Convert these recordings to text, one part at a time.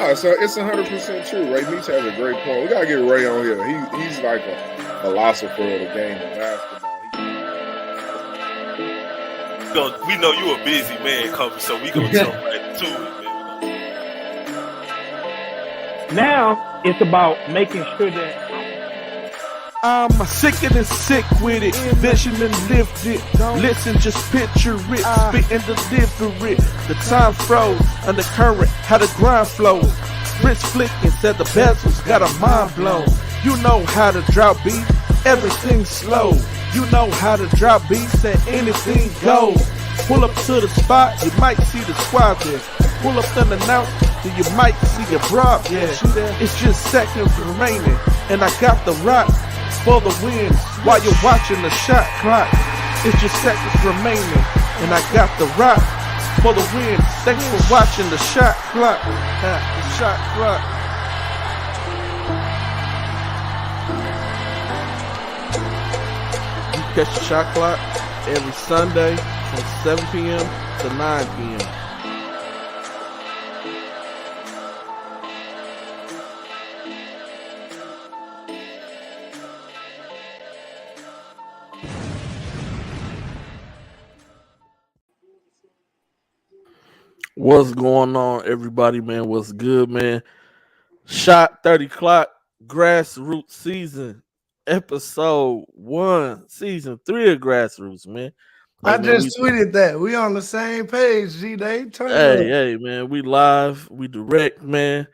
No, so it's 100% true. Ray Meach has a great point. We gotta get Ray on here. He's like a philosopher of the game of basketball. We know you a busy man, Kobe, so we gonna jump right to it, man. Now it's about making sure that I'm sicker than sick with it. Vision and lift it. Listen, just picture it. Spit and deliver it. The time froze. Undercurrent, how the grind flows. Wrist flicking, said the bezels. Got a mind blown. You know how to drop beat. Everything slow. You know how to drop beats. Said anything goes. Pull up to the spot. You might see the squad there. Pull up unannounced. Then you might see a broad there. It's just seconds remaining. And I got the rock for the win while you're watching the shot clock. It's just seconds remaining, and I got the rock for the win. Thanks for watching the shot clock. The shot clock. You catch the shot clock every Sunday from 7 p.m. to 9 p.m. What's going on, everybody, man? What's good, man? Shot30Clock, Grassroots season, episode 1, season 3 of Grassroots, man. Like, I just tweeted that. We on the same page, G-Day. Hey, man, we live, we direct, man.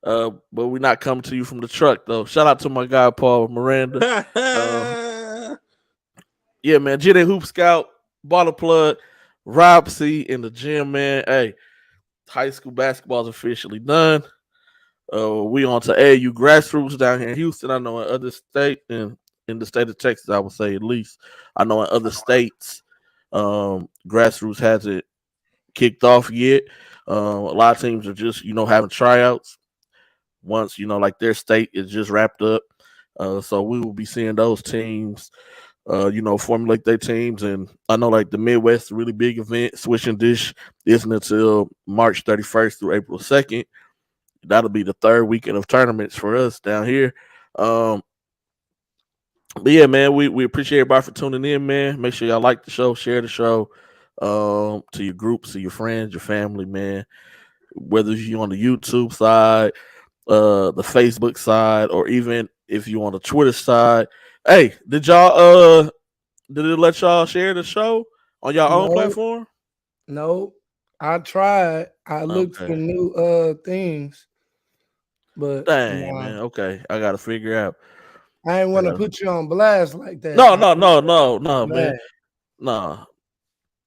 But we're not coming to you from the truck, though. Shout out to my guy, Paul Miranda. Yeah, man, G-Day Hoop Scout, Bottle Plug, Rob C in the gym, man. Hey, high school basketball is officially done. We on to AAU Grassroots down here in Houston. I know in other states, in the state of Texas, I would say at least. I know in other states, Grassroots hasn't kicked off yet. A lot of teams are just, having tryouts. Once, like their state is just wrapped up. So we will be seeing those teams formulate their teams. And I know like the Midwest, really big event, Switching Dish isn't until March 31st through April 2nd. That'll be the third weekend of tournaments for us down here. But yeah, man, we appreciate everybody for tuning in, man. Make sure y'all like the show, share the show to your groups, to your friends, your family, man. Whether you're on the YouTube side, the Facebook side, or even if you're on the Twitter side. Hey, did it let y'all share the show on your own platform? No, I tried. I looked for new things, but dang, man. Okay, I gotta figure out. I ain't want to put you on blast like that. No, man.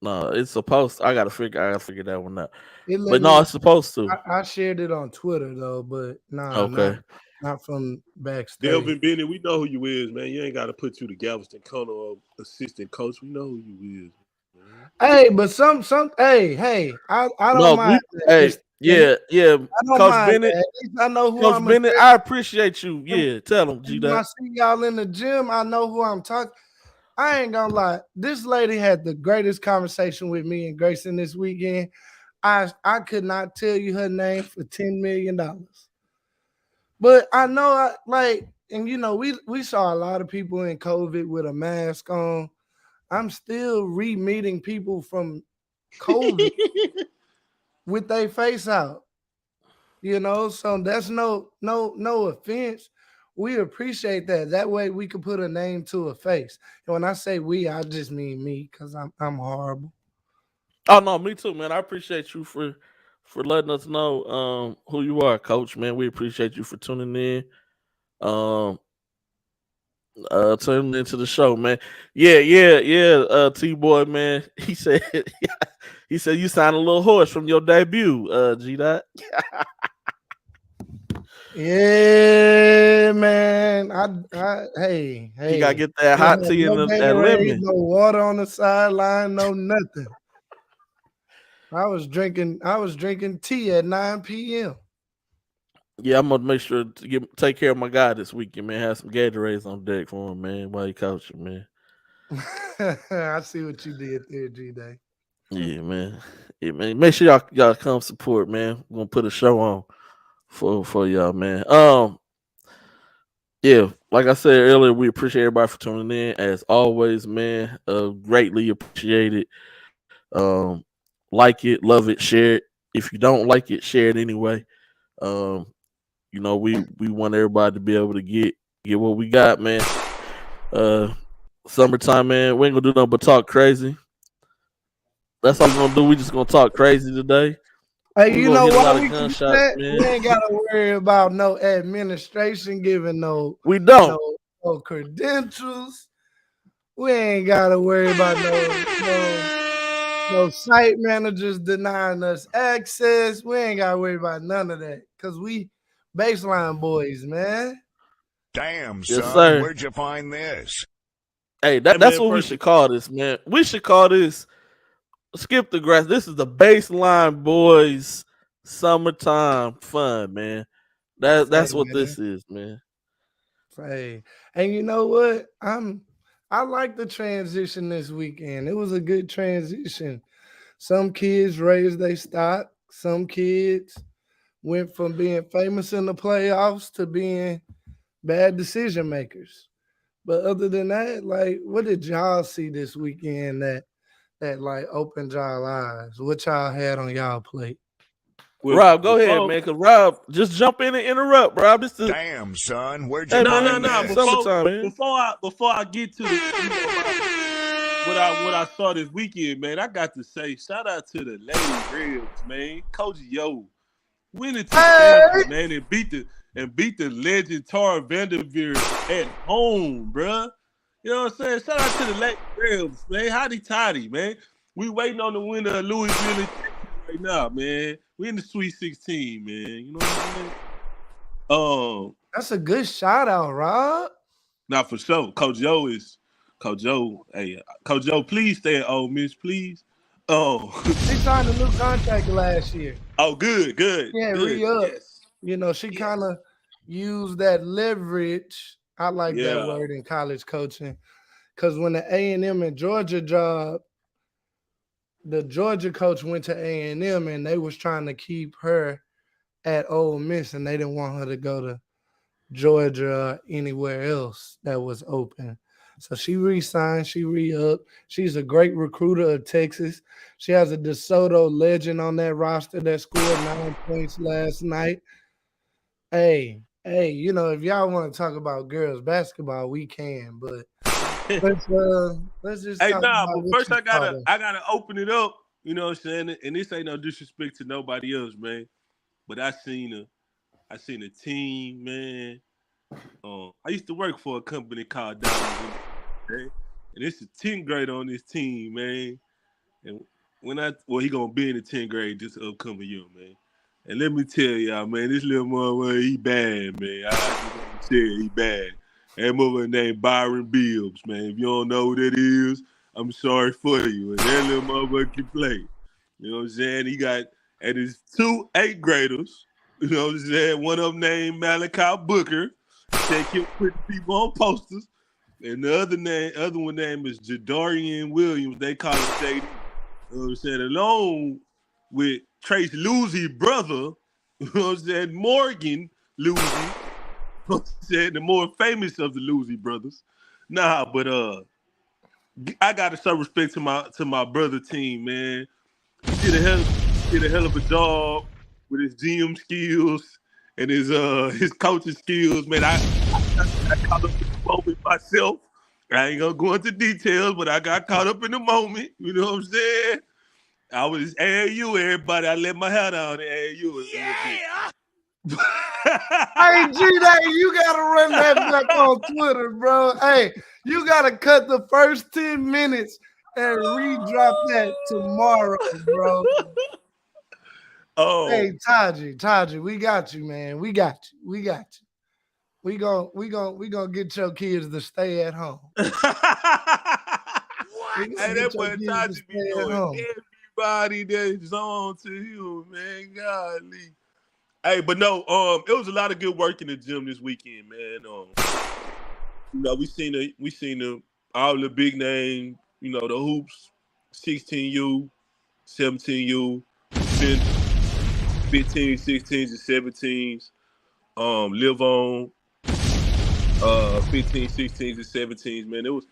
No. It's supposed to, I gotta figure that one out. It's supposed to. I shared it on Twitter though, but not from backstage. Delvin Bennett, we know who you is, man. You ain't got to put you to Galveston Connor or assistant coach. We know who you is. Man. Hey, but hey, I don't mind. Yeah. Coach Bennett, I know who Coach Bennett, I appreciate you. Yeah, tell him, G. When I see y'all in the gym, I know who I'm talking. I ain't gonna lie. This lady had the greatest conversation with me and Grayson this weekend. I could not tell you her name for $10 million. But I know, we saw a lot of people in COVID with a mask on. I'm still re-meeting people from COVID with their face out. So that's no offense. We appreciate that. That way we can put a name to a face. And when I say we, I just mean me because I'm horrible. Oh no, me too, man. I appreciate you for letting us know who you are, Coach, man. We appreciate you for tuning in. Tuning into the show, man. Yeah. T-Boy, man. He said you sound a little hoarse from your debut, G-Dot. Yeah, man. Hey. You gotta get that hot tea and that lemon. No water on the sideline, no nothing. I was drinking tea at 9 p.m. Yeah, I'm gonna make sure to take care of my guy this weekend, man. Have some Gatorades on deck for him, man, while he coaching, man. I see what you did there, G-Day. Yeah, man. Make sure y'all come support, man. We're gonna put a show on for y'all, man. Yeah, like I said earlier, we appreciate everybody for tuning in. As always, man, greatly appreciated. Like it, love it, share it. If you don't like it, share it anyway. We want everybody to be able to get what we got, man. Summertime, man. We ain't gonna do nothing but talk crazy. That's all we're gonna do. We just gonna talk crazy today. Hey, you know why we can do that? We ain't gotta worry about no administration giving no credentials. We ain't gotta worry about no site managers denying us access. We ain't gotta worry about none of that because we baseline boys, man. Damn, yes, son, sir. Where'd you find this? Hey, that's what we should call this, man. We should call this Skip the Grass. This is the baseline boys summertime fun, man. That's what this is, man. Hey, and you know what? I like the transition this weekend. It was a good transition. Some kids raised their stock. Some kids went from being famous in the playoffs to being bad decision makers. But other than that, like, what did y'all see this weekend that like opened y'all eyes? What y'all had on y'all plate? Well, Rob, go ahead, man. Cause Rob, just jump in and interrupt, Rob. Damn, son, where'd you find this? Before I get to what I saw this weekend, man, I got to say shout out to the Lady Rebs, man. Coach Yo went into Stanford, man, and beat the legend Tara Vanderveer at home, bruh. You know what I'm saying? Shout out to the Lady Rebs, man. Hotty toddy, man. We waiting on the winner of Louisville right now, man. We in the Sweet 16, man. You know what I'm saying? That's a good shout out, Rob. Not for sure. Coach Joe. Hey, Coach Joe, please stay at Ole Miss, please. She signed a new contract last year. Oh, good. Yeah, re-up. Yes. You know, she kind of used that leverage. I like that word in college coaching, because when the A&M and Georgia job, the Georgia coach went to A&M and they was trying to keep her at Ole Miss, and they didn't want her to go to Georgia or anywhere else that was open. So she re-signed, she re-upped. She's a great recruiter of Texas. She has a DeSoto legend on that roster that scored 9 points last night. Hey, you know, if y'all want to talk about girls basketball, we can, but let's just talk about but first I gotta open it up, you know what I'm saying? And this ain't no disrespect to nobody else, man. But I seen a team, man. I used to work for a company called Diamond, and it's a 10th grade on this team, man. And he gonna be in the 10th grade this upcoming year, man. And let me tell y'all, man, this little motherfucker, he bad, man. I just say he bad. That motherfucker named Byron Bibbs, man. If you don't know who that is, I'm sorry for you. And that little motherfucker can play. You know what I'm saying? He got, and his 2 8th graders, you know what I'm saying? One of them named Malachi Booker. They kept putting people on posters. And the other one name is Jadarian Williams. They call him JD. You know what I'm saying? Along with Trace Lucy brother, you know what I'm saying? Morgan Lucy. You know what I'm saying? The more famous of the Lucy brothers. Nah, but I gotta show respect to my brother team, man. He did a hell of a job with his GM skills and his coaching skills, man. I caught up in the moment myself. I ain't gonna go into details, but I got caught up in the moment. You know what I'm saying? I was AAU, everybody. I let my hat down at AAU. Yeah. Hey, G-Day, you gotta run that back on Twitter, bro. Hey, you gotta cut the first 10 minutes and redrop that tomorrow, bro. Oh, hey, Taji, we got you, man. We got you. We gonna get your kids to stay at home. Hey, that boy Taji be doing everybody that's on to you, man. Golly. Hey, but no, it was a lot of good work in the gym this weekend, man. You know, we seen all the big name, you know, the hoops, 16U, 17U, 15s, 16s, and 17s. Live on 15s, 16s, and 17s, man. It was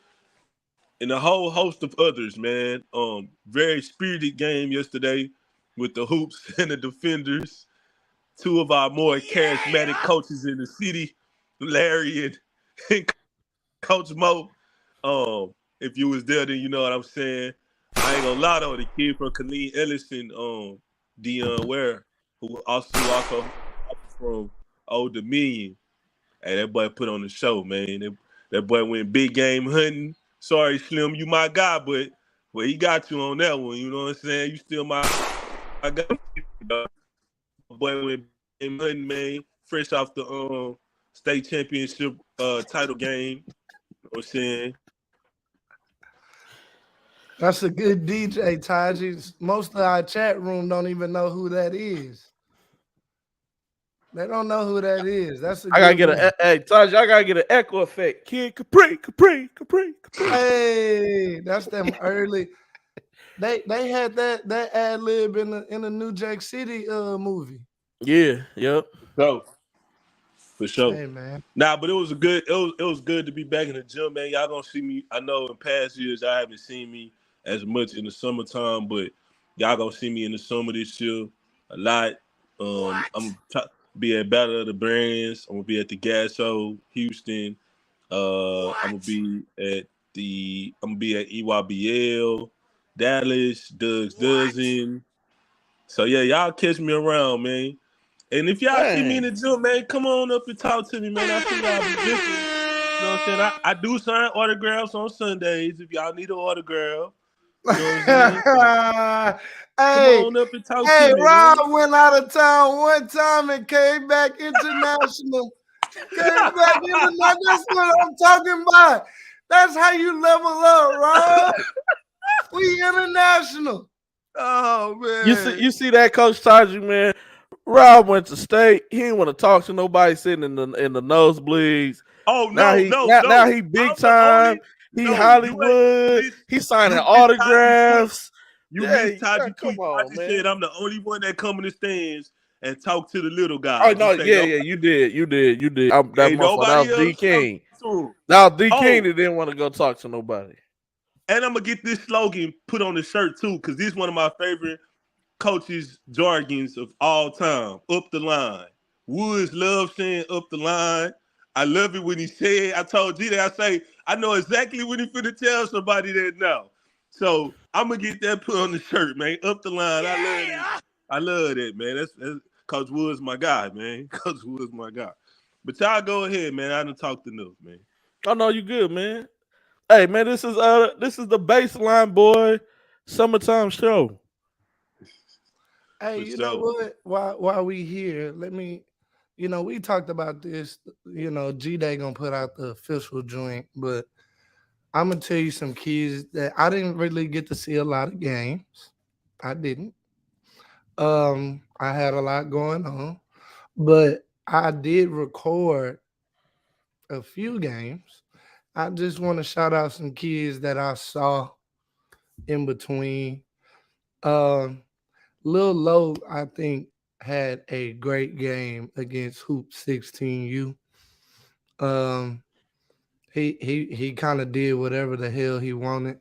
and a whole host of others, man. Very spirited game yesterday with the hoops and the defenders. Two of our more charismatic coaches in the city, Larry and Coach Mo. If you was there, then you know what I'm saying. I ain't gonna lie though, the kid from Colleen Ellison, Dion Ware, who also from Old Dominion. Hey, that boy put on the show, man. That boy went big game hunting. Sorry, Slim, you my guy, but he got you on that one. You know what I'm saying? You still my guy. Boy went big game hunting, man. Fresh off the state championship title game. You know what I'm saying? That's a good DJ, Taji. Most of our chat room don't even know who that is. They don't know who that is. That's a good I gotta get one. hey Taj, I gotta get an echo effect. Kid Capri. Hey, that's them early. They had that ad lib in the New Jack City movie. Yeah, yep. So for sure. Hey man. Nah, but it was good to be back in the gym, man. Y'all gonna see me. I know in past years y'all haven't seen me as much in the summertime, but y'all gonna see me in the summer this year a lot. I'm be at Battle of the Brands. I'm gonna be at the Gas Show, Houston. I'm gonna be at EYBL, Dallas, Doug's Dozen. So yeah, y'all catch me around, man. And if y'all see me in the gym, man, come on up and talk to me, man. I see y'all be listening. You know what I'm saying? I do sign autographs on Sundays if y'all need an autograph. You know what I'm saying? Come on up and talk to me. Rob went out of town one time and came back international. That's what I'm talking about. That's how you level up, Rob. We international. Oh man. You see that, Coach Taji, man. Rob went to state. He didn't want to talk to nobody sitting in the nosebleeds. Oh now he big time. He Hollywood. He signing autographs. You missed Taji Tweet. I just said I'm the only one that come in the stands and talk to the little guy. Oh no, you did. That was D King. That was D King that didn't want to go talk to nobody. And I'm gonna get this slogan put on the shirt too, because this is one of my favorite coaches' jargons of all time. Up the line. Woods loves saying up the line. I love it when he said, I told G that I know exactly when he finna tell somebody that now. So I'm gonna get that put on the shirt, man. Up the line. I love that, man. That's Coach Woods my guy, man. Coach Woods my guy. But y'all go ahead, man. I done talked enough, man. Oh no, you good, man. Hey man, this is the baseline, boy. Summertime show. Hey, you know what? While we here, let me, we talked about this. G-Day gonna put out the official joint, but I'm gonna tell you some keys that I didn't really get to see a lot of games. I didn't. I had a lot going on, but I did record a few games. I just want to shout out some kids that I saw in between. Lil Low, I think, had a great game against Hoop 16U. He kind of did whatever the hell he wanted.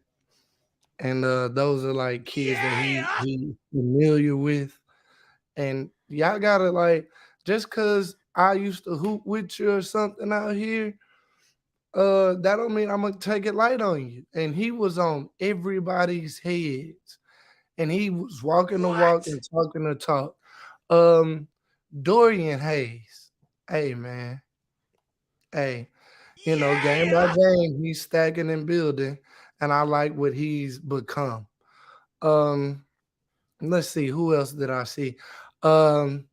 And those are like kids that he's familiar with. And y'all gotta just because I used to hoop with you or something out here, that don't mean I'm gonna take it light on you. And he was on everybody's heads. And he was walking the walk and talking the talk. Dorian Hayes. Hey, man. Hey, game by game, he's stacking and building. And I like what he's become. Let's see. Who else did I see? John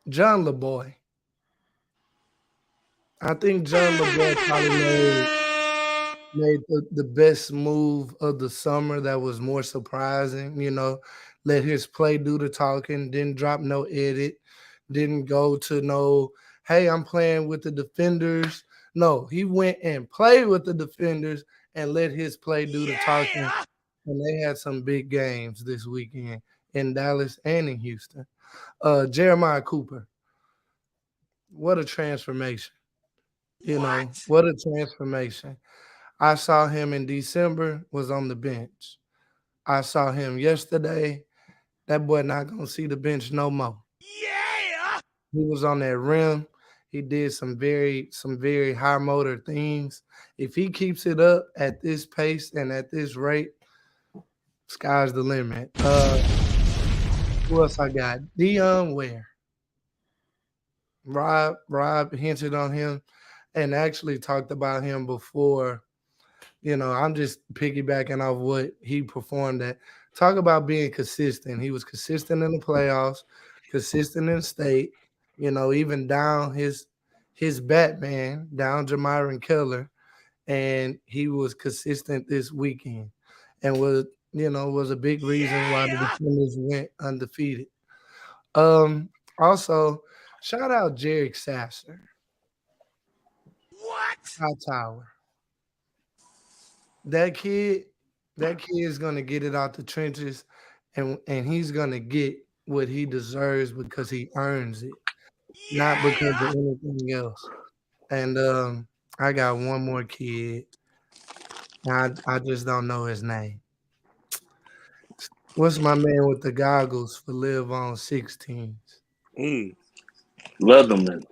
LeBoy. I think John LeBoy probably made the best move of the summer that was more surprising, let his play do the talking, didn't drop no edit, didn't go to no, hey, I'm playing with the defenders. No, he went and played with the defenders and let his play do the talking. And they had some big games this weekend. in Dallas and in Houston. Jeremiah Cooper. What a transformation. What a transformation. I saw him in December, was on the bench. I saw him yesterday. That boy not gonna see the bench no more. Yeah! He was on that rim. He did some very high motor things. If he keeps it up at this pace and at this rate, sky's the limit. Who else I got? Dion Ware. Rob hinted on him and actually talked about him before. I'm just piggybacking off what he performed at. Talk about being consistent. He was consistent in the playoffs, consistent in state, even down his Batman, down Jamyron Keller, and he was consistent this weekend and was a big reason why the defenders went undefeated. Also, shout out Jarek Sasser. What? High Tower. That kid is gonna get it out the trenches, and he's gonna get what he deserves because he earns it, not because of anything else. And I got one more kid. I just don't know his name. What's my man with the goggles for Live on 16s? Leatherman.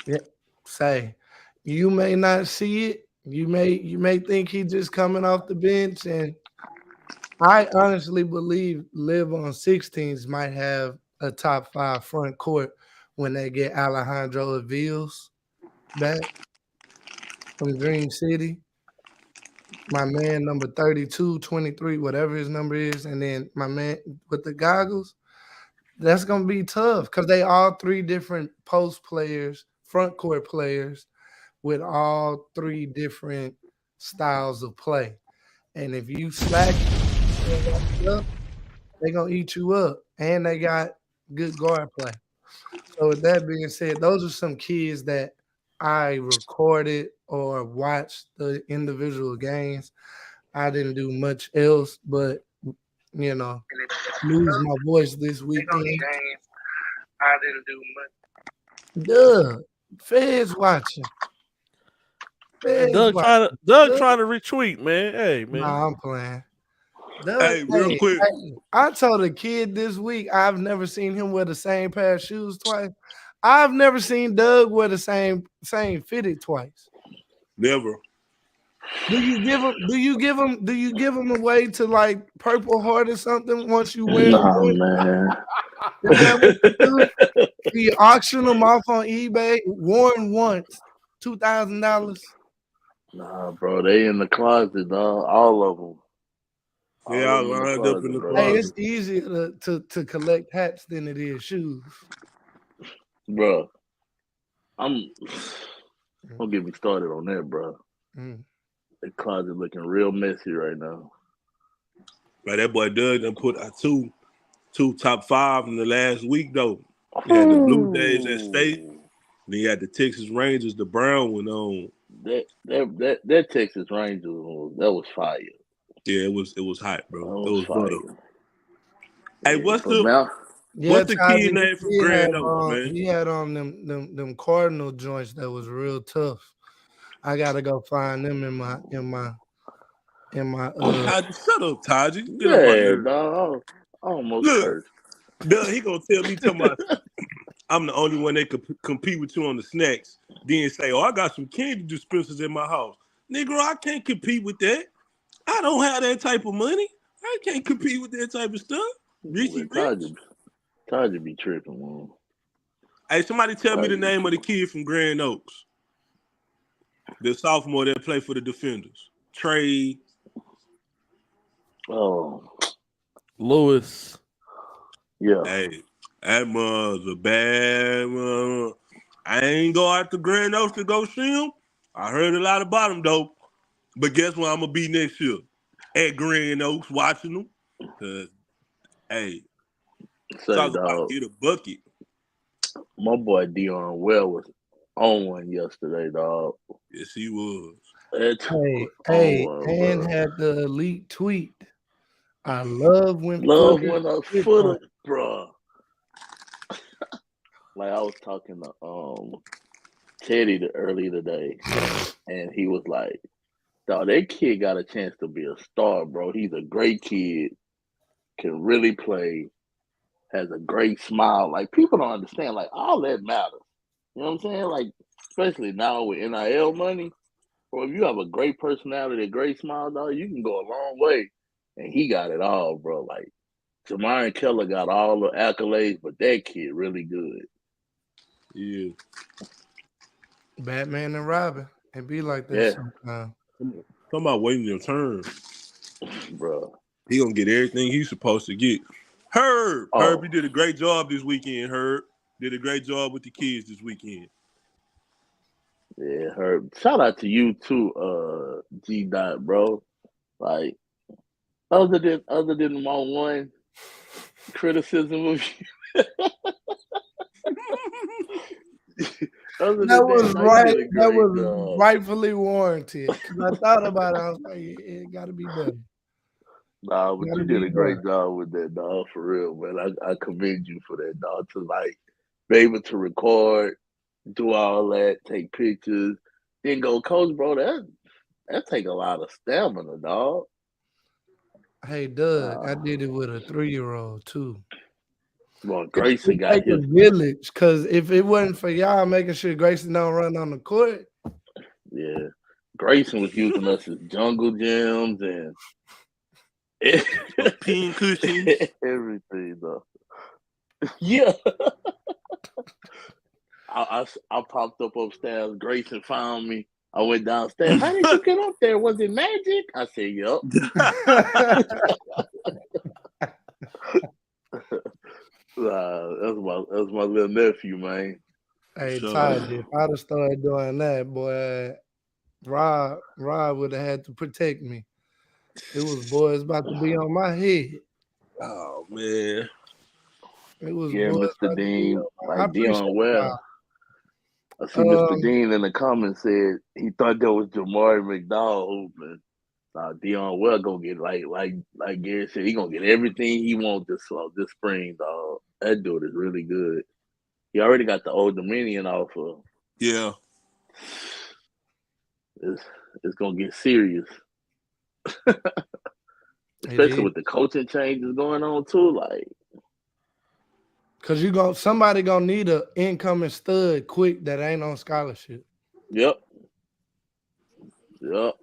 Yeah, say you may not see it. You may think he's just coming off the bench, and I honestly believe Live on 16s might have a top 5 front court when they get Alejandro Avils back from Dream City. My man number 32, 23, whatever his number is, and then my man with the goggles. That's gonna be tough because they all 3 different post players, front court players, with all 3 different styles of play. And if you slack, they're gonna eat you up. And they got good guard play. So with that being said, those are some kids that I recorded or watched the individual games. I didn't do much else, but lose my voice this weekend. I didn't do much. Duh. Feds watching. Doug trying to retweet, man. Hey, man. Nah, I'm playing. Doug, Hey, real quick. I told a kid this week I've never seen him wear the same pair of shoes twice. I've never seen Doug wear the same fitted twice. Never. Do you give him away to like Purple Heart or something once you wear them? Man. Is that what you do? You auction them off on eBay, worn once, $2,000. Nah, bro, they in the closet, dog. All of them. Yeah, I lined up in the closet. Hey, it's easier to collect hats than it is shoes. Bro, don't get me started on that, bro. The closet looking real messy right now. But that boy Doug done put two top 5 in the last week though. He had the Blue Jays at state, and he had the Texas Rangers, the Brown one on. That Texas Rangers that was fire. Yeah, it was hot, bro. It was fire. fun. Hey, what's the kid name from Grand Oaks, man? He had on them Cardinal joints that was real tough. I gotta go find them in my. Shut up, Taji. Yeah, dog. Almost hurt. Doug, he gonna tell me I'm the only one that could compete with you on the snacks. Then say, "Oh, I got some candy dispensers in my house, nigga. I can't compete with that. I don't have that type of money. I can't compete with that type of stuff." Taji be tripping, man. Hey, somebody tell me the name of the kid from Grand Oaks, the sophomore that played for the Defenders. Trey. Oh, Lewis. Yeah. Hey, that was a bad one. I ain't go out to Grand Oaks to go see him. I heard a lot about him though. But guess where I'm gonna be next year? At Grand Oaks watching them. Hey, talk about get a bucket. My boy Dion Well was on one yesterday, dog. Yes, he was. And had the elite tweet I love when Love footers when a hit footer, on. bro. Like I was talking to Teddy early today, and he was like, "Dog, that kid got a chance to be a star, bro. He's a great kid, can really play, has a great smile. Like people don't understand, like all that matters. You know what I'm saying? Like especially now with NIL money, bro. If you have a great personality, a great smile, dog, you can go a long way. And he got it all, bro. Like Jamarian Keller got all the accolades, but that kid really good. Yeah. Batman and Robin. It be like that Yeah, sometimes. Talking about waiting your turn. bro. He gonna get everything he's supposed to get. Herb, Oh, you did a great job this weekend. Herb did a great job with the kids this weekend. yeah, Herb. Shout out to you too, G Dot, bro. Like other than my one criticism of you, other That than was that, no, you right. did a That great was job. rightfully warranted. Because I thought about it. I was like, it got to be better. Nah, but Got to you did be a great better. job with that, dog. For real, man. I commend you for that, dog. To like be able to record, do all that, take pictures, then go coach, bro. That take a lot of stamina, dog. Hey, Doug, I Uh, did it with a 3-year-old too. well, It Grayson got take a his. village, because if it wasn't for y'all making sure Grayson don't run on the court, Yeah, Grayson was using us as jungle gyms and Pin cushions. everything, though. Yeah, I popped up upstairs. Grayson found me. I went downstairs. How did you get up there? Was it magic? I said, "Yup." That's my little nephew, man. hey, So Ty, if I'd have started doing that, boy, Rob would have had to protect me. It was boys about to be on my head. oh man. It was Yeah, boys Mr. about to be Dean, on my. I like Dion appreciate Well. y'all. I see Mr. Um, Dean in the comments said he thought that was Jamari McDowell hooping. Dion Well gonna get like Gary said, he gonna get everything he wants this spring, dog. That dude is really good. He already got the Old Dominion offer. Yeah. It's it's gonna get serious, it especially is. with the coaching changes going on too. Like, Cause somebody gonna need a incoming stud quick that ain't on scholarship. yep, yep.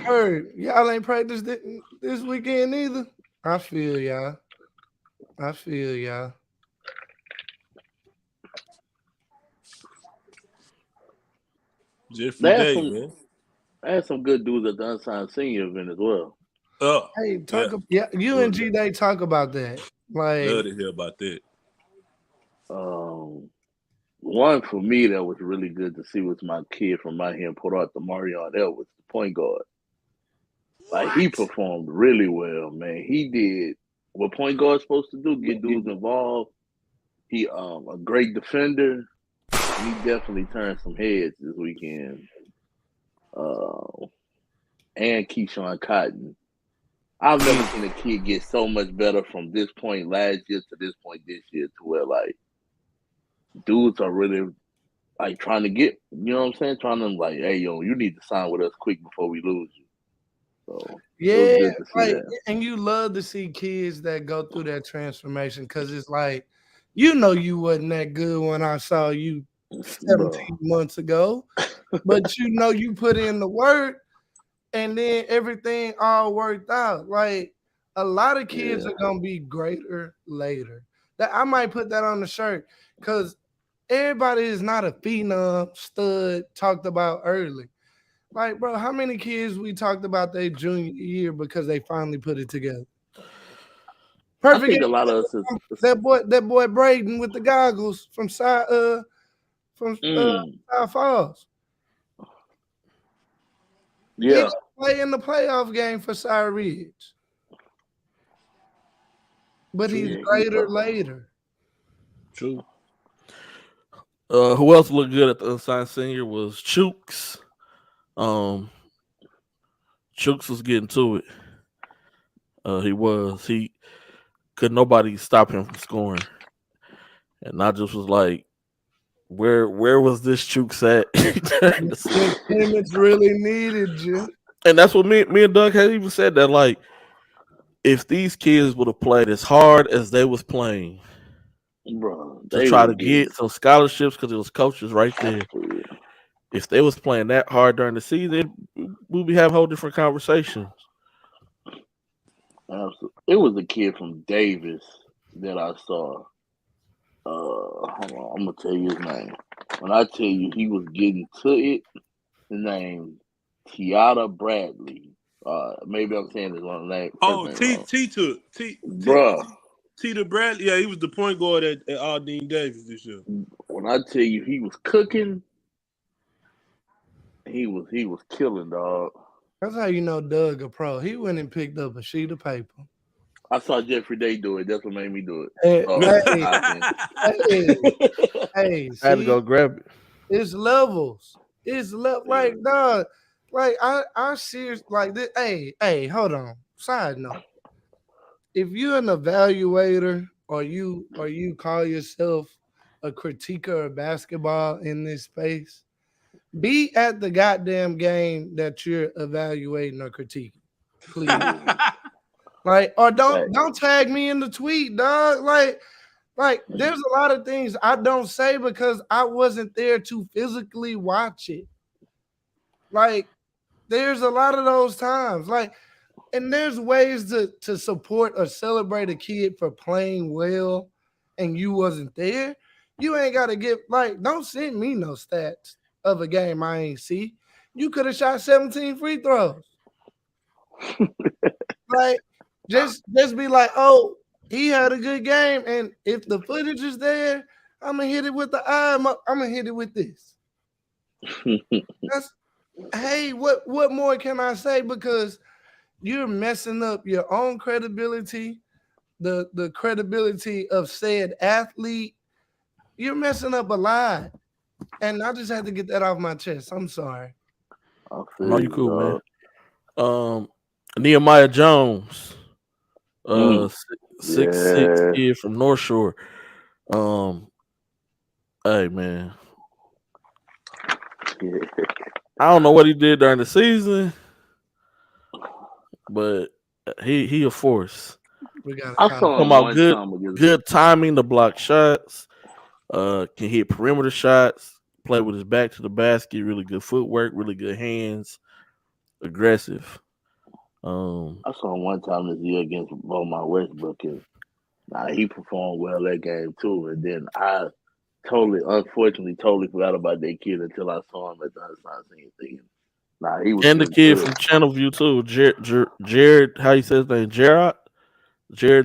Heard y'all ain't practiced this weekend either. I feel y'all. I feel y'all. Jeffrey They had Day, some man. they had some good dudes at the unsigned senior event as well. Oh, Hey, yeah. you and G Day talk about that. Like, Love to hear about that. One for me that was really good to see was my kid from my here in Port Arthur, Marion Edwards, the point guard. Like he What? performed really well, man. He did what point guard's supposed to do, get dudes involved. He a great defender, and he definitely turned some heads this weekend. And Keyshawn Cotton. I've never seen a kid get so much better from this point last year to this point this year to where like dudes are really like trying to get, you know what I'm saying? Trying to like, hey yo, you need to sign with us quick before we lose you. So it was yeah, good to see like, that. and you love to see kids that go through that transformation, because it's like, you wasn't that good when I saw you Bro. 17 months ago, but you put in the work, and then everything all worked out. Like, a lot of kids Yeah. are gonna be greater later. That I might put that on the shirt, because everybody is not a phenom stud talked about early. Like, bro, how many kids we talked about their junior year because they finally put it together? I Perfect think a lot of us example, is that boy Braden with the goggles from mm, South Falls. He yeah. didn't play in the playoff game for Sire Ridge, but he's Yeah, he greater later. True. uh uh who else looked good at the unsigned senior was Chooks. Um Chooks was getting to it. He could nobody stop him from scoring. And I just was like, where was this Chooks at? It's really needed, you. And that's what me and Doug had even said that, like, if these kids would have played as hard as they was playing Bro, to try to get some scholarships, because it was coaches right there. If they was playing that hard during the season, we'd be having whole different conversations. Absolutely. It was a kid from Davis that I saw. Hold on, I'm gonna tell you his name. When I tell you he was getting to it, his name Tiata Bradley. Maybe I'm saying his wrong name. Oh, Bruh. Tita Bradley. Yeah, he was the point guard at Aldine Davis this year. When I tell you he was cooking, he was killing, dog. That's how you know Doug a pro. He went and picked up a sheet of paper. I saw Jeffrey Day do it. That's what made me do it. Hey, I had to go grab it. It's levels. It's like, dog. Like I serious like this. Hey, hold on. Side note. If you're an evaluator or you call yourself a critiquer of basketball in this space, be at the goddamn game that you're evaluating or critiquing. Please. Like, or don't tag me in the tweet, dog. Like there's a lot of things I don't say because I wasn't there to physically watch it. Like, there's a lot of those times. Like, and there's ways to support or celebrate a kid for playing well and you wasn't there. You ain't gotta get don't send me no stats of a game I ain't see. You could have shot 17 free throws. Like, just be like, oh, he had a good game, and if the footage is there, I'm gonna hit it with the eye. I'm gonna hit it with this. Hey, what more can I say? Because you're messing up your own credibility, the credibility of said athlete. You're messing up a lot, and I just had to get that off my chest. I'm sorry. No, you cool, man. Nehemiah Jones, 6'6" kid from North Shore. Hey, man. I don't know what he did during the season, but he a force. I saw him about good timing to block shots. Can hit perimeter shots. Play with his back to the basket. Really good footwork. Really good hands. Aggressive. I saw him one time this year against Beaumont Westbrook, and he performed well that game too. And then I unfortunately forgot about that kid until I saw him at the Unsigned thing. He was. And the kid from Channelview too, Jared. How you say his name? Jared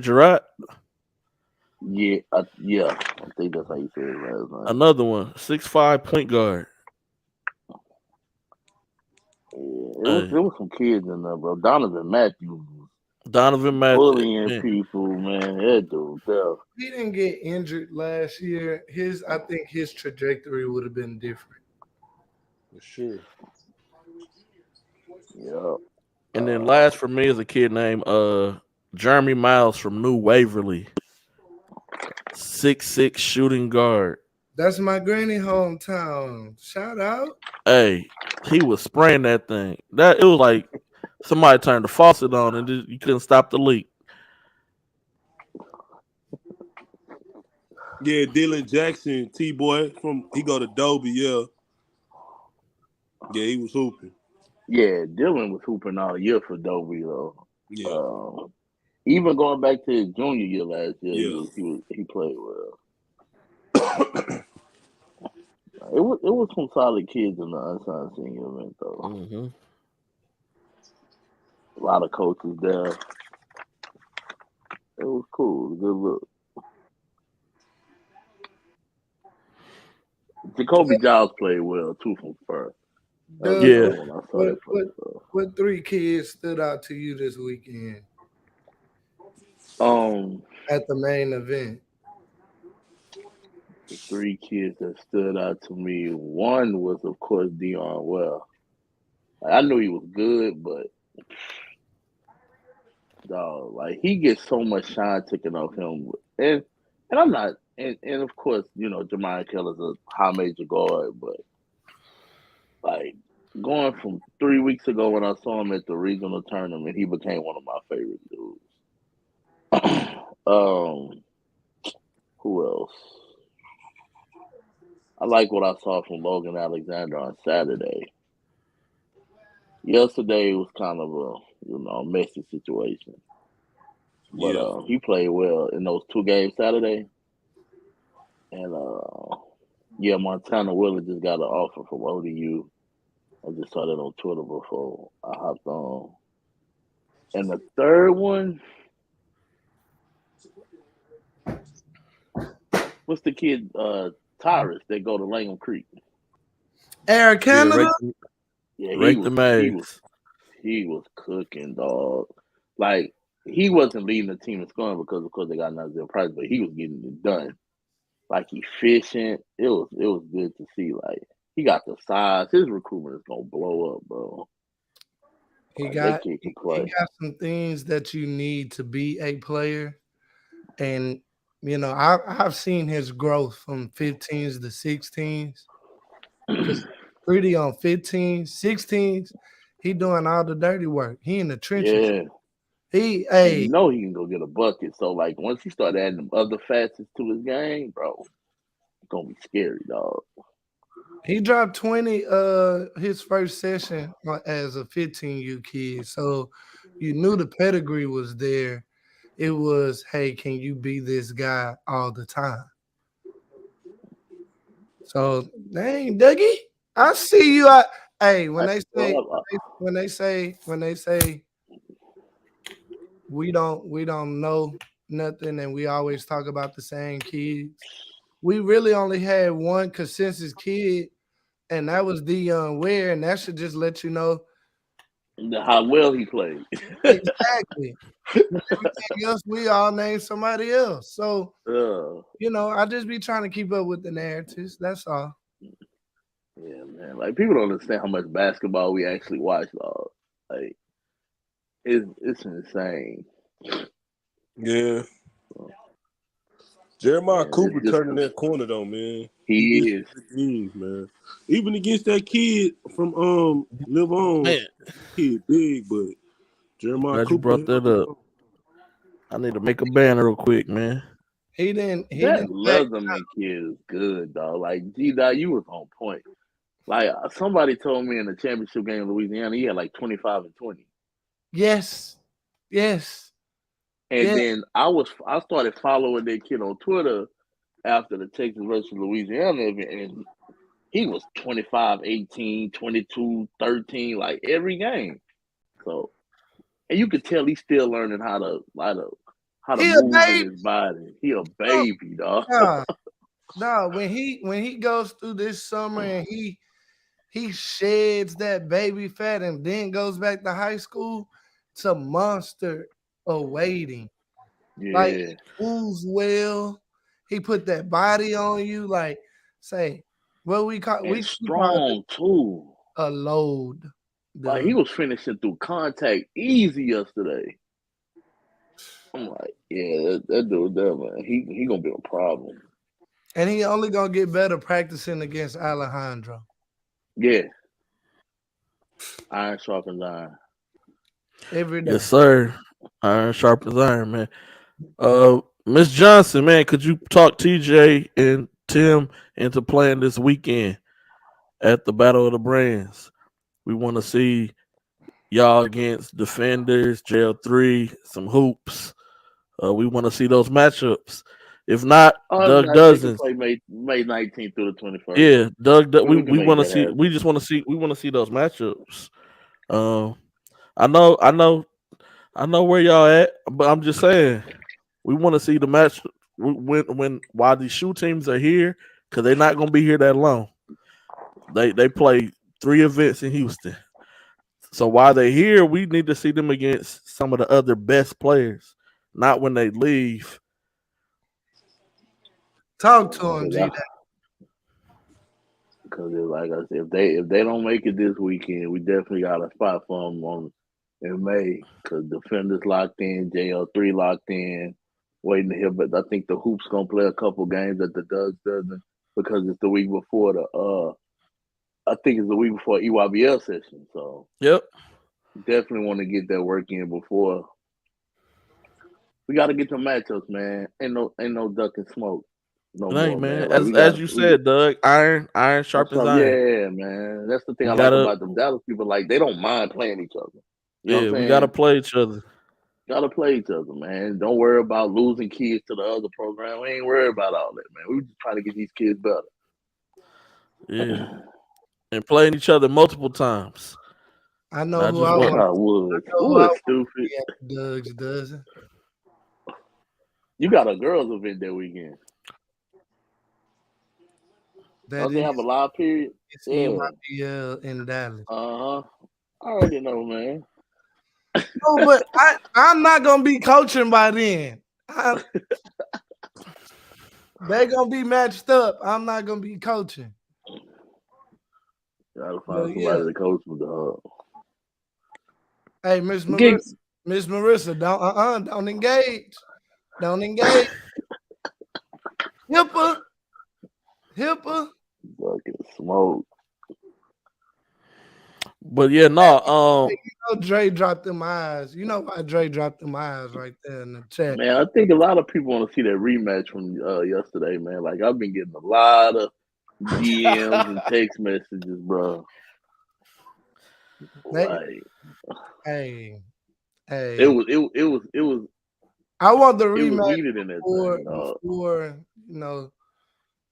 Gerard. Yeah, I think that's how you say it last night. Another one, 6'5" point guard. Yeah, there was some kids in there, bro. Donovan Matthews bullying people, man. That dude, he didn't get injured last year. I think his trajectory would have been different. For sure. Yeah. And then last for me is a kid named Jeremy Miles from New Waverly. 6'6" shooting guard. That's my granny hometown. Shout out. Hey, he was spraying that thing. It was like somebody turned the faucet on and you couldn't stop the leak. Yeah, Dylan Jackson, T-boy he go to Dobie, yeah. Yeah, he was hooping. Yeah, Dylan was hooping all year for Dobie though. Yeah. Even going back to his junior year last year, he played well. It was some solid kids in the unsigned senior event though. Mm-hmm. A lot of coaches there. It was cool. Good look. Jacoby Giles played well too from first. What three kids stood out to you this weekend? At the main event. The three kids that stood out to me. One was, of course, Dion Well. I knew he was good, but Dog, like he gets so much shine taken off him, and I'm not, and of course, you know, Jermichael Keller's a high major guard, but like going from 3 weeks ago when I saw him at the regional tournament, he became one of my favorite dudes. Who else? I like what I saw from Logan Alexander on Saturday. Yesterday was kind of a messy situation, but he played well in those 2 games Saturday, and yeah, Montana Willard just got an offer from ODU. I just saw that on Twitter before I hopped on. And the third one, what's the kid, Tyrus, that go to Langham Creek? Air Canada? Yeah, he was cooking, dog. Like, he wasn't leading the team in scoring because, of course, they got Nazir Price, but he was getting it done. Like, efficient. It was good to see. Like, he got the size. His recruitment is gonna blow up, bro. He got some things that you need to be a player, and you know I've seen his growth from 15s to 16s. Because Pretty on 15s, 16s, he doing all the dirty work. He in the trenches. Yeah. And you know he can go get a bucket. So like once he start adding them other facets to his game, bro, it's gonna be scary, dog. He dropped 20 his first session as a 15U kid. So you knew the pedigree was there. It was, hey, can you be this guy all the time? So dang, Dougie, I see you. Hey, when they say we don't know nothing and we always talk about the same kids, we really only had one consensus kid, and that was Dion Ware, and that should just let you know how well he played. Exactly. Everything else, we all named somebody else. So, you know, I just be trying to keep up with the narratives. That's all. Yeah, man. Like people don't understand how much basketball we actually watch, dog. Like it's insane. Yeah. Jeremiah Cooper turning that corner though, man. He is, man. Even against that kid from Live On, kid big, but Jeremiah Glad Cooper you brought that up. I need to make a banner real quick, man. That Leatherman kid is good, dog. Like G-Dot, you was on point. Like somebody told me in the championship game in Louisiana, he had like 25 and 20. Yes. And then I started following that kid on Twitter after the Texas versus Louisiana event, and he was 25, 18, 22, 13, like every game. So, and you could tell he's still learning how to move in his body. He a baby, dog. No, when he goes through this summer and he sheds that baby fat and then goes back to high school, it's a monster awaiting. Yeah. Like he moves well. He put that body on you. Like say what we call we strong too. A load. Like he was finishing through contact easy yesterday. I'm like, yeah, that dude there, man. He gonna be a problem. And he only gonna get better practicing against Alejandro. Yeah. Iron sharpens iron. Every day. Yes, sir. Iron sharpens iron, man. Miss Johnson, man, could you talk TJ and Tim into playing this weekend at the Battle of the Brands? We want to see y'all against Defenders, JL3, some hoops. We want to see those matchups. If not, Doug Dozens play May 19th through the 21st. Yeah, Doug. We want to see. We just want to see. We want to see those matchups. I know where y'all at, but I'm just saying we want to see the match while these shoe teams are here, because they're not gonna be here that long. They play 3 events in Houston, so while they're here, we need to see them against some of the other best players, not when they leave. Talk to him, G. Because like I said, if they don't make it this weekend, we definitely got a spot for them in May because defenders locked in, JL3 locked in, waiting to hear. But I think the Hoops gonna play a couple games that the Ducks doesn't because it's the week before I think it's the week before EYBL session. So Yep. definitely want to get that work in before. We got to get some matchups, man. Ain't no duck and smoke no Hey, more, man. man. Like As you said, Doug, iron sharpens iron. yeah, man. That's the thing We I like gotta, about the Dallas people. Like they don't mind playing each other. You know yeah, what I'm we saying? gotta play each other. Gotta play each other, man. Don't worry about losing kids to the other program. We ain't worried about all that, man. We just trying to get these kids better. Yeah, and playing each other multiple times. I know Not who just I one. want. Wood stupid. Doug's doesn't. You got a girls event that weekend. Don't they have a live period? It's EYBL in Dallas. I already know, man. No, but I'm not gonna be coaching by then. They're gonna be matched up. I'm not gonna be coaching. Gotta find somebody to coach with the hub. Hey, Miss Marissa, don't engage. Don't engage. Hipper. Fucking smoke. But yeah, no. You know Dre dropped them eyes. You know why Dre dropped them eyes right there in the chat. Man, I think a lot of people want to see that rematch from yesterday, man. Like I've been getting a lot of DMs and text messages, bro. Like, hey. It was. I want the It was rematch heated in that before you know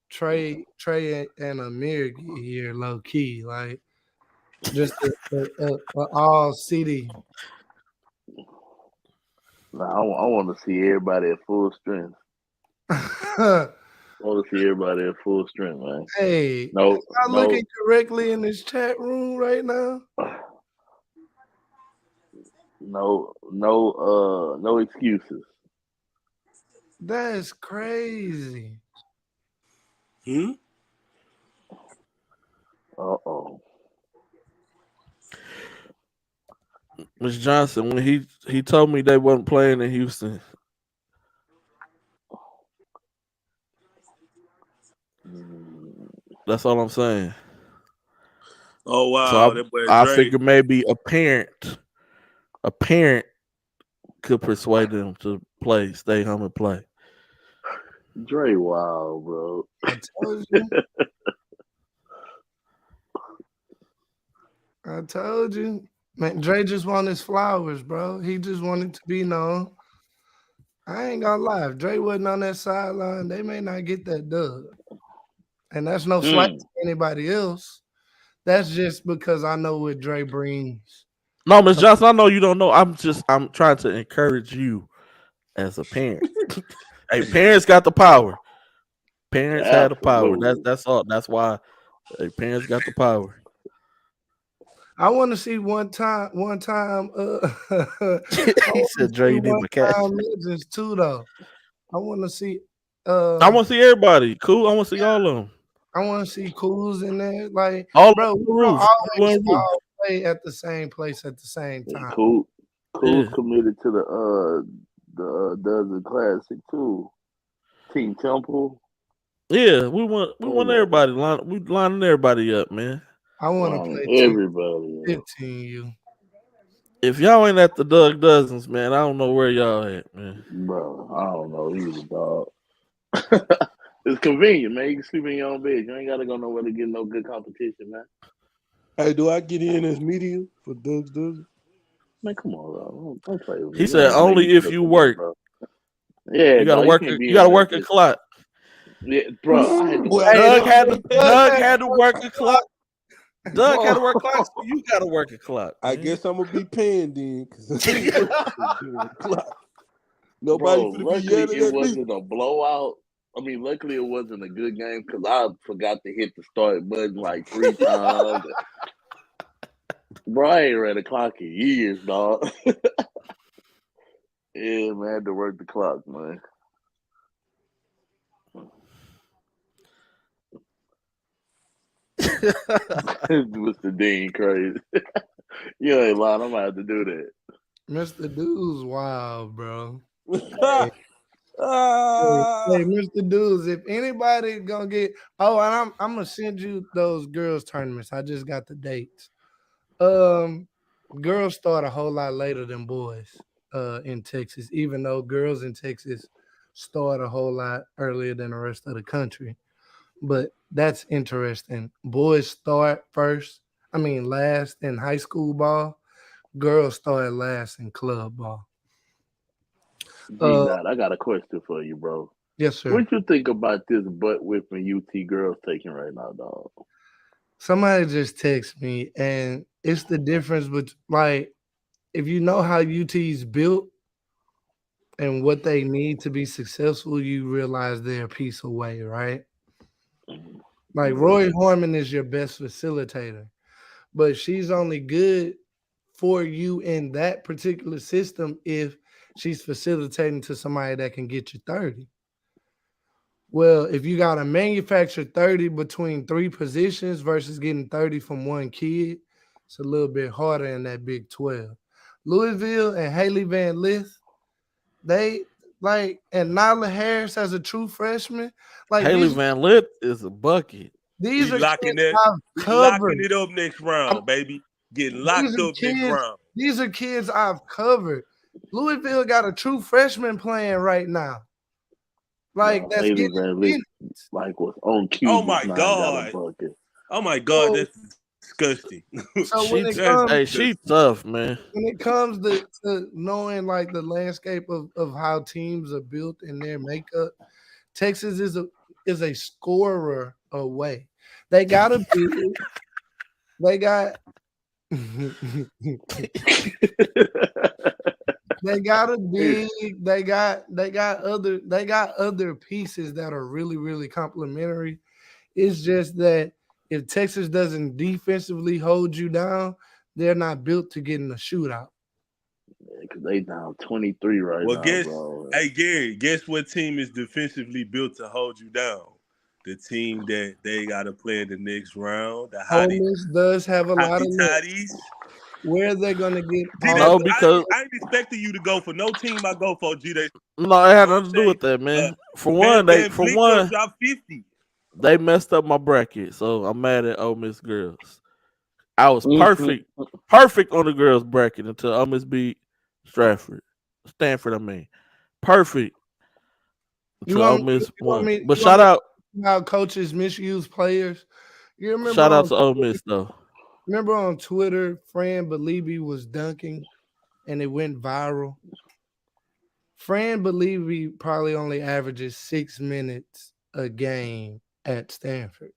Trey and Amir get here low key, like just all city. Nah, I want to see everybody at full strength. I want to see everybody at full strength, man. Hey, am I looking correctly in this chat room right now? No excuses. That's crazy. Uh-oh. Miss Johnson, when he told me they wasn't playing in Houston. That's all I'm saying. Oh wow! So I figured maybe a parent could persuade them to stay home and play. Dre, wow, bro. I told you. I told you. Man, Dre just wanted his flowers, bro. He just wanted to be known. I ain't gonna lie. If Dre wasn't on that sideline, they may not get that dub. And that's no slight to anybody else. That's just because I know what Dre brings. No, Miss Johnson, I know you don't know. I'm trying to encourage you as a parent. Hey, parents got the power. Parents had the power. That's all. That's why parents got the power. I want to see one time. He said, "Dre, you need my cash." Legends too, though. I want to see. I want to see everybody. Cool. I want to see all of them. I want to see Cools in there. Like, all bro, we don't always all play at the same place at the same time. Cool's committed to the Dozen Classic too. Team Temple. Yeah, we want everybody. We lining everybody up, man. I want to play everybody. 15U. If y'all ain't at the Doug Dozens, man, I don't know where y'all at, man. Bro, I don't know either, dog. It's convenient, man. You can sleep in your own bed. You ain't gotta go nowhere to get no good competition, man. Hey, do I get in as media for Doug's Dozen? Man, come on, bro. Don't play with me. He said only if you work. Yeah, you gotta work. You gotta work a clock. Yeah, bro. Doug had to work a clock. Doug had to work clocks, so you gotta work a clock. I guess I'm gonna be paying then. Nobody. Luckily, it wasn't a blowout. I mean, luckily it wasn't a good game because I forgot to hit the start button like 3 times. Bro, I ain't read a clock in years, dog. Yeah, man, I had to work the clock, man. Mr. Dean crazy. You ain't lying. I'm gonna have to do that. Mr. Dude's wild, bro. Ah, Hey, Mr. Dudes, if anybody gonna get and I'm gonna send you those girls tournaments. I just got the dates. Girls start a whole lot later than boys in Texas, even though girls in Texas start a whole lot earlier than the rest of the country. But that's interesting. Boys start last in high school ball. Girls start last in club ball. G-Dot, I got a question for you, bro. Yes, sir. What you think about this butt whipping UT girls taking right now, dog? Somebody just text me, and it's the difference between if you know how UT's built and what they need to be successful, you realize they're a piece away, right? Like Roy Harmon is your best facilitator, but she's only good for you in that particular system if she's facilitating to somebody that can get you 30. Well, if you got to manufacture 30 between 3 positions versus getting 30 from one kid, it's a little bit harder in that Big 12. Louisville and Haley Van Lith, they and Nyla Harris as a true freshman. Haley Van Lith is a bucket. These we are locking kids that. I've We locking covered. it up next round, baby. Getting locked up next round. These are kids I've covered. Louisville got a true freshman playing right now. That's Haley getting Van Lith, was on cue. Oh my Got a god. bucket. Oh my god, that's disgusting. So she's tough, man. When it comes to knowing the landscape of how teams are built and their makeup, Texas is a scorer away. They got a big. They got. They got a big. They got other pieces that are really, really complimentary. It's just that if Texas doesn't defensively hold you down, they're not built to get in a shootout. Because they down 23 right now, bro. Hey, Gary, guess what team is defensively built to hold you down? The team that they got to play in the next round. The Ole Miss does have a lot of Toddies. Where they're going to get because I ain't expecting you to go for no team I go for, G. No, it had nothing to do with that, man. For one, they dropped 50. They messed up my bracket, so I'm mad at Ole Miss girls. I was perfect on the girls bracket until Ole Miss beat Stanford. Perfect. Until Ole Miss won. But shout out how coaches misuse players. You remember? Shout out to Ole Miss though. Remember on Twitter, Fran Beliebe was dunking, and it went viral. Fran Beliebe probably only averages 6 minutes a game at Stanford.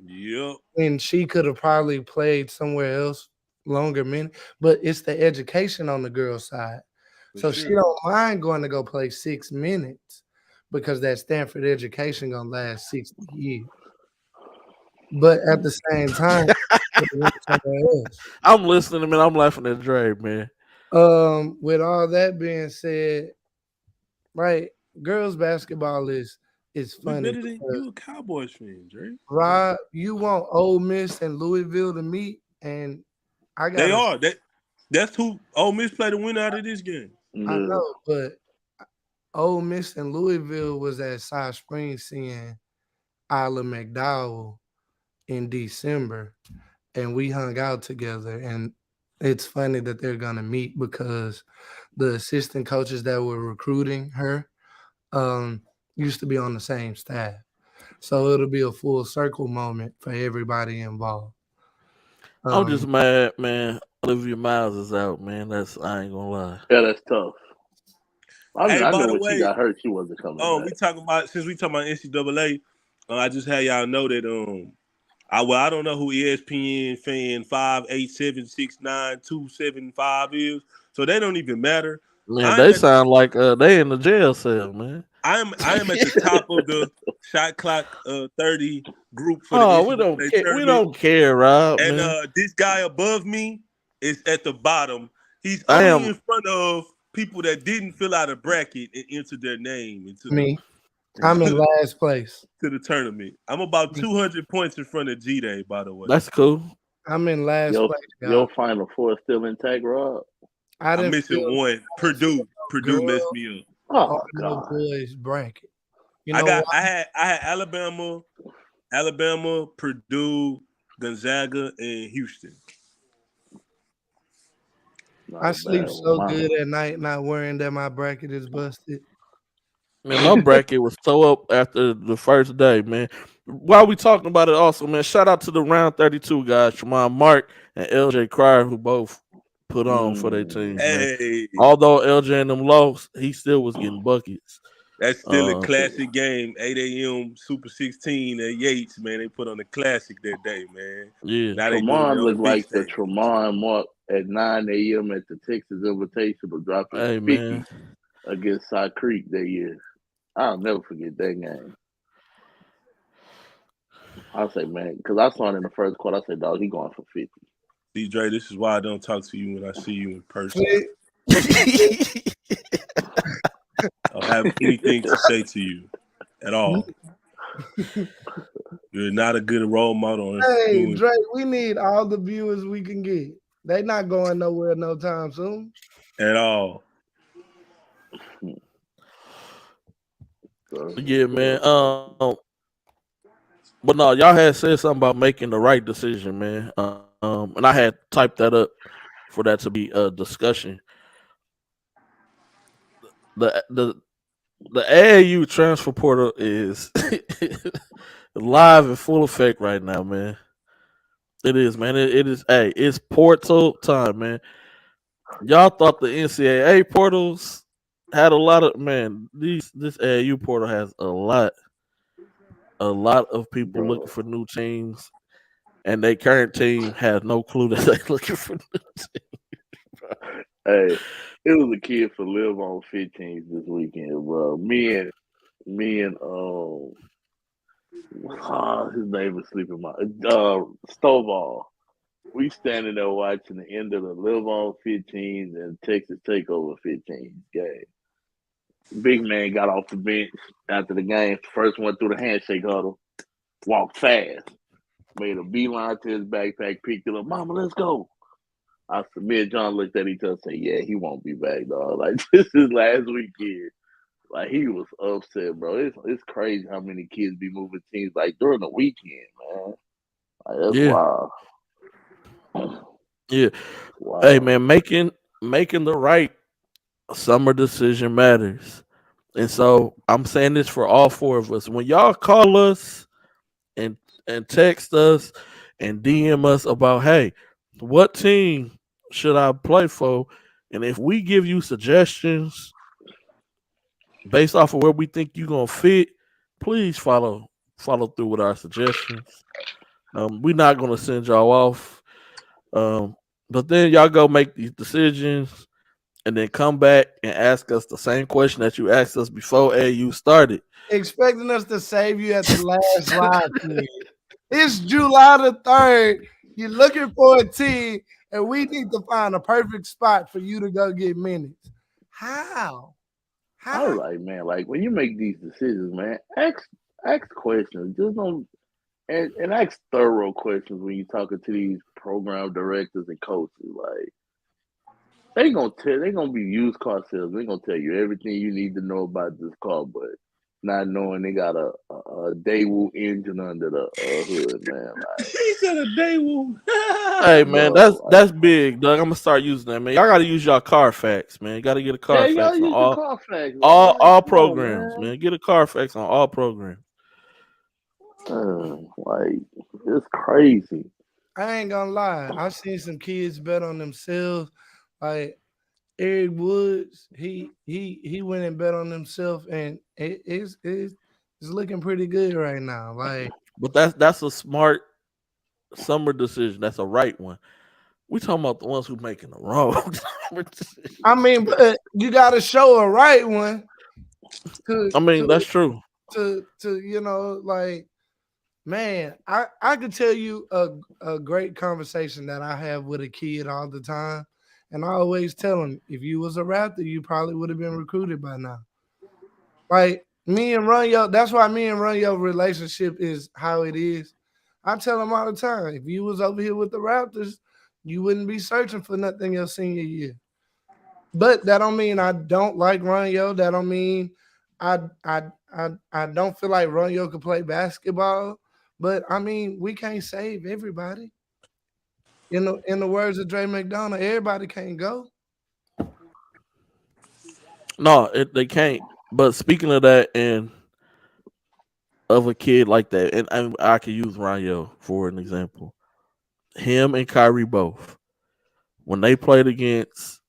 Yep. And she could have probably played somewhere else longer minutes, but it's the education on the girl's side. She don't mind going to go play 6 minutes because that Stanford education gonna last 60 years. But at the same time, I'm listening, man. I'm laughing at Dre, man. With all that being said, girls basketball is funny. You a Cowboys fan, Dre? Rob, you want Ole Miss and Louisville to meet, and I got. They are. That's who Ole Miss play the winner out of this game. I know, but Ole Miss and Louisville was at South Springs seeing Isla McDowell in December, and we hung out together. And it's funny that they're gonna meet because the assistant coaches that were recruiting her used to be on the same staff. So it'll be a full circle moment for everybody involved. I'm just mad, man. Olivia Miles is out, man. I ain't gonna lie. Yeah, that's tough. I know when she got hurt, she wasn't coming back. We talking about NCAA. I just had y'all know that I don't know who ESPN fan 58769 is, so they don't even matter. Man, they sound like they in the jail cell, man. I am at the top of the Shot Clock 30 group for the we don't care. We don't care, Rob. And man. This guy above me is at the bottom. He's only in front of people that didn't fill out a bracket and enter their name into me. I'm in last place. To the tournament. I'm about 200 points in front of G-Day, by the way. That's cool. I'm in last place, Your y'all. Final Four still intact, Rob? I I'm didn't missing feel one. Purdue good messed me up. Oh on the God. boys bracket. You know what? I had Alabama, Purdue, Gonzaga, and Houston. I sleep so good at night, not worrying that my bracket is busted. Man, my bracket was so up after the first day, man. While we talking about it also, man, shout out to the round 32 guys, Tremont Mark and LJ Cryer, who both put on for their teams, man. Hey, Although LJ and them lost, he still was getting buckets. that's still a classic game. 8 a.m. Super 16 at Yates, man. They put on a classic that day, man. Yeah. Now they doing Tremont it on looked the big like the stage. Tremont Mark at 9 a.m. at the Texas Invitational dropping Hey, 50 man. against Side Creek that year. I'll never forget that game. I say, man, because I saw it in the first quarter. I said, dog, he going for 50. D-Dre, this is why I don't talk to you when I see you in person. I don't have anything to say to you at all. You're not a good role model. Hey, Drake, we need all the viewers we can get. They not going nowhere no time soon. At all. Yeah, man. But no, y'all had said something about making the right decision, man. And I had typed that up for that to be a discussion. The AAU transfer portal is live in full effect right now, man. It is, man. It is. Hey, it's portal time, man. Y'all thought the NCAA portals had a lot of this AAU portal has a lot of people looking for new teams, and their current team has no clue that they're looking for new teams. Hey, it was a kid for Live on 15 this weekend, bro. Me and his name is sleeping my Stovall. We standing there watching the end of the Live on 15 and Texas Takeover 15 game. Big man got off the bench after the game. First one through the handshake huddle. Walked fast. Made a beeline to his backpack, picked it up. Mama, let's go. Me and John looked at each other and said, yeah, he won't be back, dog. Like, this is last weekend. Like, he was upset, bro. It's crazy how many kids be moving teams, like, during the weekend, man. Like, that's wild. Yeah. Wow. Hey, man, making the right summer decision matters. And so I'm saying this for all four of us. When y'all call us and text us and DM us about, hey, what team should I play for? And if we give you suggestions based off of where we think you're gonna fit, please follow through with our suggestions. We're not gonna send y'all off. But then y'all go make these decisions and then come back and ask us the same question that you asked us before AU started. Expecting us to save you at the last live. It's July the 3rd. You're looking for a team, and we need to find a perfect spot for you to go get minutes. How? I was like, man, like when you make these decisions, man, ask questions. Just don't and ask thorough questions when you're talking to these program directors and coaches. Like they gonna be used car sales. They're gonna tell you everything you need to know about this car, but not knowing they got a Daewoo engine under the hood, man. Like, he said a Daewoo. Hey man, that's big, Doug. I'm gonna start using that, man. Y'all gotta use y'all Carfax, man. You gotta get a Carfax on all programs, man. Get a Carfax on all programs. Like it's crazy. I ain't gonna lie. I've seen some kids bet on themselves. Like Eric Woods, he went and bet on himself, and it's looking pretty good right now. Like, but that's a smart summer decision. That's a right one. We talking about the ones who making the wrong. I mean, but you got to show a right one. That's true. To like, man, I could tell you a great conversation that I have with a kid all the time. And I always tell him, if you was a Raptor, you probably would have been recruited by now. Like, Me and Runyo, that's why me and Runyo relationship is how it is. I tell him all the time, if you was over here with the Raptors, you wouldn't be searching for nothing your senior year. But that don't mean I don't like Runyo. That don't mean I I don't feel like Runyo could play basketball. But I mean, we can't save everybody. In the words of Dre McDonough, everybody can't go. No, they can't. But speaking of that, and of a kid like that, and I can use Ryan for an example. Him and Kyrie both, when they played against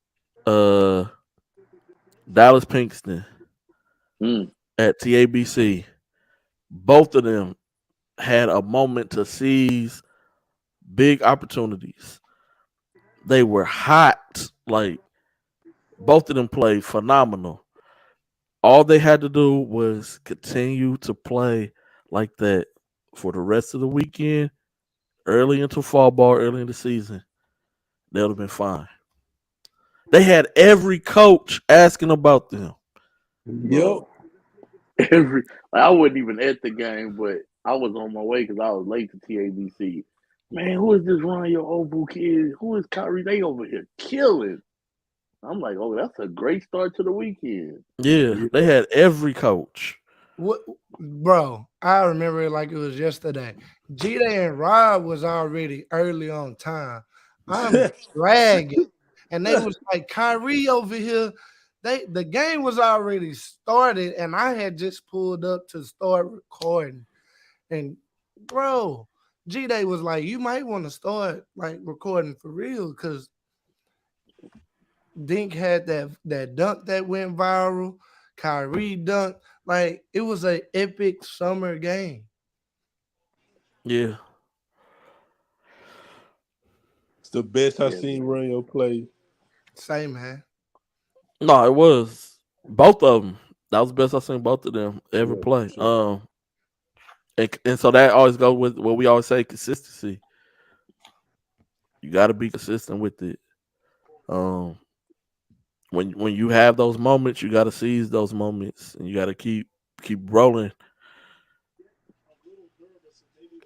uh Dallas Pinkston Mm. at TABC, both of them had a moment to seize big opportunities. They were hot. Like both of them played phenomenal. All they had to do was continue to play like that for the rest of the weekend, early into fall ball, early in the season. They would have been fine. They had every coach asking about them. Yep. I wasn't even at the game, but I was on my way because I was late to TABC. Man, who is this Ronyo Obu kid? Who is Kyrie? They over here killing. I'm like, oh, that's a great start to the weekend. Yeah, they had every coach. What, bro? I remember it like it was yesterday. G Day and Rob was already early on time. I'm dragging, and they was like Kyrie over here. The game was already started, and I had just pulled up to start recording. And bro, G Day was like, "You might want to start like recording for real," because Dink had that dunk that went viral. Kyrie dunk. Like it was an epic summer game. Yeah. It's the best I've Yeah, seen Runyo play. Same man. No, it was both of them. That was the best I've seen both of them ever Yeah, play. sure. And so that always goes with what we always say: consistency. You got to be consistent with it. Um, when you have those moments, you got to seize those moments, and you got to keep rolling.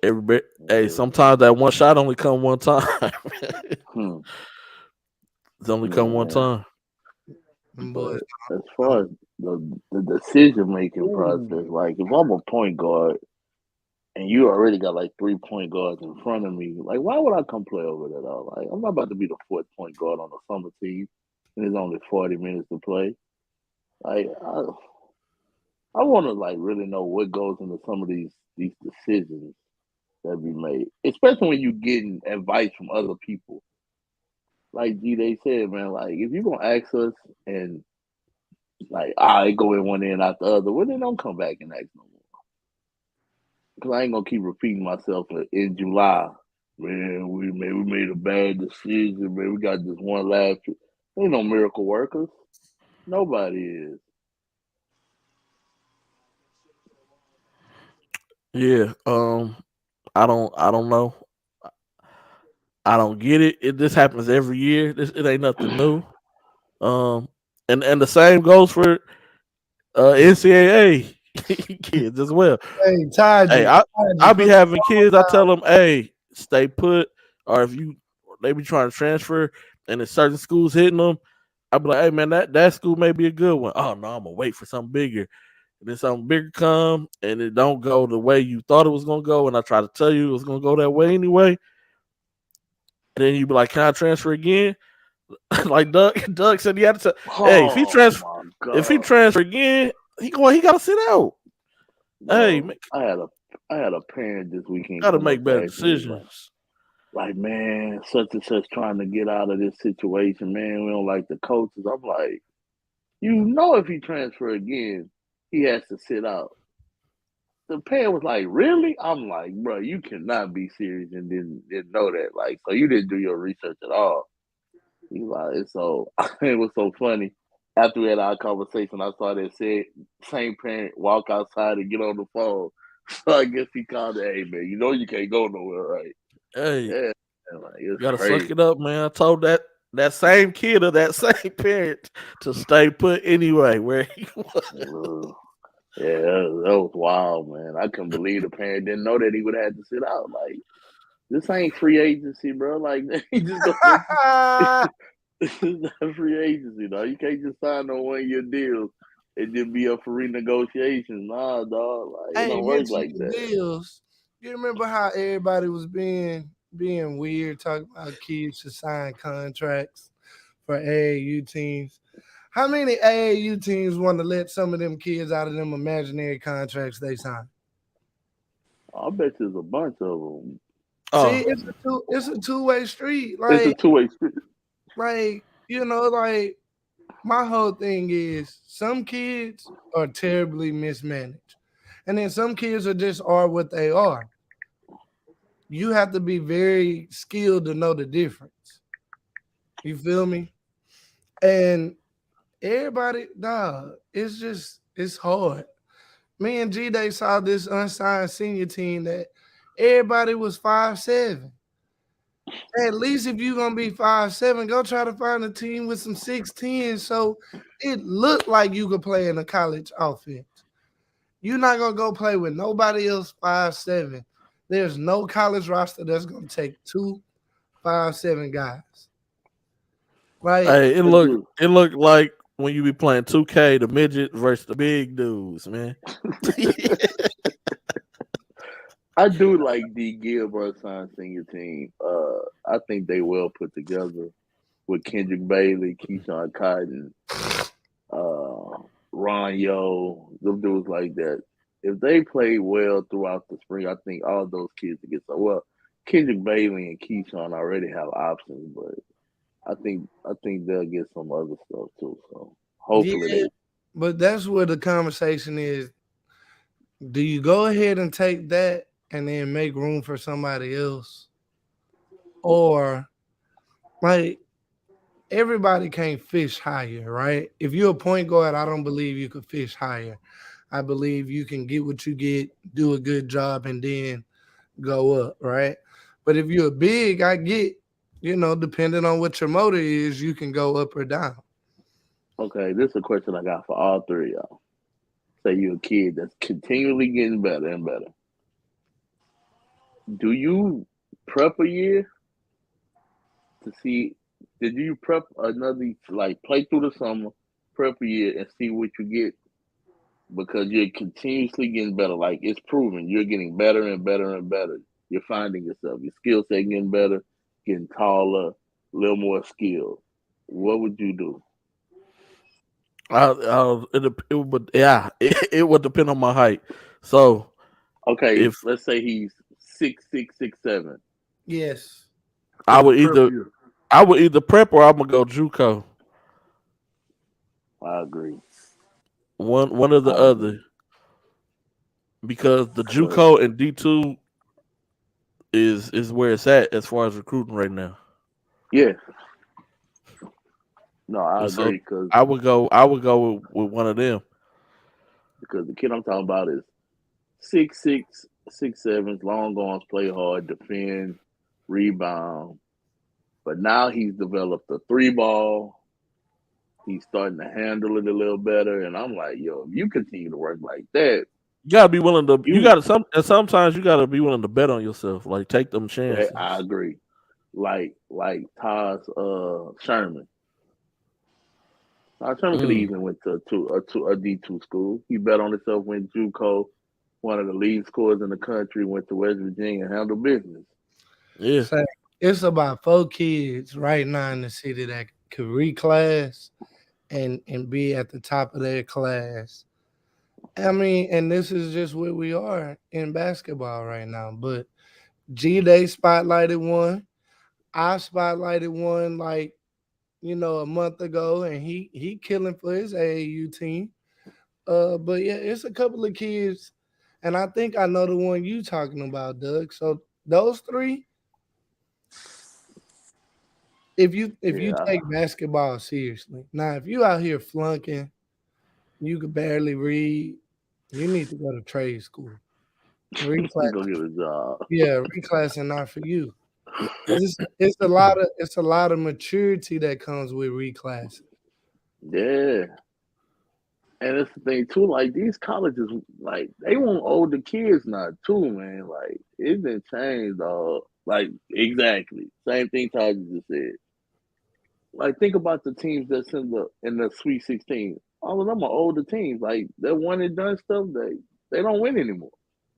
Everybody, hey, sometimes that one shot only come one time. Hmm. It's only come one Man, time. Them boys. but as far as the decision making process, like if I'm a point guard and you already got like 3 point guards in front of me, like why would I come play over that all? Like I'm not about to be the fourth point guard on a summer team and there's only 40 minutes to play. Like I want to like really know what goes into some of these decisions that be made, especially when you getting advice from other people. Like G, they said, man, like if you gonna ask us and like I go in one end out the other, well then don't come back and ask no more. Cause I ain't gonna keep repeating myself in July. Man, we made a bad decision. Man, we got this one last. Ain't no miracle workers. Nobody is. Yeah. I don't know. I don't get it. This happens every year. It ain't nothing new. Um, and the same goes for NCAA kids as well. Hey, Hey, Taji, I be put having kids. I tell them, hey, stay put, or if they be trying to transfer, and if certain schools hitting them, I be like, hey man, that school may be a good one. Oh no, I'm gonna wait for something bigger. And then something bigger come, and it don't go the way you thought it was gonna go, and I try to tell you it was gonna go that way anyway. And then you be like, can I transfer again? Like Doug said he had to. Hey, if he Oh transfer, my if he god, transfer again, he gotta sit out. Hey, bro! I had a parent this weekend gotta come make up to better ask me decisions. like man, such and such trying to get out of this situation. Man, we don't like the coaches. I'm like, you know, if he transfer again, he has to sit out. The parent was like, "Really?" I'm like, "Bro, you cannot be serious and didn't know that. Like, so you didn't do your research at all." He like, so it was so funny. After we had our conversation, I saw that said same parent walk outside and get on the phone. So I guess he called it, "Hey man, you know you can't go nowhere, right?" Hey, Yeah, man, like you it's gotta suck crazy. it up, man. I told that same kid or that same parent to stay put anyway where he was. Ugh. Yeah, that was wild, man. I couldn't believe the parent didn't know that he would have to sit out. Like, this ain't free agency, bro. Like, he just gonna let you. This is not free agency, dog. You can't just sign on 1-year deal and then be up for renegotiation. Nah, dog. Like, it Hey, don't work mention like the that. deals. You remember how everybody was being weird, talking about kids to sign contracts for AAU teams? How many AAU teams want to let some of them kids out of them imaginary contracts they sign? I bet there's a bunch of them. See, Oh, it's a two-way street. It's a two-way street. Like, like my whole thing is some kids are terribly mismanaged. And then some kids are what they are. You have to be very skilled to know the difference. You feel me? And everybody, nah, it's hard. Me and G Day saw this unsigned senior team that everybody was 5'7". At least if you're gonna be 5'7", go try to find a team with some 6'10", so it looked like you could play in a college offense. You're not gonna go play with nobody else 5'7". There's no college roster that's gonna take 2 5'7" guys. Right? hey, it looked like when you be playing 2K, the midget versus the big dudes, man. I do like D. Gilbert signed senior team. I think they well put together with Kendrick Bailey, Keyshawn Cotton, Ron Yo, them dudes like that. If they play well throughout the spring, I think all those kids will get so well. Kendrick Bailey and Keyshawn already have options, but I think they'll get some other stuff too. So hopefully Yeah, but that's where the conversation is. Do you go ahead and take that and then make room for somebody else? Or like everybody can't fish higher, right? If you're a point guard, I don't believe you could fish higher. I believe you can get what you get, do a good job, and then go up, right? But if you're big, I get, depending on what your motor is, you can go up or down. okay, this is a question I got for all three of y'all. Say you're a kid that's continually getting better and better. Do you prep a year to see? Did you prep another, like, play through the summer, prep a year, and see what you get? Because you're continuously getting better. Like, it's proven you're getting better and better and better. You're finding yourself. Your skill set getting better, getting taller, a little more skilled. What would you do? It would depend on my height. So Okay, if let's say he's 6'6", 6'7". Yes. I What's would the prep either year? I would either prep or I'm gonna go JUCO. I agree. One or the I agree. other. Because the Cause JUCO and D2 is where it's at as far as recruiting right now. yeah, no, I And so agree. Cause I would go with one of them. because the kid I'm talking about is 6'6", 6'7", long arms, play hard, defend, rebound. But now he's developed a three ball. He's starting to handle it a little better, and I'm like, yo, if you continue to work like that, You gotta be willing to you you. gotta sometimes you gotta be willing to bet on yourself. Like take them I chances. agree. Like Todd's Sherman. Sherman could have Mm, easily went to a D2 school. He bet on himself, went JUCO, one of the lead scorers in the country, went to West Virginia and handled business. yeah. So it's about 4 kids right now in the city that could reclass and be at the top of their class. I mean, and this is just where we are in basketball right now. But G Day spotlighted one. I spotlighted one like, a month ago, and he killing for his AAU team. But yeah, it's a couple of kids, and I think I know the one you talking about, Doug. So those three, if you Yeah, take basketball seriously, now if you out here flunking, you could barely read, you need to go to trade school. he Reclass, gonna get a job. yeah, reclassing not for you. It's a lot of maturity that comes with reclassing. Yeah, And it's the thing too, like these colleges, like they want older kids now too, man. Like it didn't change, dog. Like exactly same thing Tyler just said. Like think about the teams that's in the Sweet 16. All of them are older teams. Like they're one and done stuff. They don't win anymore.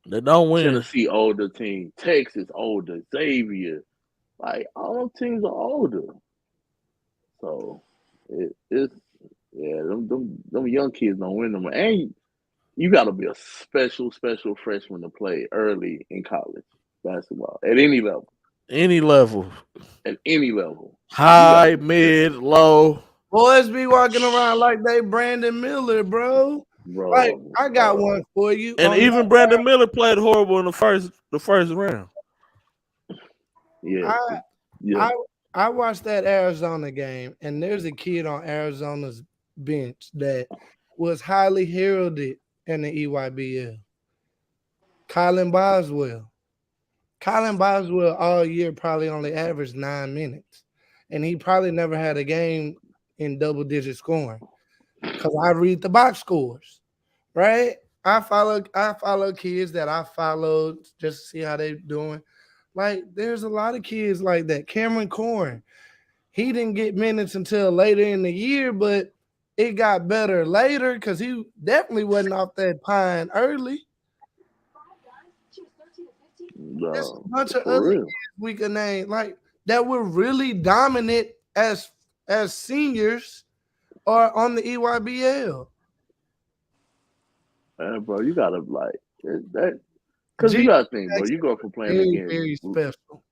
They don't win. Tennessee older team, Texas older, Xavier. Like all them teams are older. So it's yeah, them young kids don't win them. And you got to be a special freshman to play early in college basketball at any level. Any level. At any level. High, mid, low. Boys be walking around like they Brandon Miller, bro. Bro, Like I got one for you. And even Brandon Miller played horrible in the first round. Yeah. I watched that Arizona game, and there's a kid on Arizona's bench that was highly heralded in the EYBL. Colin Boswell. Colin Boswell all year probably only averaged 9 minutes, and he probably never had a game in double-digit scoring because I read the box scores, right? I follow kids that I followed just to see how they doing. Like, there's a lot of kids like that. Cameron Corn, he didn't get minutes until later in the year, but it got better later because he definitely wasn't off that pine early. No, There's a bunch of for other real. kids we can name like that were really dominant as seniors or on the EYBL. Bro, you gotta like that because you gotta think, bro. You go from playing Very, against very special.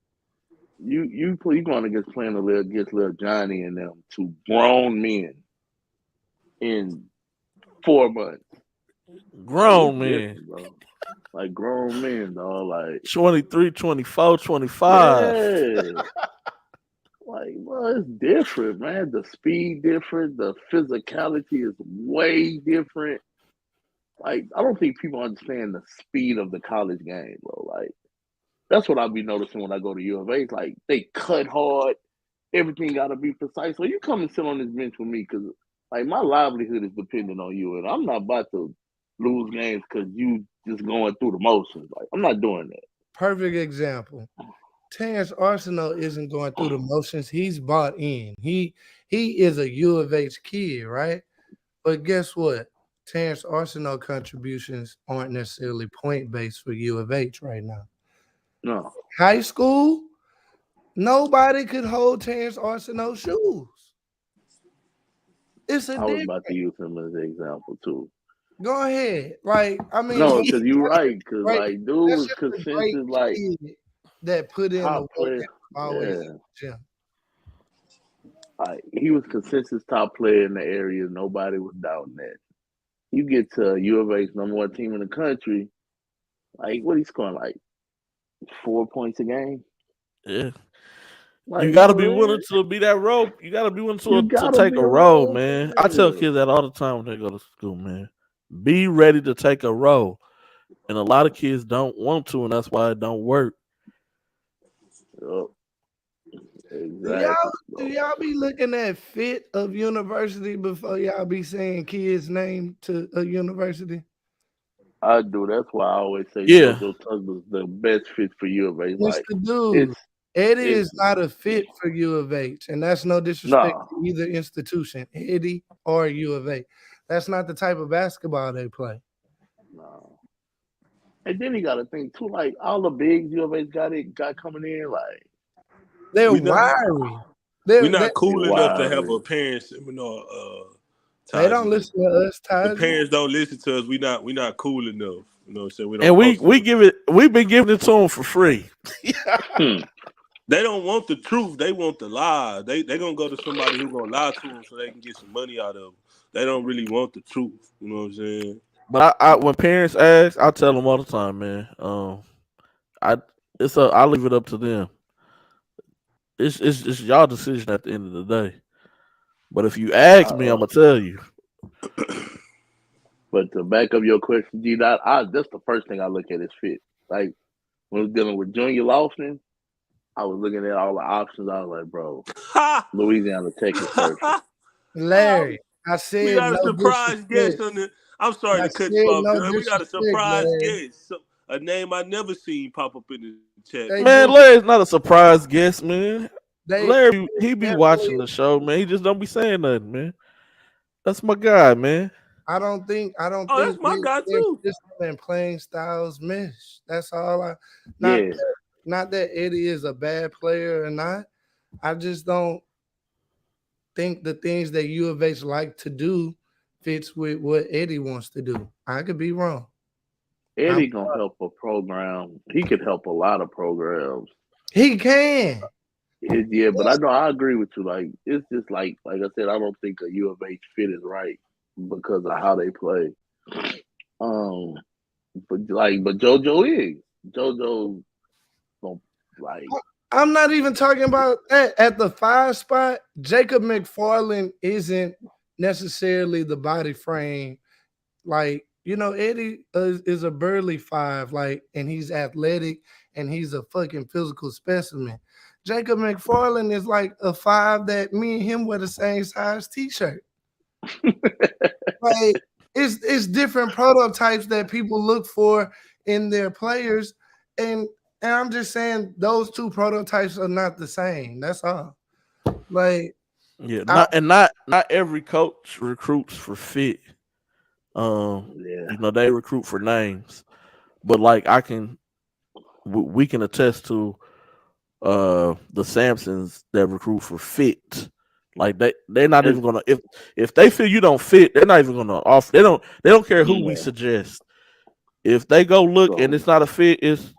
you going against playing against little Johnny and them to grown men in 4 months. Grown men. Bro. Like grown men, dog. Like 23, 24, 25. yeah. Like, well, it's different, man. The speed different. The physicality is way different. Like, I don't think people understand the speed of the college game, bro. Like, that's what I'll be noticing when I go to U of A. Like, they cut hard. Everything got to be precise. So you come and sit on this bench with me because, like, my livelihood is dependent on you. And I'm not about to lose games because you just going through the motions. Like, I'm not doing that. Perfect example. Terrence Arsenault isn't going through the motions. He's bought in. He is a U of H kid, right? But guess what? Terrence Arsenault contributions aren't necessarily point-based for U of H right now. No. High school, nobody could hold Terrence Arsenault's shoes. It's a I was about to use him as an example, too. Go ahead. Like, I mean, no, because you're right. Because, right. like, dude That's was just a great consistent, like, kid that put in the top work player. and always Yeah. in the gym. Like, he was consistent top player in the area. Nobody was doubting that. You get to U of A's number one team in the country, like, what he scoring, like 4 points a game? Yeah. Like, you gotta be willing to be that role. You gotta be willing to take a role, man. I tell kids that all the time when they go to school, man. Be ready to take a role. And a lot of kids don't want to, and that's why it don't work. Yep. Exactly. Do y'all be looking at fit of university before y'all be saying kids' name to a university? I do. That's why I always say JoJo Tugler's the best fit for U of H. Mr. Dude, Eddie is not a fit for U of H, and that's no disrespect to either institution, Eddie or U of H. That's not the type of basketball they play. No. And then you got to think too, like all the bigs U of H got coming in, like they're wiry. We're not cool enough to have a parent seminar. They don't listen to us, Taj. The parents don't listen to us. We not cool enough. You know what I'm saying? We don't. And we've been giving it to them for free. They don't want the truth. They want the lie. They gonna go to somebody who's gonna lie to them so they can get some money out of them. They don't really want the truth. You know what I'm saying? But I when parents ask, I tell them all the time, man. I leave it up to them. It's y'all decision at the end of the day. But if you ask me, I'm gonna tell you. But to back up your question, G, that's the first thing I look at is fit. Like when I was dealing with Junior Lawson, I was looking at all the options. I was like, bro, Louisiana Tech is perfect. Larry, I said We got a no surprise guest disrespect. on the. I'm sorry I to cut said you off, no John. We got a disrespect, surprise man. guest. A name I never seen pop up in the chat. They Man, do. Larry's not a surprise guest, man. They Larry, he be watching definitely. the show, man. He just don't be saying nothing, man. That's my guy, man. I don't think Oh, that's my guy their too. system and playing styles mesh. That's all I. Not Yeah. not that Eddie is a bad player or not. I just don't think the things that U of H like to do fits with what Eddie wants to do. I could be wrong. Eddie gonna help a program. He could help a lot of programs. He can. Yeah, but I know I agree with you. Like it's just like I said, I don't think a U of H fit is right because of how they play. But JoJo is JoJo. Like I'm not even talking about that. At the 5 spot, Jacob McFarland isn't necessarily the body frame. Like, Eddie is a burly 5, like, and he's athletic and he's a fucking physical specimen. Jacob McFarland is like a 5 that me and him wear the same size t-shirt. Like, it's different prototypes that people look for in their players, and I'm just saying those two prototypes are not the same. That's all. Like, Yeah, not every coach recruits for fit. They recruit for names, but like we can attest to the Sampsons that recruit for fit. Like they're not even gonna if they feel you don't fit, they're not even gonna offer. They don't care who we suggest. If they go look and it's not a fit, it's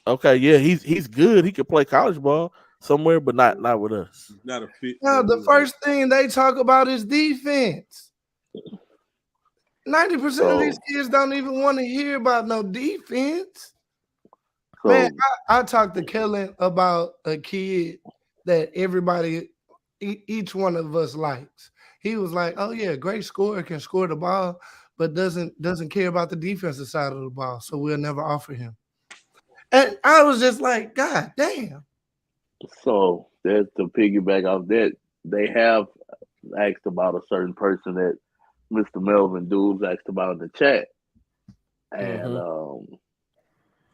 okay. Yeah, he's good. He could play college ball somewhere, but not with us. Not a fit. No, the first thing they talk about is defense. 90% of these kids don't even want to hear about no defense. Man, I talked to Kellen about a kid that everybody, each one of us likes. He was like, "Oh yeah, great scorer, can score the ball, but doesn't care about the defensive side of the ball, so we'll never offer him." And I was just like, God damn. So there's to piggyback off that, they have asked about a certain person that Mr. Melvin Dubes asked about in the chat. And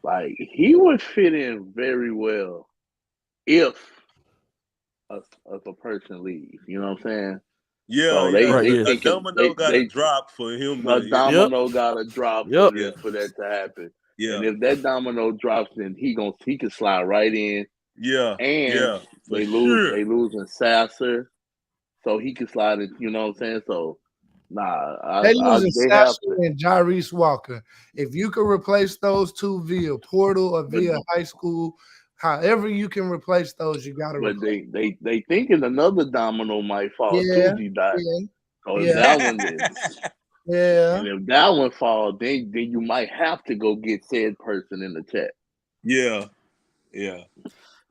like he would fit in very well if a person leaves. You know what I'm saying? Yeah, so a domino got to drop for him. A domino got to drop for that to happen. Yeah. And if that domino drops, then he can slide right in. Yeah. And they losing Sasser, so he can slide in. You know what I'm saying? So they losing Sasser and Jarice Walker. If you can replace those two via portal or via high school, however you can replace those, you got to. But they thinking another domino might fall too, D-Dot. So if that one is, and if that one falls, then you might have to go get said person in the chat. Yeah.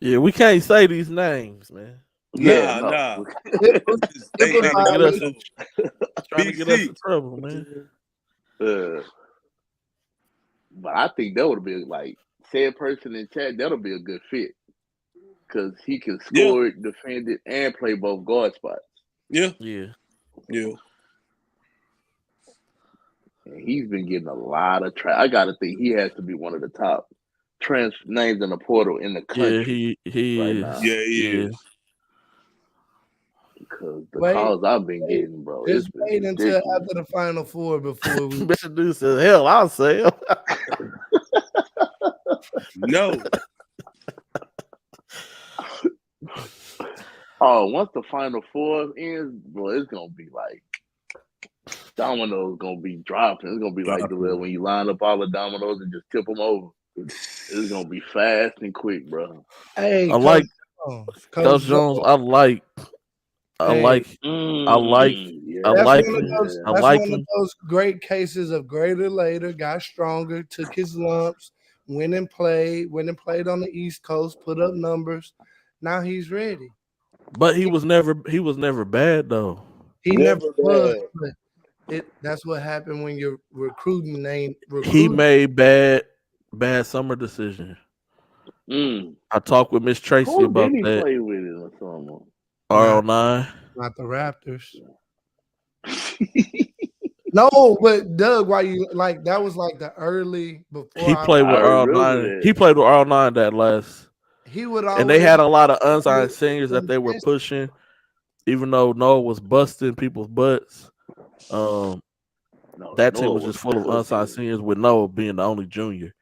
We can't say these names, man. Nah. They trying to get us in trouble, man. But I think that would be like said person in chat. That'll be a good fit because he can score, defend it, and play both guard spots. Yeah. And he's been getting a lot of I gotta think he has to be one of the top names in the portal in the country. Yeah, he right is. now. Yeah, he is. Because the calls I've been getting, bro, it's wait until after the Final Four before we. Mr. Dude says, "Hell, I'll say him." No. Once the Final Four ends, bro, it's gonna be like dominoes gonna be dropping. It's gonna be like the when you line up all the dominoes and just tip them over. It's gonna be fast and quick, bro. Hey, I like Coach Jones. I like him. One of those great cases of greater later, got stronger, took his lumps, went and played on the East Coast, put up numbers. Now he's ready. But he was never bad though. He never was. That's what happened when you're recruiting. He made bad summer decision. I talked with Miss Tracy about that. Play with it or something? RL9. Not the Raptors. No, but Doug, why you like that was like the early before He played with I Earl remember 9. He that. played with Earl 9 that last. he would And they always had a lot of unsigned do singers that they were contest. pushing, even though Noah was busting people's butts. Um, No, that team Noah was was just full of unsigned cooking. seniors with Noah being the only junior.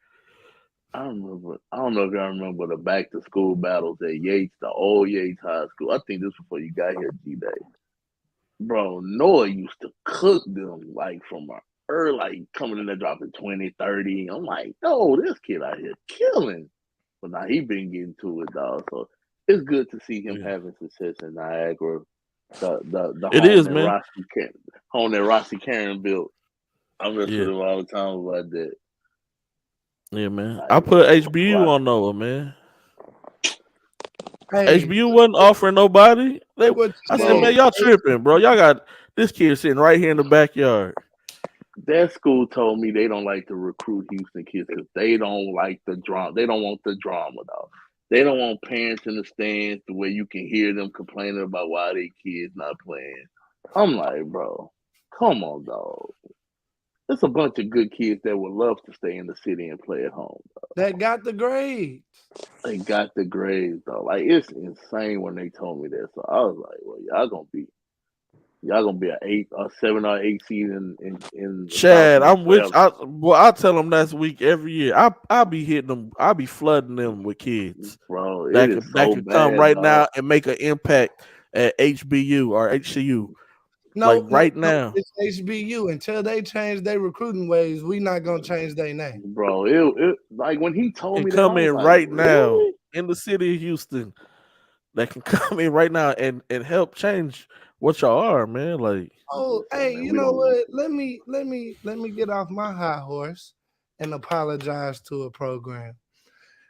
I remember. I don't know if y'all remember the back to school battles at Yates, the old Yates High School. I think this was before you got here, G Day. Bro, Noah used to cook them like from a early, like coming in there dropping 20, 30. I'm like, no, this kid out here killing. But now he been getting to it, dog. So it's good to see him Yeah. having success in Niagara. The It home is, that man. Rossi Karen built. I mess Yeah. with him all the time about that. Yeah, man. Like, I put HBU Rossi. on Noah, man. Hey, HBU wasn't offering nobody. what I you said, said? Bro, man, y'all tripping, bro. Y'all got this kid sitting right here in the backyard. that school told me they don't like to recruit Houston kids because they don't like the drama. They don't want the drama, though. They don't want parents in the stands to where you can hear them complaining about why their kids not playing. I'm like, bro, come on, dog. There's a bunch of good kids that would love to stay in the city and play at home. That got the grades. They got the grades, though. Like, it's insane when they told me that. So I was like, well, y'all gonna be a 7 or 8 seed in the Chad, Southeast I'm with forever. I tell them last week every year. I be hitting them. I be flooding them with kids Bro, it that is could so come bad, right dog. now and make an impact at HBU or HCU. Like No, right now. it's HBU. Until they change their recruiting ways, we not gonna change their name. Bro, it like when he told And me that, I come was in like, right now really? in the city of Houston that can come in right now and help change what y'all are, man. Like, Oh, Say, hey, man, you we know don't. what? Let me get off my high horse and apologize to a program.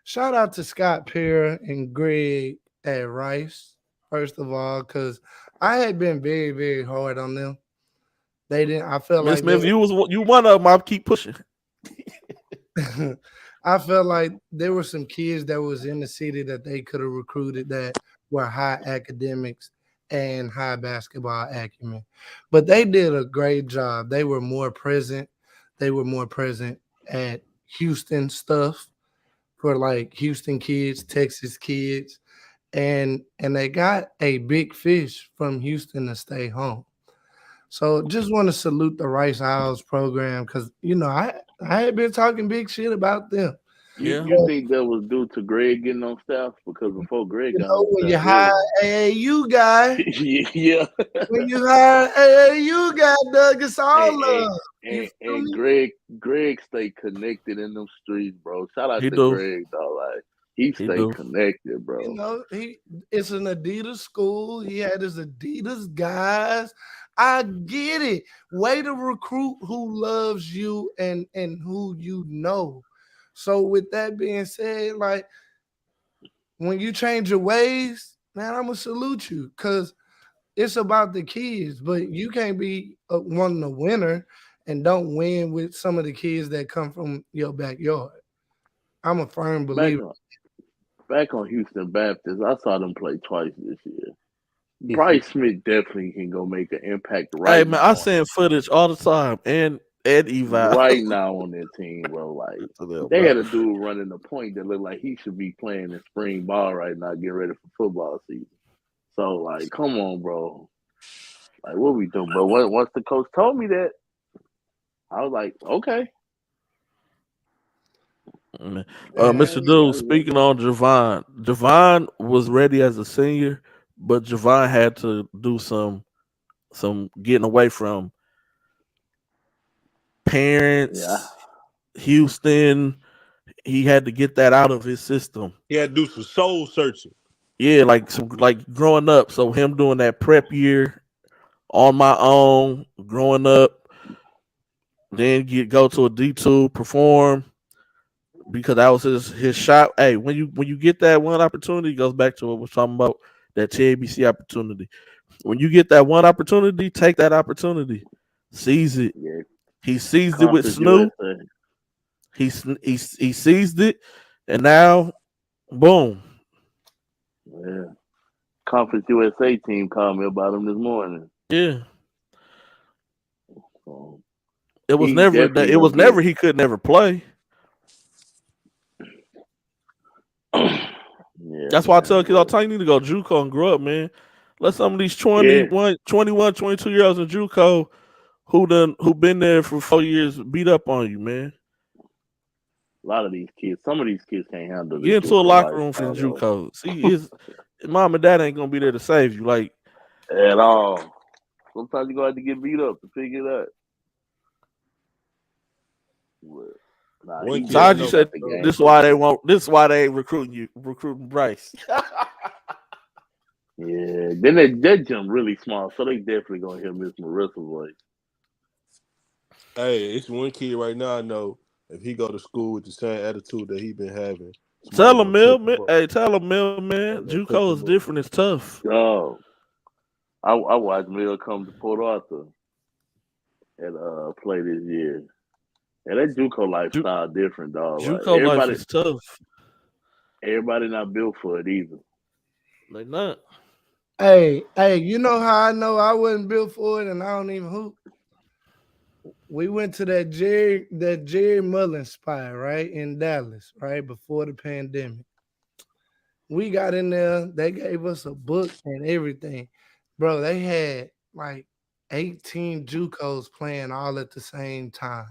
Shout out to Scott Pear and Greg at Rice, first of all, because I had been very, very hard on them. They didn't. I felt Miss like they. Smith, you one of them. I'll keep pushing. I felt like there were some kids that was in the city that they could have recruited that were high academics and high basketball acumen. But they did a great job. They were more present. They were more present at Houston stuff for like Houston kids, Texas kids, and they got a big fish from Houston to stay home. So just want to salute the Rice Owls program because I had been talking big shit about them. Yeah. You think that was due to Greg getting on staff? Because before Greg got on When you staff, hire AAU guy, yeah. when you hire AAU guy, Doug, it's all and, and, love. You feel and me? Greg stayed connected in them streets, bro. Shout out He to do. Greg, dog. Like he He stayed do. connected, bro. It's an Adidas school. He had his Adidas guys. I get it. Way to recruit who loves you and who you know. So with that being said, like when you change your ways, man, I'm gonna salute you because it's about the kids. But you can't be wanting a winner and don't win with some of the kids that come from your backyard. I'm a firm Back believer. on back on Houston Baptist, I saw them play twice this year. Bryce Smith definitely can go make an impact Hey right man, I now on send footage all the time and eval right now on their team, bro. Like to them, they bro. had a dude running the point that looked like he should be playing in spring ball right now, getting ready for football season. So like, come on, bro. Like, what we doing? But once the coach told me that, I was like, okay. Man. Man, Mr. Dude, speaking on Javon was ready as a senior, but Javon had to do some getting away from Yeah, parents, Houston. He had to get that out of his system. He had to do some soul searching. Yeah, like growing up. So him doing that prep year on my own, growing up, then go to a D2, perform because that was his shot. Hey, when you get that one opportunity, it goes back to what we're talking about, that TABC opportunity. When you get that one opportunity, take that opportunity, seize it. yeah. He seized it with Conference Snu. USA. He seized it, and now, boom. Yeah. Conference USA team called me about him this morning. Yeah. So It was he never that. definitely It was gonna never get. he could never play. Yeah, That's why I tell man. kids all the time, you need to go JUCO and grow up, man. Let some of these Yeah, 21, 22-year-olds in JUCO who been there for 4 years beat up on you, man. a lot of these kids. Some of these kids can't handle the Get into a JUCO locker room for lifestyle though, JUCO. See, his mom and dad ain't gonna be there to save you. Like, at all. Sometimes you gonna have to get beat up to figure it out. But, nah, One he kid I Todd, you definitely know. said got the game this is for why it. they won't. This is why they ain't recruiting Bryce. Yeah, then that gym really small, so they definitely gonna hear Miss Marissa's voice. Hey, it's one kid right now I know. If he go to school with the same attitude that he been having, somebody Tell him, gonna touch Mill. him up. Hey, tell him, Mill, man. Somebody gonna touch JUCO is him up. different. It's tough. Yo, I watched Mill come to Port Arthur and play this year. And that JUCO Ju- lifestyle different, dog. Like JUCO life is tough. everybody not built for it either. They not. Hey, you know how I know I wasn't built for it and I don't even hoop? We went to that Jerry Mullen spot, right, in Dallas, right, before the pandemic. We got in there, they gave us a book and everything. Bro, they had like 18 JUCOs playing all at the same time.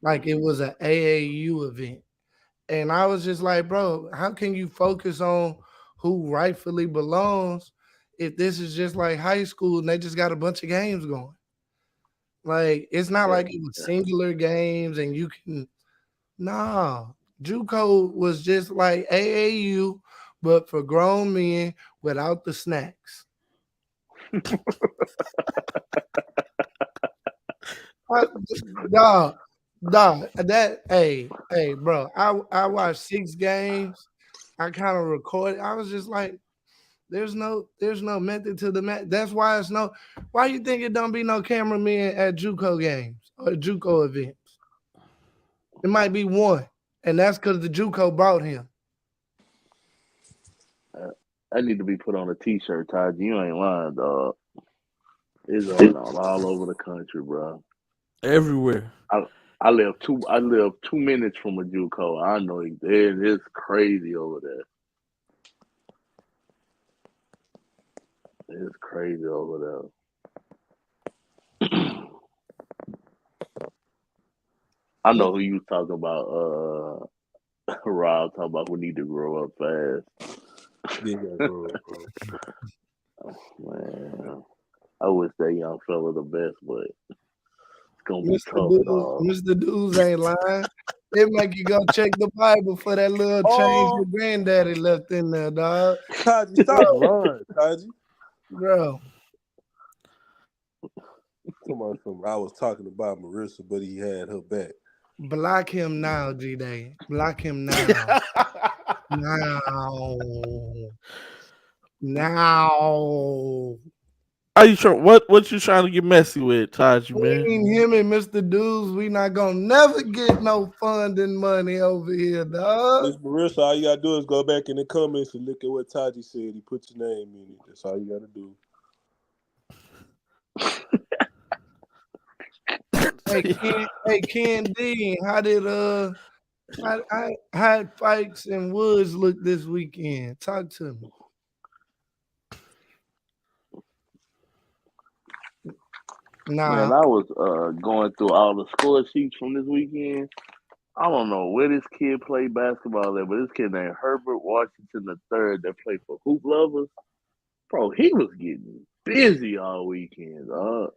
Like it was an AAU event. And I was just like, bro, how can you focus on who rightfully belongs if this is just like high school and they just got a bunch of games going? Like, it's not Yeah, like it was singular games and you can, nah. JUCO was just like AAU, but for grown men without the snacks. Dog, bro. I watched 6 games. I kind of recorded. I was just like, there's no method to the match. That's why it's no. Why you think it don't be no cameraman at JUCO games or JUCO events? It might be one, and that's because the JUCO brought him. I need to be put on a T-shirt, Todd. You ain't lying, dog. It's going on all over the country, bro. Everywhere. I live 2 minutes from a JUCO. I know it's crazy over there. It's crazy over there. I know who you was talking about. Rob talking about who need to grow up fast. Yeah, bro. Man, I wish that young fella the best, but it's gonna be Mr. tough, dog. Mr. Dudes ain't lying. It make you go check the Bible for that little change your granddaddy left in there, dog. Taji, stop lying, Taji. Bro. I was talking about Marissa, but he had her back. Block him now, G-Day. Block him now. Now. Are you trying? What you trying to get messy with, Taji, man? Between him and Mr. Dudes, we not gonna never get no funding money over here, dog. Miss Marissa, all you gotta do is go back in the comments and look at what Taji said. He put your name in it. That's all you gotta do. Hey, Ken D, how did how Fikes and Woods look this weekend? Talk to me. Nah, Man, I was going through all the score sheets from this weekend. I don't know where this kid played basketball at, but this kid named Herbert Washington III that played for Hoop Lovers. Bro, he was getting busy all weekend, dog.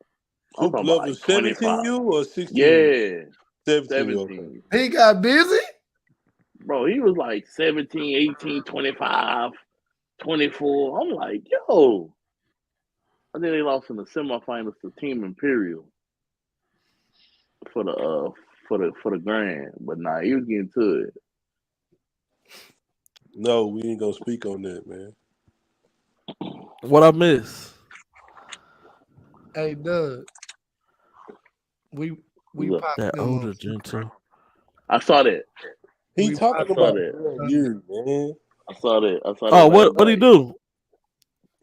Hoop Lovers 17U or 16? Yeah. 17. Okay. he got busy? Bro, he was like 17, 18, 25, 24. I'm like, yo. I think they lost in the semifinals to Team Imperial for the grand. But nah, he was getting to it. No, we ain't gonna speak on that, man. What I miss? Hey, Doug. We that older gentle. I saw that. He talking about that year, man. I saw that. Oh, what he do?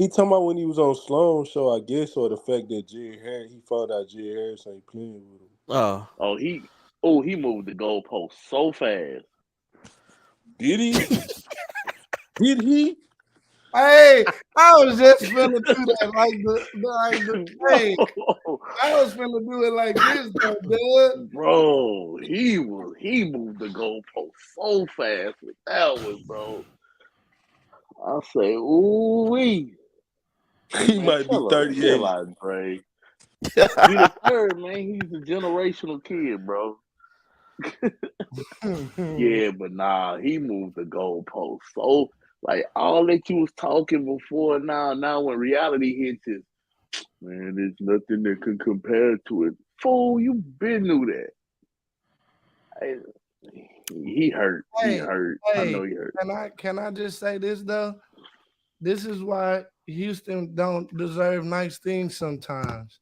He talking about when he was on Sloan show, I guess, or the fact that he found out Jerry Harris ain't playing with him. Oh, he moved the goalpost so fast. Did he? Did he? Hey, I was just finna do that hey, I was finna do it like this though, dude. Bro, he moved the goalpost so fast with that one, bro. I say, ooh wee. He might be 38. Chill out, Dre. He the third, man. He's a generational kid, bro. Yeah, but nah, he moved the goalpost. So, like, all that you was talking before, now when reality hits it, man, there's nothing that can compare to it. Fool, you been knew that. He hurt. He hurt. I know he hurt. Can I just say this though? This is why Houston don't deserve nice things sometimes.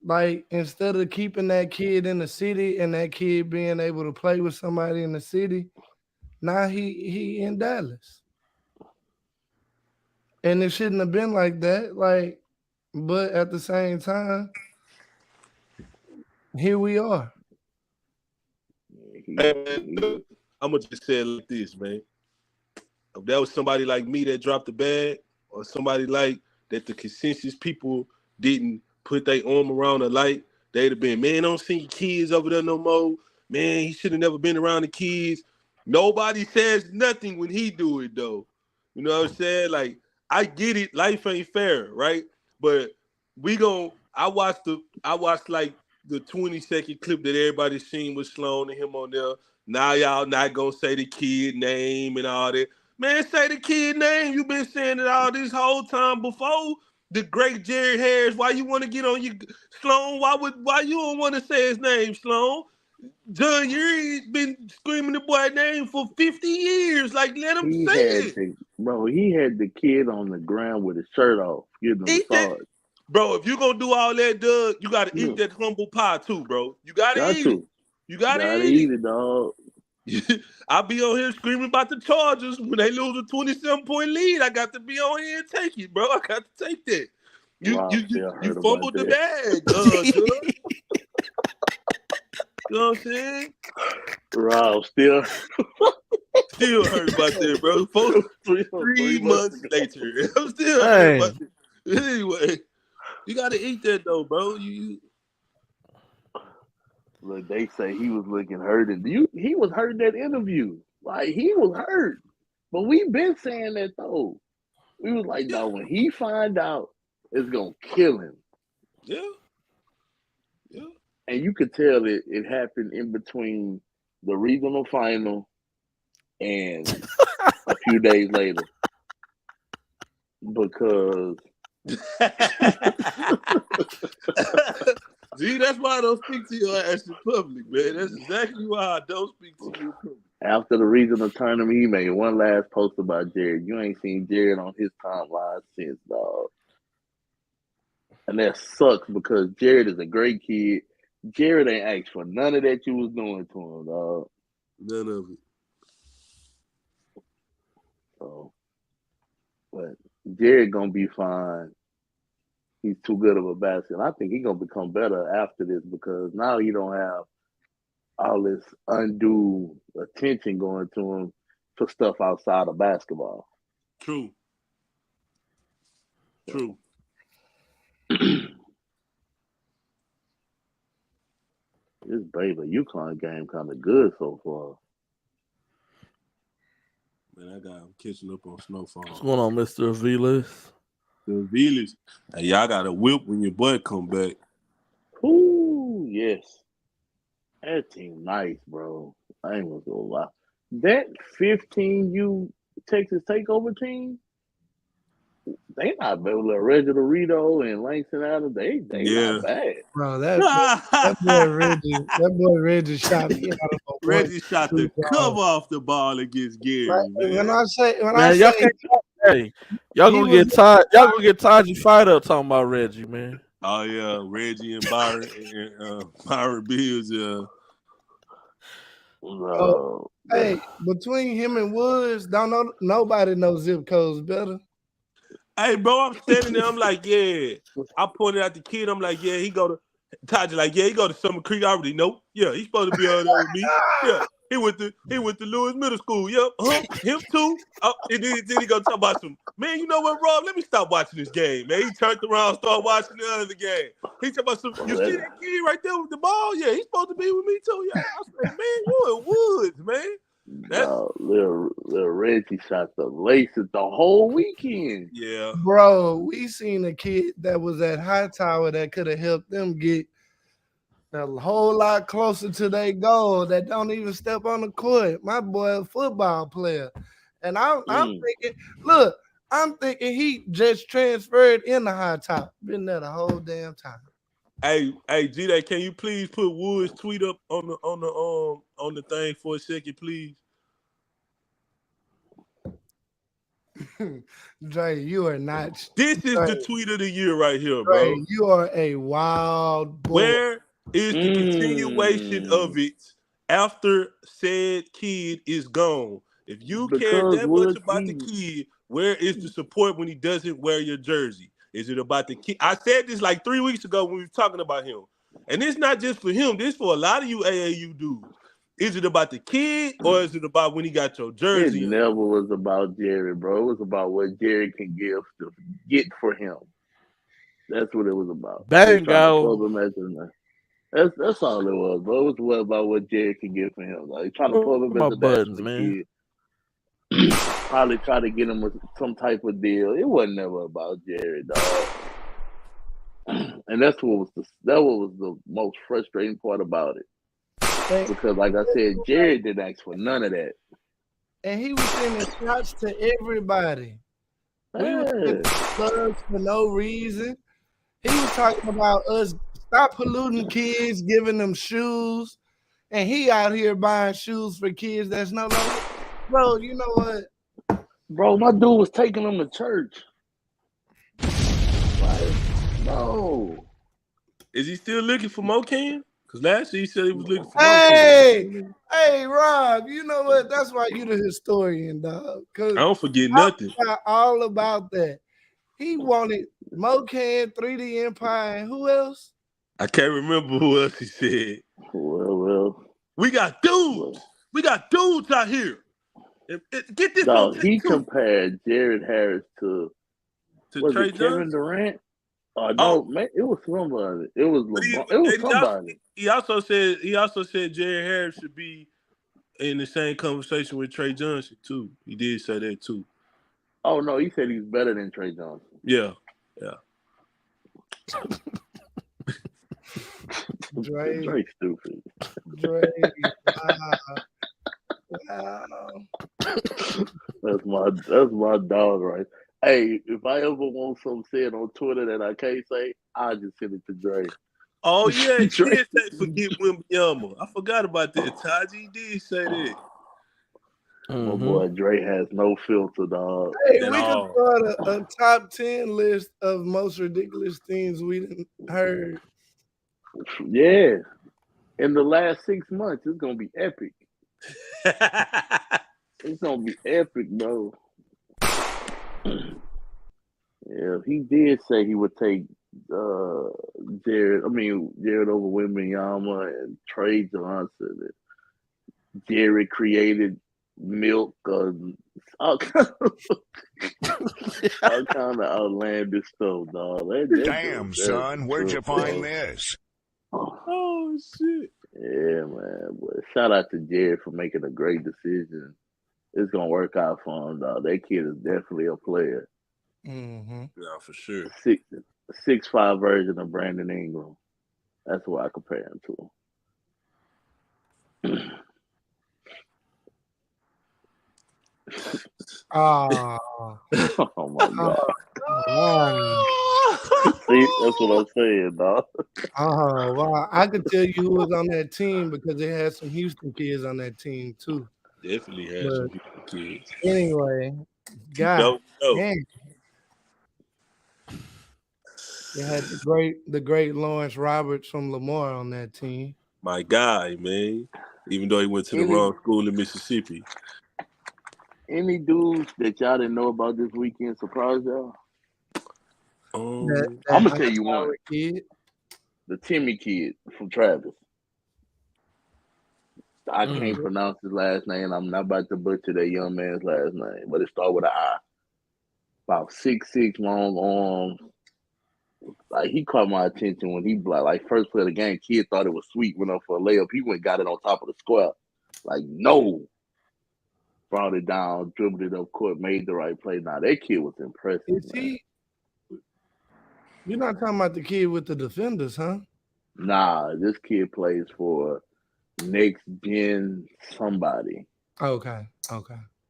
Like, instead of keeping that kid in the city and that kid being able to play with somebody in the city, now he in Dallas. And it shouldn't have been like that. Like, but at the same time, here we are. I'm gonna just say it like this, man. If that was somebody like me that dropped the bag, or somebody like that the consensus people didn't put their arm around the light, they'd have been, man, don't see kids over there no more. Man, he should have never been around the kids. Nobody says nothing when he do it, though. You know what I'm saying? Like, I get it. Life ain't fair, right? But I watched like the 20-second clip that everybody seen with Sloan and him on there. Now y'all not gonna say the kid name and all that. Man, say the kid name. You've been saying it all this whole time before. The great Jerry Harris. Why you want to get on your Sloan? Why you don't want to say his name, Sloan? John Urie's been screaming the boy name for 50 years. Like, let him say it. Bro, he had the kid on the ground with his shirt off, getting him massage. Bro, if you gonna do all that, Doug, you gotta eat that humble pie too, bro. You gotta eat it. You gotta eat it, dog. I'll be on here screaming about the Chargers when they lose a 27-point lead. I got to be on here and take it, bro. I got to take that. You fumbled the bag, Doug. You know what I'm saying? Rob still hurt about that, bro. 3 months later, I'm still hurt about that. Anyway, you gotta eat that though, bro. Look, they say he was looking hurt, and he was hurt in that interview. Like, he was hurt, but we've been saying that though. We was like, no, when he find out, it's gonna kill him. Yeah. And you could tell it happened in between the regional final and a few days later. Because see, that's why I don't speak to your ass in public, man. That's exactly why I don't speak to you in public. After the regional tournament, he made one last post about Jared. You ain't seen Jared on his timeline since, dog. And that sucks because Jared is a great kid. Jared ain't asked for none of that you was doing to him, dog. None of it. So, but Jared gonna be fine. He's too good of a basket. I think he's gonna become better after this because now he don't have all this undue attention going to him for stuff outside of basketball. True. This Baylor UConn game kind of good so far. Man, I got him catching up on Snowfall. What's going on, Mr. Aviles? The Aviles. Hey, y'all got a whip when your boy come back. Ooh, yes. That team nice, bro. I ain't gonna lie. That 15U Texas Takeover team, they not bad. Reggie Dorito and Langston Adams, they not bad. Bro, that boy Reggie shot me out of a Reggie shot the cover off the ball against Gary. Right. Man. Y'all gonna get tired. Y'all gonna get tired. You fired up talking about Reggie, man. Oh yeah, Reggie and Byron and Byron Bills. Hey, between him and Woods, nobody knows zip codes better. Hey, bro, I'm standing there. I'm like, yeah. I pointed out the kid. I'm like, yeah, he go to Taji. Like, yeah, he go to Summer Creek. I already know. Yeah, he's supposed to be on there with me. Yeah, he went to Lewis Middle School. Yep, him too. Oh, and then he go talk about some. Man, you know what, Rob? Let me stop watching this game, man. He turned around, started watching the other game. He talk about some. You see that kid right there with the ball? Yeah, he's supposed to be with me too. Yeah, I was like, man, you in Woods, man. Little Reggie shot the laces the whole weekend. Yeah, bro, we seen a kid that was at Hightower that could have helped them get a whole lot closer to their goal that don't even step on the court. My boy, a football player. And I'm thinking, look, I'm thinking he just transferred in the Hightower. Been there the whole damn time. Hey, G-Day, can you please put Woods' tweet up on the thing for a second, please? Dre, you are not. This is the tweet of the year right here, Dre, bro. you are a wild boy. Where is the continuation of it after said kid is gone? If you care that much about the kid, where is the support when he doesn't wear your jersey? Is it about the kid? I said this like 3 weeks ago when we were talking about him. And it's not just for him. This for a lot of you AAU dudes. Is it about the kid or is it about when he got your jersey? It never was about Jerry, bro. It was about what Jerry can get for him. That's what it was about. Bingo. That's all it was, bro. It was about what Jerry can get for him. Like trying to pull him my into buttons, that man. kid. Probably try to get him with some type of deal. It wasn't never about Jerry, dog. And that was the most frustrating part about it. Because, like I said, Jerry didn't ask for none of that. And he was sending shots to everybody. We were sending plugs for no reason. He was talking about us stop polluting kids, giving them shoes. And he out here buying shoes for kids that's no longer. Bro, you know what? Bro, my dude was taking them to church. Like, no. Is he still looking for Mocan? Because last year he said he was looking for Hey, Rob, you know what? That's why you the historian, dog. I don't forget nothing. All about that. He wanted Mocan, 3D Empire, and who else? I can't remember who else he said. Well. We got dudes. We got dudes out here. Get this. No, he compared Jared Harris to Trey Kevin Durant. No, man, it was somebody. It was LeBron. It was somebody. He also said Jared Harris should be in the same conversation with Trey Johnson too. He did say that too. Oh no, he said he's better than Trey Johnson. Yeah. Dre stupid. Dre, wow. That's my dog, right? Hey, if I ever want something said on Twitter that I can't say, I'll just send it to Dre. Oh yeah, he did say forget Wembanyama. I forgot about that. Taji did say that. My boy Dre has no filter, dog. Hey, we can start a top 10 list of most ridiculous things we didn't heard. Yeah. In the last 6 months, it's gonna be epic. It's gonna be epic, bro. Yeah, he did say he would take Jared over Wembanyama and Trey Johnson. Jared created milk, all kind of outlandish stuff, dog. Damn, son, where'd you find this? Oh shit! Yeah, man. But shout out to Jared for making a great decision. It's gonna work out for him, dog. That kid is definitely a player. Mm-hmm. Yeah, for sure. 6'5" version of Brandon Ingram. That's what I compare him to. Oh my God. See, that's what I'm saying, dog. Wow. I could tell you who was on that team because they had some Houston kids on that team too. Definitely had some Houston kids. Anyway, God, man. They had the great Lawrence Roberts from Lamar on that team. My guy, man. Even though he went to the wrong school in Mississippi. Any dudes that y'all didn't know about this weekend surprised y'all? That I'm high gonna tell you one. power kid. The Timmy kid from Travis. I can't pronounce his last name. I'm not about to butcher that young man's last name, but it starts with an I. About 6'6", long arms. Like he caught my attention when he like first play of the game. Kid thought it was sweet, went up for a layup. He went got it on top of the square. Like no, brought it down, dribbled it up court, made the right play. Now that kid was impressive. Is Man. he? You're not talking about the kid with the defenders, huh? Nah, this kid plays for next gen somebody. Okay.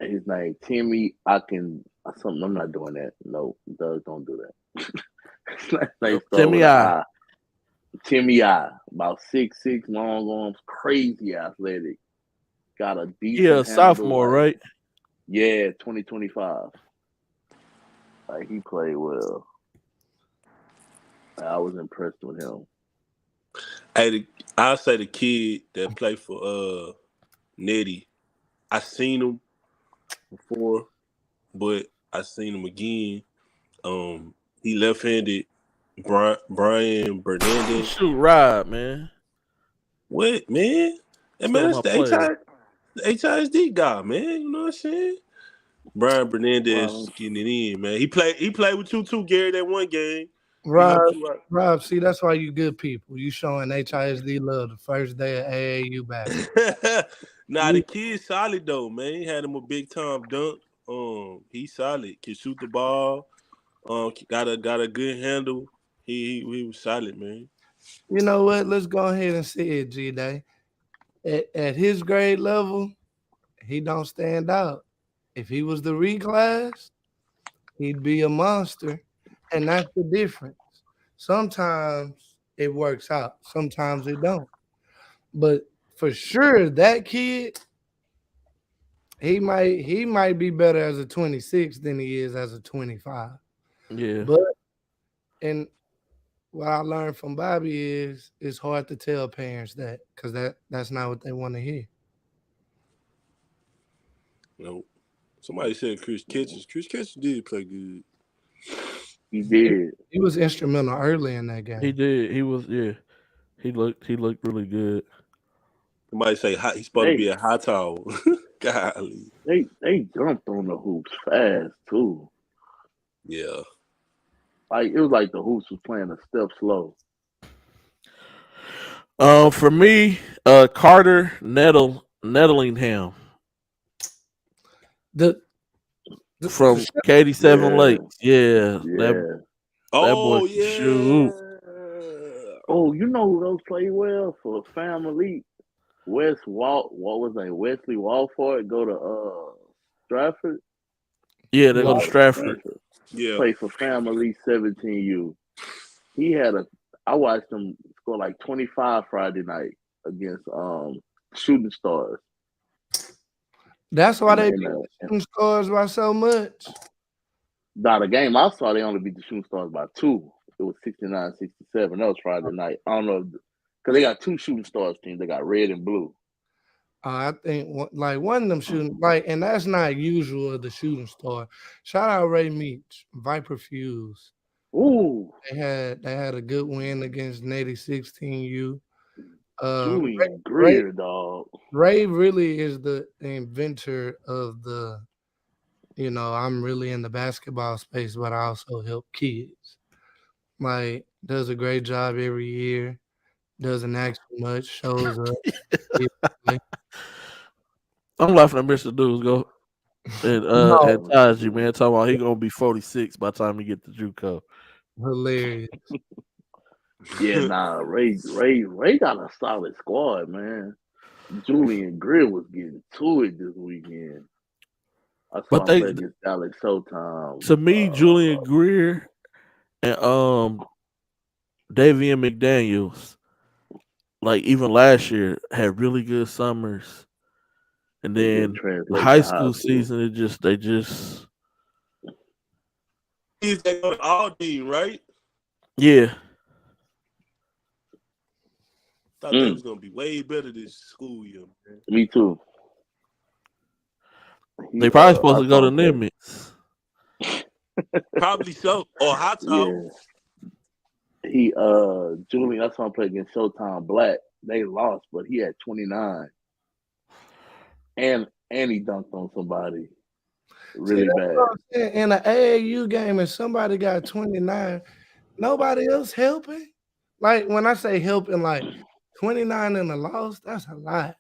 His name Timmy. I'm not doing that. No, Doug, don't do that. Timmy I. About 6'6", long arms, crazy athletic. Got a decent handle. Sophomore, right? Yeah, 2025. Like he played well. I was impressed with him. Hey, I'll say the kid that played for Nettie. I seen him before, but I seen him again. He left-handed. Brian Bernandez. Shoot, Rob, man. What, man? That man, that's the HISD guy, man. You know what I'm saying? Brian Bernandez getting it in, man. He played with you too, Gary, that one game. Rob, see, that's why you good people. You showing HISD love the first day of AAU basketball. Nah, the kid's solid though, man. He had him a big time dunk. He's solid. Can shoot the ball. Got a good handle. He was solid, man. You know what? Let's go ahead and see it, G-Day. At his grade level, he don't stand out. If he was the reclass, he'd be a monster. And that's the difference. Sometimes it works out. Sometimes it don't. But for sure, that kid, he might be better as a 26 than he is as a 25. Yeah. But and what I learned from Bobby is it's hard to tell parents that because that's not what they want to hear. No. Somebody said Chris Kitchens. Chris Kitchens did play good. He did. He was instrumental early in that game. He did. He was, yeah. He looked really good. Somebody say he's supposed to be a high towel. Golly. They jumped on the hoops fast too. Yeah. Like it was like the hoops was playing a step slow. For me, Carter Nettlingham. From Katy Seven Lakes. Yeah. That boy shoot. Oh, you know who those play well for Family? Wesley Walford go to Stratford. Yeah, they go to Stratford. Yeah. Play for Family 17U. I watched him score like 25 Friday night against Shooting Stars. That's why they beat the Shooting Stars by so much. Nah, the game I saw, they only beat the Shooting Stars by 2. It was 69-67. That was Friday night. I don't know, because they got 2 Shooting Stars teams. They got red and blue. I think like one of them shooting and that's not usual of the Shooting Star. Shout out Ray Meach, Viper Fuse. Ooh, they had a good win against Natty 16U. Julian Greer, dog. Ray really is the inventor of the, I'm really in the basketball space, but I also help kids. Like, does a great job every year. Doesn't ask too much. Shows up. I'm laughing at Mr. Dudes go and Taji, man, talking about he gonna be 46 by the time he get to JUCO. Hilarious. Yeah, nah, Ray got a solid squad, man. Julian Greer was getting to it this weekend. I saw him play against Alex Showtime. To me, Julian Greer and Davian McDaniels, like even last year, had really good summers. And then the high school season, they just He's going all team, right? Yeah. Thought that was gonna be way better this school year, man. Me too. They probably supposed to go to Nimitz. Probably so. Or hot towel. Yeah. He Julian, that's why I played against Showtime Black. They lost, but he had 29. And he dunked on somebody really bad. In an AAU game, if somebody got 29, nobody else helping. Like when I say helping, like 29 in a loss, that's a lot.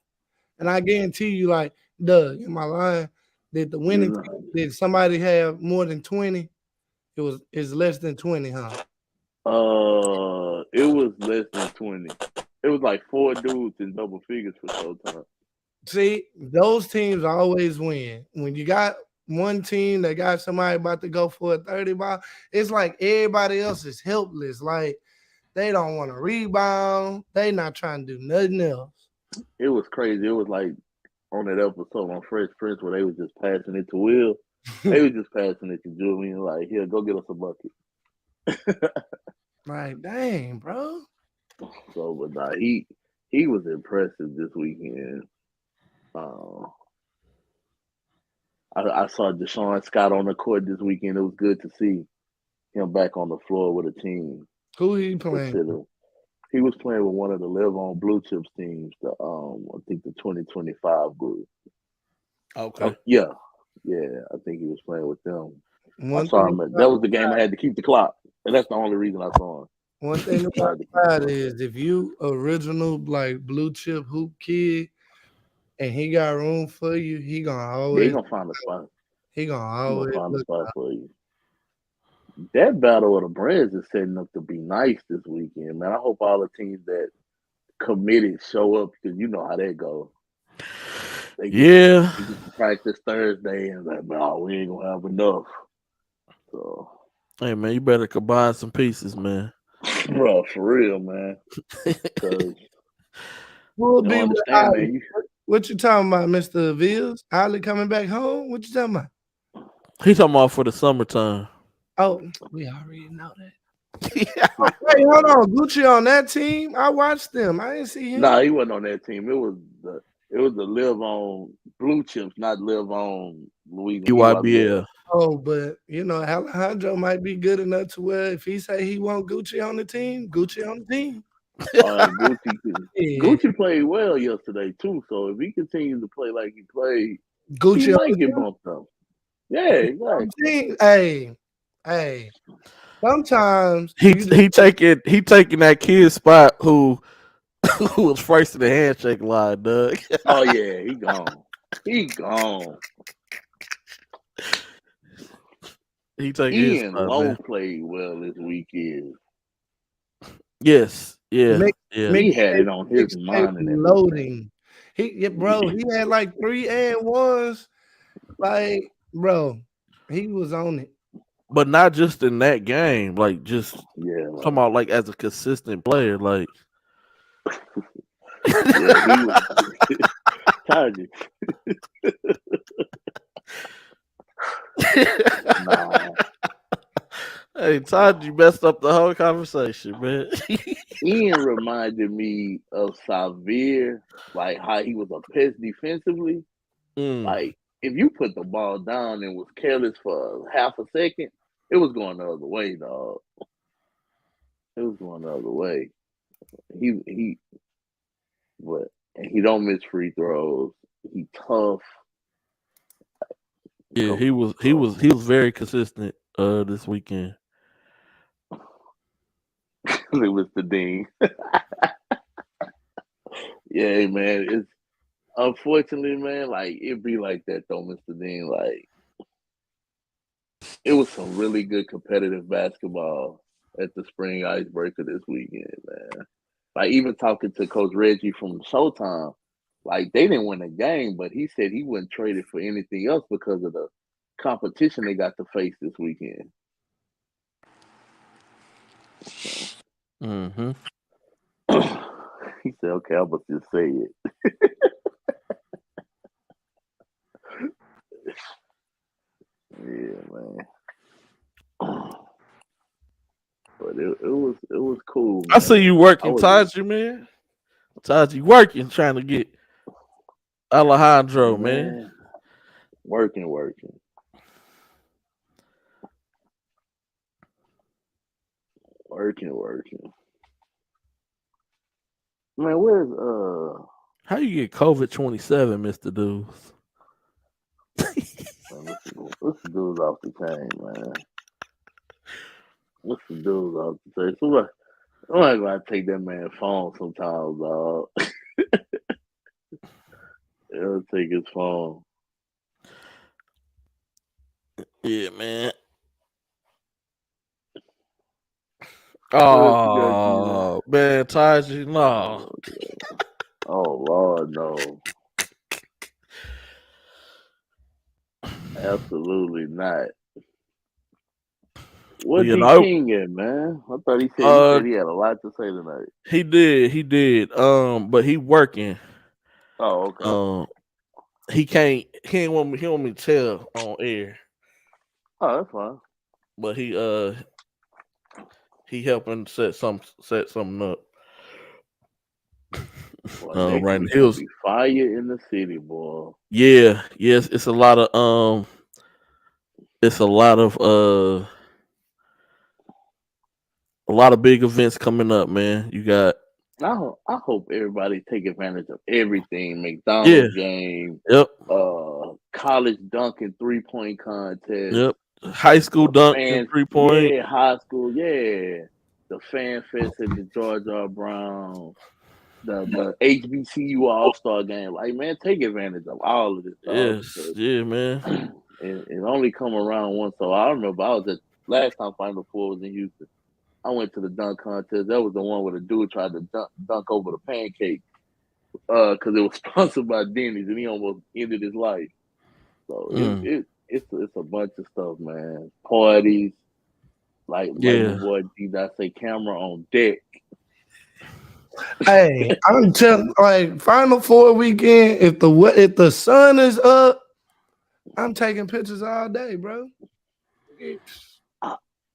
And I guarantee you, like, Doug, in my line, did the winning team, did somebody have more than 20? It's less than 20, huh? It was less than 20. It was like 4 dudes in double figures for Showtime. See, those teams always win. When you got one team that got somebody about to go for a 30 ball, it's like everybody else is helpless. Like they don't want to rebound. They not trying to do nothing else. It was crazy. It was like on that episode on Fresh Prince where they was just passing it to Will. They was just passing it to Julian, like, here, go get us a bucket. Like, dang, bro. So, but nah, he was impressive this weekend. I saw Deshaun Scott on the court this weekend. It was good to see him back on the floor with a team. Who he playing? He was playing with one of the Live On Blue Chips teams. I think the 2025 group. Okay. Yeah, I think he was playing with them. One I saw him. That was the game I had to keep the clock, and that's the only reason I saw him. One thing about that is if you original like blue chip hoop kid and he got room for you, he gonna always find a spot. He gonna always find a spot for you. That battle of the brands is setting up to be nice this weekend, man. I hope all the teams that committed show up because you know how that goes. They get to practice Thursday and like, oh, we ain't gonna have enough. So, hey man, you better combine some pieces, man. Bro, for real, man. We'll be understand, man. What you talking about, Mr. Vills? Ali coming back home? What you talking about? He talking about for the summertime. Oh, we already know that. Wait, hold on. Gucci on that team? I watched them. I didn't see him. Nah, he wasn't on that team. It was the Live On Blue Chips, not Live On Louisiana. EYBL. Oh, but you know, Alejandro might be good enough to where if he say he want Gucci on the team, Gucci on the team. Gucci played well yesterday too. So if he continues to play like he played, Gucci he might get bumped up. Yeah, exactly. Hey. Sometimes he taking that kid spot who was first in the handshake line, Doug. Oh yeah, he gone. He gone. He taking Ian his spot, Lowe man. played well this weekend. Yes, yeah. He had it on his mind and loading. He had like 3 and 1s. Like, bro, he was on it. But not just in that game, like just talking about like as a consistent player, like he was Taji. Nah. Hey, Todd, you messed up the whole conversation, man. Ian reminded me of Xavier, like how he was a pest defensively. Like if you put the ball down and was careless for half a second, it was going the other way, dog. It was going the other way. He don't miss free throws. He tough. Yeah, he was very consistent this weekend. It was the Dean. Yeah, man. It's unfortunately, man, like it be like that though, Mr. Dean. Like it was some really good competitive basketball at the Spring Icebreaker this weekend, man. Like even talking to Coach Reggie from Showtime, like they didn't win a game, but he said he wouldn't trade it for anything else because of the competition they got to face this weekend. Mm-hmm. He said, "Okay, I'm gonna just say it." Yeah, man. But it was cool. Man. I see you working, Taji, man. Taji working, trying to get Alejandro, man. Working. Working. Man, where's How you get COVID 27, Mr. Dudes? what's the dudes off the chain, man? What's the dudes off the chain? Somebody, I'm not gonna take that man's phone sometimes, dog. He'll take his phone. Yeah, man. What else you got, Oh, man, Taji, no. Oh Lord, no. Absolutely not. What You D know, King at, man? I thought he said he had a lot to say tonight. he did. But he working. Oh, okay. He ain't want me to tell on air. Oh, that's fine. But he helping set something up. Boy, next Right, week he was be fire in the city, boy. yes, it's a lot of a lot of big events coming up, man. You got I hope everybody take advantage of everything. McDonald's game, yep, college dunking 3-point contest, yep. High school dunk and 3-point. yeah, high school, yeah. The fan fest at the George R. Brown, the HBCU All-Star game. Like, man, take advantage of all of this, dog. Yes, yeah, man. It only come around once. So I remember I was at last time Final Four was in Houston. I went to the dunk contest. That was the one where the dude tried to dunk over the pancake because it was sponsored by Denny's, and he almost ended his life. So it's a bunch of stuff, man. Parties, like my boy D. I say, camera on deck. Hey, I'm telling, like, Final Four weekend. If the sun is up, I'm taking pictures all day, bro.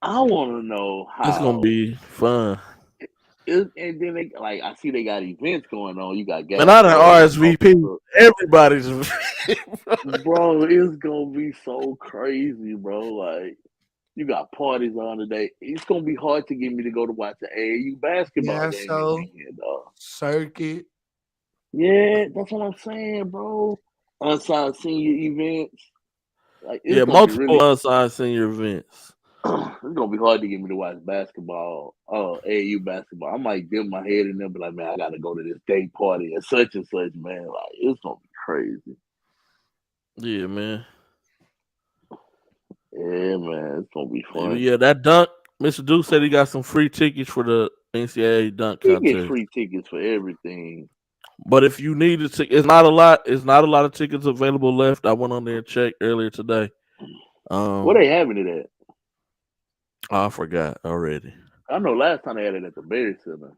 I want to know how it's gonna be fun. And then I see they got events going on. You got gas. And I done RSVP everybody's. Bro, it's gonna be so crazy, bro. Like, you got parties on today. It's gonna be hard to get me to go to watch the AAU basketball game this weekend, dog. Circuit. Yeah, that's what I'm saying, bro. Unsigned senior events. Like, multiple unsigned senior events. It's gonna be hard to get me to watch basketball, AAU basketball. I might dip my head in there, but like, man, I gotta go to this day party and such, man. Like, it's gonna be crazy. Yeah, man. Yeah, man, it's gonna be fun. Yeah, that dunk. Mr. Duke said he got some free tickets for the NCAA dunk contest. He get free tickets for everything. But if you need it, it's not a lot. It's not a lot of tickets available left. I went on there and checked earlier today. Where they having it at? I forgot already. I know last time they had it at the Berry Center.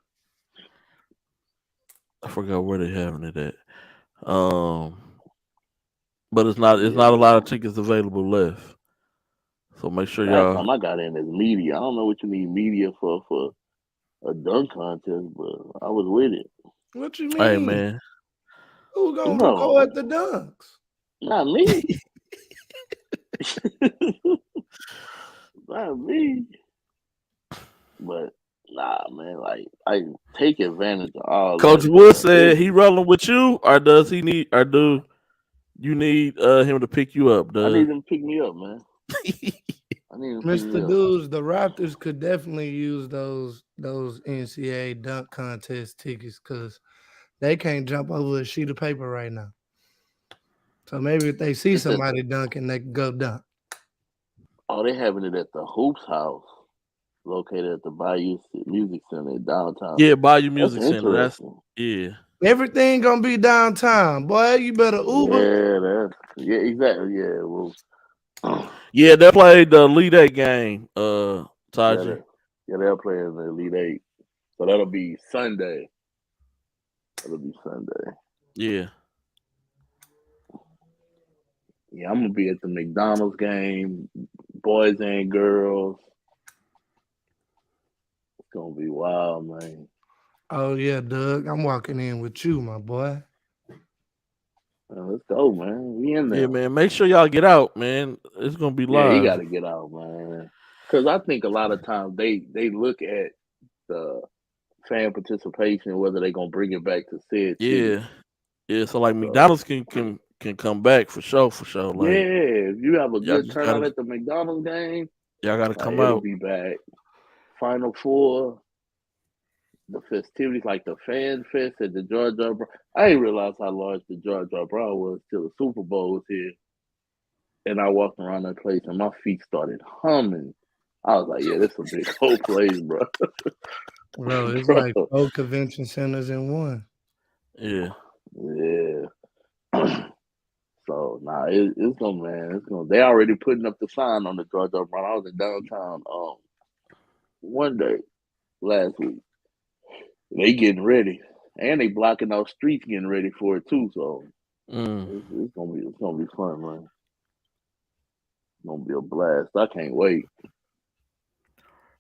I forgot where they having it at. But it's not a lot of tickets available left. So make sure y'all. Last time I got in is media. I don't know what you need media for a dunk contest, but I was with it. What you mean? Hey, man. Who gonna record the dunks? Not me. Not me. But nah, man, like, I take advantage of all. Coach Wood said he rolling with you, or do you need him to pick you up? I need him to pick me up, man. Mr. Dudes, the Raptors could definitely use those NCAA dunk contest tickets because they can't jump over a sheet of paper right now. So maybe if they see somebody dunking, they can go dunk. Oh, they having it at the Hoops House, located at the Bayou Music Center downtown. Yeah, Bayou Music Center. Everything gonna be downtown, boy. You better Uber. Yeah, exactly. Yeah, well. Yeah, they played the Elite Eight game, Taji. Yeah, they'll play in the Elite Eight. So that'll be Sunday. Yeah. Yeah, I'm gonna be at the McDonald's game, boys and girls. It's gonna be wild, man. Oh yeah, Doug. I'm walking in with you, my boy. Let's go, man. We in there. Yeah, man. Make sure y'all get out, man. It's gonna be live. Yeah, you gotta get out, man. Because I think a lot of times they look at the fan participation, whether they're gonna bring it back to said city. Yeah. So like So McDonald's can come back for sure. yeah, Like if you have a y'all good just turnout gotta at the McDonald's game, gotta like come it'll out. be back. Final Four, the festivities like the Fan Fest at the Georgia Brown. I didn't realize how large the Georgia Brown was till the Super Bowl was here. And I walked around that place and my feet started humming. I was like, yeah, this is a big whole place, bro. Bro, it's Bro. like 4 convention centers in one. Yeah. Yeah. So it's gonna, man, it's gonna. They already putting up the sign on the Georgia Brown. I was in downtown one day last week. They getting ready, and they blocking off streets getting ready for it too. So it's gonna be fun, man. It's gonna be a blast. I can't wait.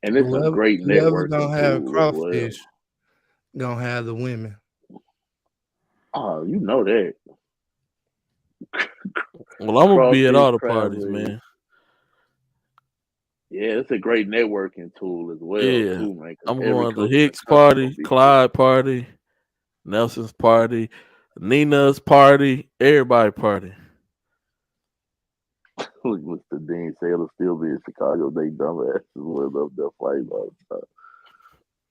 And it's a great Whoever networking gonna have tool as well. crawfish gonna have the women. Oh, you know that. Well, I'm gonna be at all the Crawfish, parties, man. Yeah, it's a great networking tool as well, too, man. I'm going to Hicks party, Clyde party, Nelson's party, Nina's party, everybody party. Mr. Dean said it'll still be in Chicago. They dumbasses with up their fight all the time.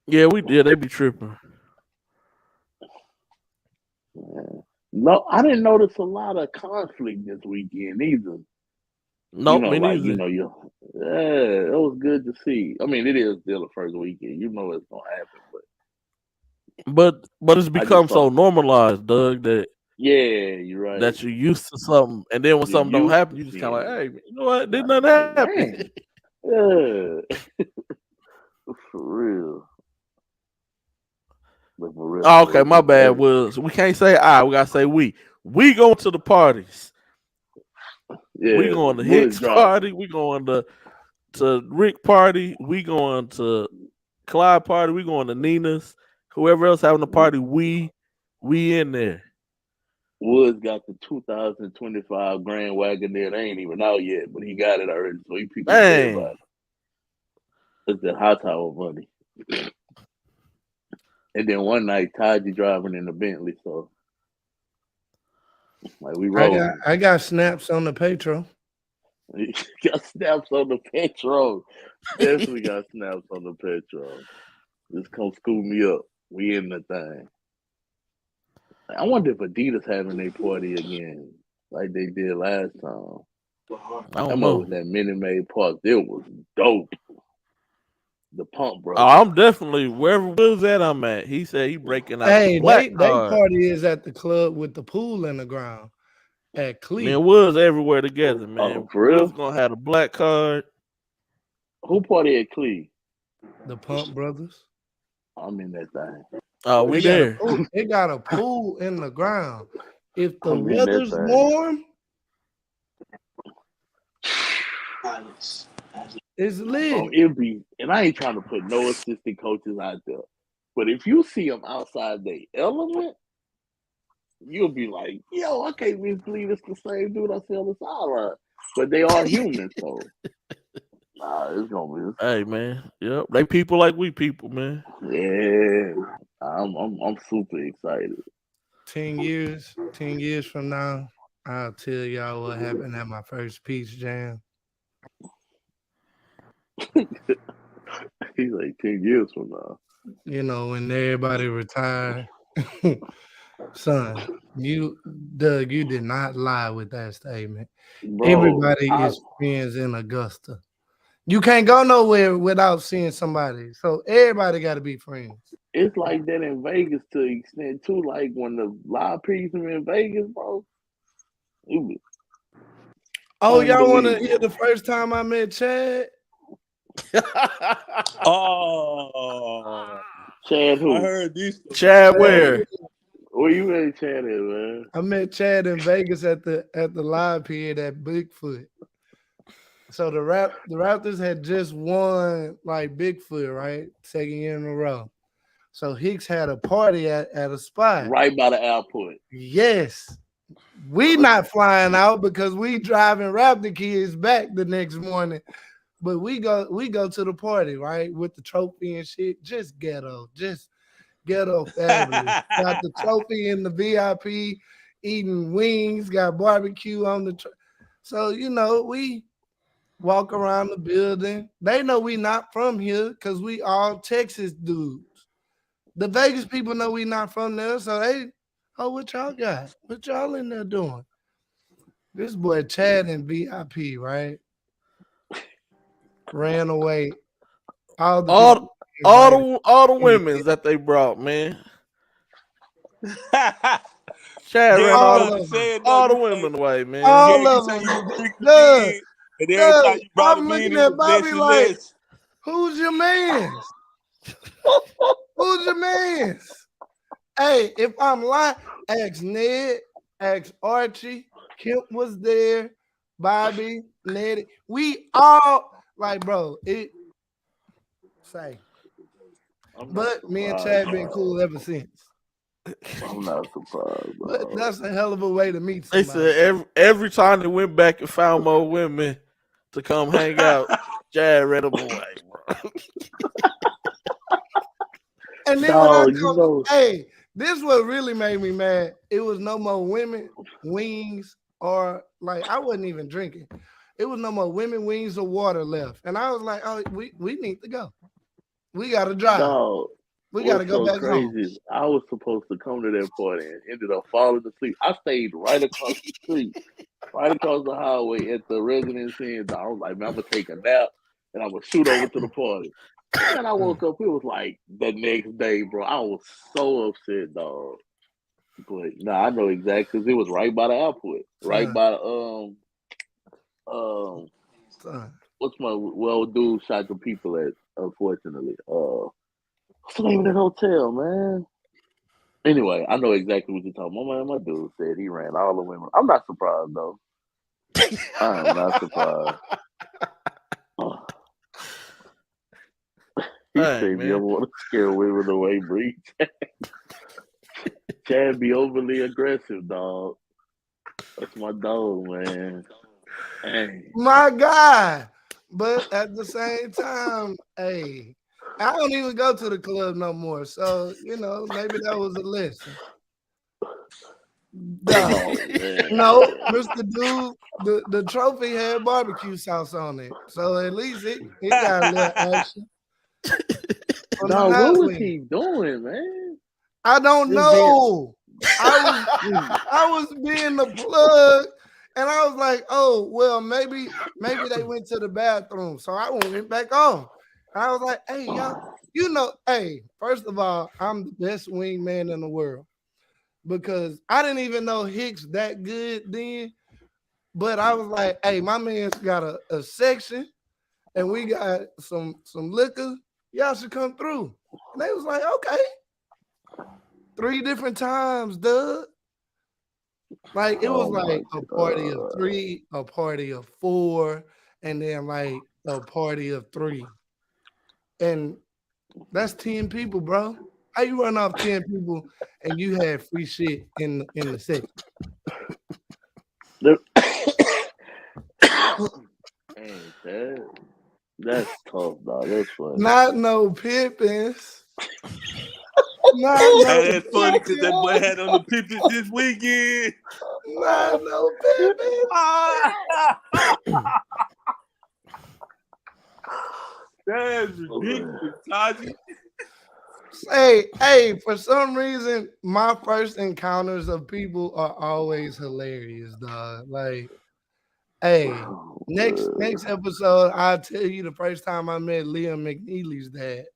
Yeah, they be tripping. Yeah. No, I didn't notice a lot of conflict this weekend either. Nope, me neither. Yeah, it was good to see. I mean, it is still the first weekend. You know it's gonna happen, but it's become so normalized, Doug, that you're right. that you're used to something, and then when something don't happen, you just kind of like, hey, you know what? Did nothing happen? Yeah, for real. Oh, okay, my bad. We can't say I. We gotta say we. We going to the parties. Yeah, we going to Hicks party. We going to Rick party. We going to Clyde party. We going to Nina's. Whoever else having a party, we in there. Woods got the 2025 Grand Wagoneer. They ain't even out yet, but he got it already, so he people say about it. It's that hot tower money. And then one night, Taji driving in the Bentley, so like we roll. I got snaps on the Patreon. Got snaps on the Patreon. Definitely got snaps on the Patreon. Just come school me up. We in the thing. I wonder if Adidas having a party again, like they did last time. I don't know. With that Minute Maid Park, it was dope. The Pump, bro. Oh, I'm definitely wherever Will's at. I'm at. He said he breaking out. Hey, the black they card. party is at the club with the pool in the ground at Cleveland. Man, Will's everywhere together, man. Oh, for real? Will's gonna have the black card. Who party at Cleveland? The Pump Brothers. I'm in that thing. Oh, we there. They got a pool in the ground. If the weather's warm, it's lit. And I ain't trying to put no assistant coaches out there, but if you see them outside their element, you'll be like, yo, I can't believe it's the same dude I see on the sideline. But they are human, so it's gonna be. Hey, man. Yep, they people like we people, man. Yeah, I'm super excited. 10 years from now, I'll tell y'all what happened at my first Peach Jam. He's like 10 years from now. You know, when everybody retired. Son, Doug, you did not lie with that statement. Bro, everybody is friends in Augusta. You can't go nowhere without seeing somebody. So everybody got to be friends. It's like that in Vegas to an extent too. Like when the live piece were in Vegas, bro. Oh, y'all want to hear the first time I met Chad? Oh, Chad who? I heard this. Chad where? Where you met Chad at, man? I met Chad in Vegas at the live period at Bigfoot. So the Raptors had just won like Bigfoot, right? Second year in a row. So Hicks had a party at a spot. Right by the airport. Yes. We not flying out because we driving Raptor kids back the next morning But we go to the party, right? With the trophy and shit. Just ghetto fabulous. Got the trophy in the VIP, eating wings, got barbecue on the so we walk around the building. They know we not from here because we all Texas dudes. The Vegas people know we not from there, so what y'all got? What y'all in there doing? This boy Chad in VIP, right? Ran away. All the women's that they brought, man. Chad ran all the women away, man. All of them. And every time you brought I'm him looking in, at it was Bobby less and like, less. who's your man? Who's your man? Hey, if I'm lying, ask Ned, ask Archie. Kemp was there. Bobby, Ned. We all like, bro. But me and Chad been cool ever since. I'm not surprised, bro. But that's a hell of a way to meet somebody. They said every time they went back and found more women to come hang out, Chad ran them away, bro. And then hey, this what really made me mad. It was no more women, wings, or like I wasn't even drinking. It was no more women, wings, or water left. And I was like, oh, we need to go. We got to drive. Dog, we got to go back home. I was supposed to come to that party and ended up falling asleep. I stayed right across the street, right across the highway at the Residence Inn. I was like, man, I'm going to take a nap and I'm going to shoot over to the party. And I woke up, it was like the next day, bro. I was so upset, dog. But I know exactly, because it was right by the airport. Right by the, what's my, dude shot the people at, unfortunately. What's the name of that hotel, man? Anyway, I know exactly what you're talking about. My dude said he ran all the women. I'm not surprised, though. I am not surprised. He said, you ever want to scare women away, Bree? Chad be overly aggressive, dog. That's my dog, man. Hey. My God. But at the same time, hey, I don't even go to the club no more. So, maybe that was a lesson. No, Mr. Dude, the trophy had barbecue sauce on it. So at least it got a little action. No, what was he doing, man? I don't know. I was being the plug, and I was like, oh, well, maybe they went to the bathroom. So I went back on. And I was like, hey, y'all, hey, first of all, I'm the best wingman in the world. Because I didn't even know Hicks that good then. But I was like, hey, my man's got a section, and we got some liquor. Y'all should come through. And they was like, okay. 3 different times, Doug. Like, it was like a party of 3, a party of 4, and then like a party of 3. And that's 10 people, bro. How you run off 10 people and you had free shit in the section? Hey, that's tough, dog. That's funny. Not no Pippins. That's funny because that boy had on the Pippins this weekend. Not no Pippins. That's ridiculous, Taji. Hey, for some reason, my first encounters of people are always hilarious, dog. Like, hey, next episode, I'll tell you the first time I met Liam McNeely's dad.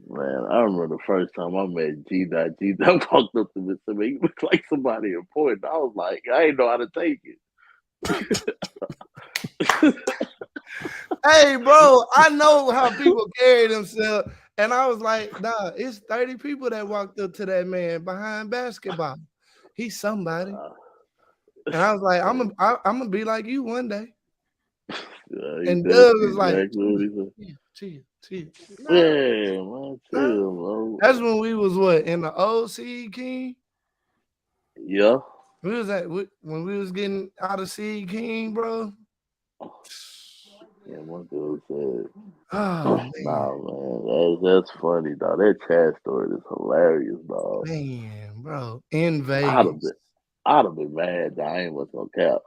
Man, I remember the first time I met G-Dot. G-Dot walked up to me and said, he looked like somebody important. I was like, I didn't know how to take it. Hey, bro, I know how people carry themselves. And I was like, nah, it's 30 people that walked up to that man behind basketball. He's somebody. And I was like, I'm gonna be like you one day. And Doug was like, chill. Yeah, man, chill, bro. That's when we was what, in the old Seed King? Yeah. We was when we was getting out of Seed King, bro. Yeah, one dude said, Oh man, "Nah, man, that's funny, dog. That Chad story is hilarious, dog. man, bro, in I'd Vegas. have been, I'd have been mad. Dog. I ain't was no cap.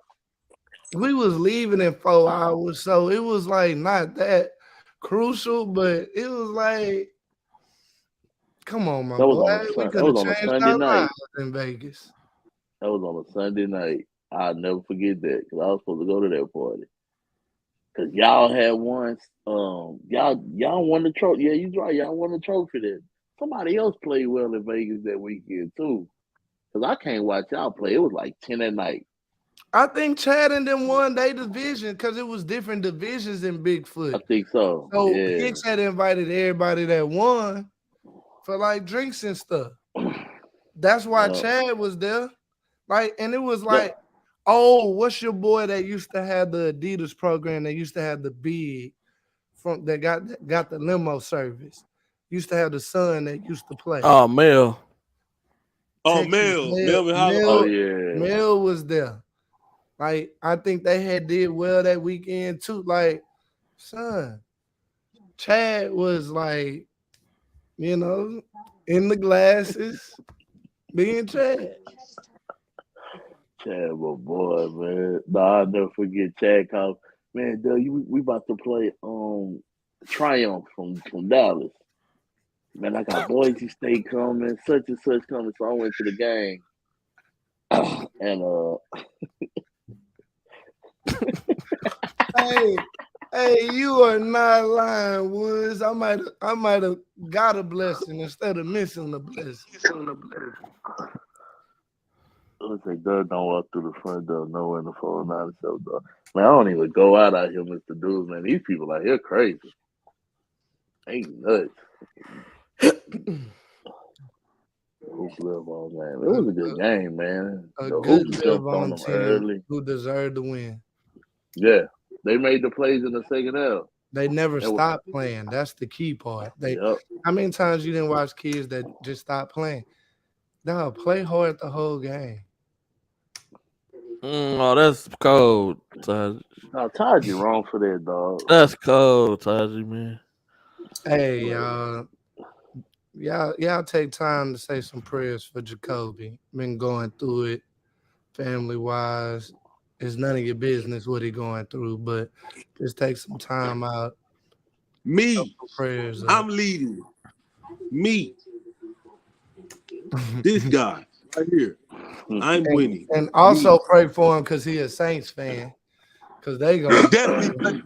We was leaving in 4 hours, so it was like not that crucial, but it was like, come on, my That was boy, on a we Sun. That could have was on a changed Sunday our night. lives in Vegas. That was on a Sunday night. I'll never forget that because I was supposed to go to that party. Cause y'all had once, y'all won the trophy. Yeah, you right. Y'all won the trophy. Then somebody else played well in Vegas that weekend too. Cause I can't watch y'all play. It was like 10 at night. I think Chad and them won their division because it was different divisions in I Bigfoot. think so. So Yeah. Hicks had invited everybody that won for like drinks and stuff. That's why Yeah. Chad was there. Like, and it was Yeah. like, oh, what's your boy that used to have the Adidas program that used to have the big from that got the limo service? Used to have the son that used to play. Oh, Mel. Oh, Texas, Melvin Holler. Oh yeah. Mel was there. Like, I think they had did well that weekend too. Like, son, Chad was like, you know, in the glasses, being Chad. Chad, my boy, man. Nah, I'll never forget Chad called. Man, Doug, we about to play Triumph from Dallas. Man, I got Boise State coming, such and such coming. So I went to the game. And Hey, you are not lying, Woods. I might have got a blessing instead of missing a blessing. let's say Doug don't walk through the front door nowhere in the 497 door. Man, I don't even go out here, Mr. Dudes, man. These people out here crazy. Ain't nuts. Hoop live on, man. It was a good game, man. A The good Hoops live jumped on on them team early. who deserved to win. Yeah, they made the plays in the second half. They never That was- stopped playing. That's the key part. Yep. How many times you didn't watch kids that just stopped playing? No, play hard the whole game. Oh, that's cold, Taji. Now, Todd, you wrong for that, dog. That's cold, Taji, man. Hey, y'all take time to say some prayers for Jacoby. Been going through it family wise. It's none of your business what he going through, but just take some time out. Me, Prayers. I'm leading. Me, this guy right here. I'm winning. And also pray for him because he a Saints fan. Because they gonna Definitely.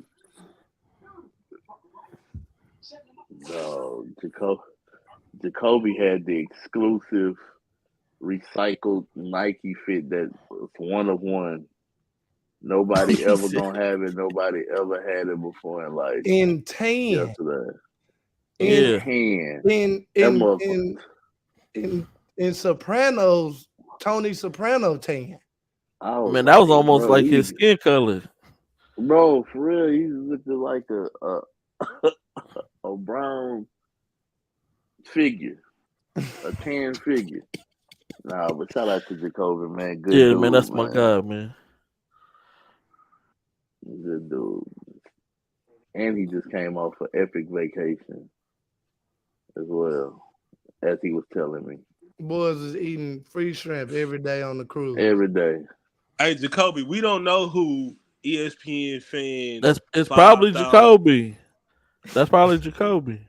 No, Jacoby had the exclusive recycled Nike fit that was one of one. Nobody ever gonna have it. Nobody ever had it before in life. in tan. Yesterday. Yeah. Hand. In Sopranos, Tony Soprano tan. Man, that was almost like his skin color. Bro, for real, he's looking like a brown figure, a tan figure. Nah, but shout out to Jacoby, man. Good dude, man, that's my guy, man. Good dude. And he just came off an epic vacation as well, as he was telling me. Boys is eating free shrimp every day on the cruise. Every day. Hey, Jacoby, we don't know who ESPN fans. It's probably Jacoby. That's probably Jacoby.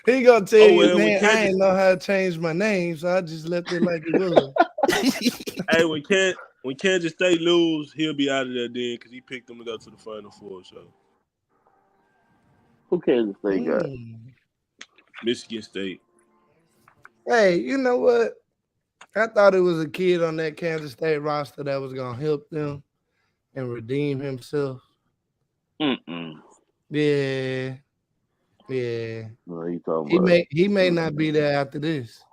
He gonna tell you, man, I ain't know how to change my name, so I just left it like it was. Hey, when Kansas State lose, he'll be out of there then because he picked them to go to the Final Four. So, who Kansas State got? Michigan State. Hey, you know what? I thought it was a kid on that Kansas State roster that was gonna help them and redeem himself. Yeah. No, he may not be there after this.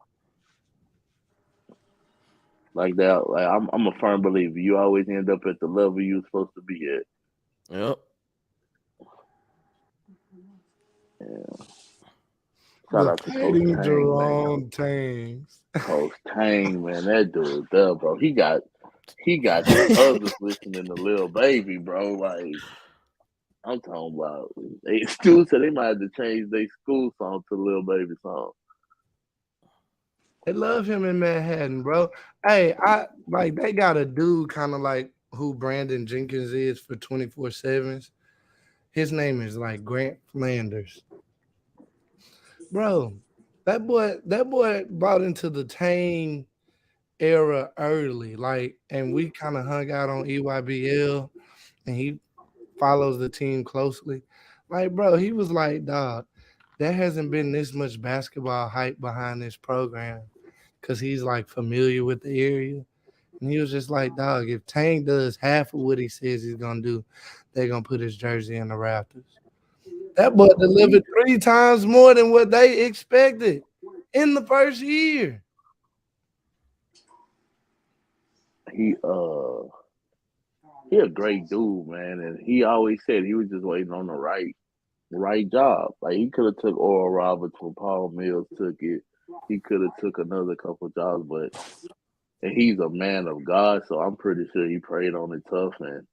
Like that, like I'm a firm believer. You always end up at the level you're supposed to be at. Yep. Yeah. Shout out to Coach Tang, Coach Tang, man, that dude, bro. He got the others listening to Lil Baby, bro. Like, I'm talking about they still said they might have to change their school song to Lil Baby song. They love him in Manhattan, bro. Hey, they got a dude kind of like who Brandon Jenkins is for 24/7s. His name is like Grant Flanders. Bro, that boy brought into the Tane era early, and we kind of hung out on EYBL, and he follows the team closely. Like, bro, he was like, dog, there hasn't been this much basketball hype behind this program because he's like familiar with the area. And he was just like, dog, if Tank does half of what he says he's gonna do, they're gonna put his jersey in the Raptors. That boy delivered 3 times more than what they expected in the first year. He a great dude, man, and he always said he was just waiting on the right job. Like he could have took Oral Roberts when Paul Mills took it. He could have took another couple jobs, but and he's a man of God, so I'm pretty sure he prayed on it tough, and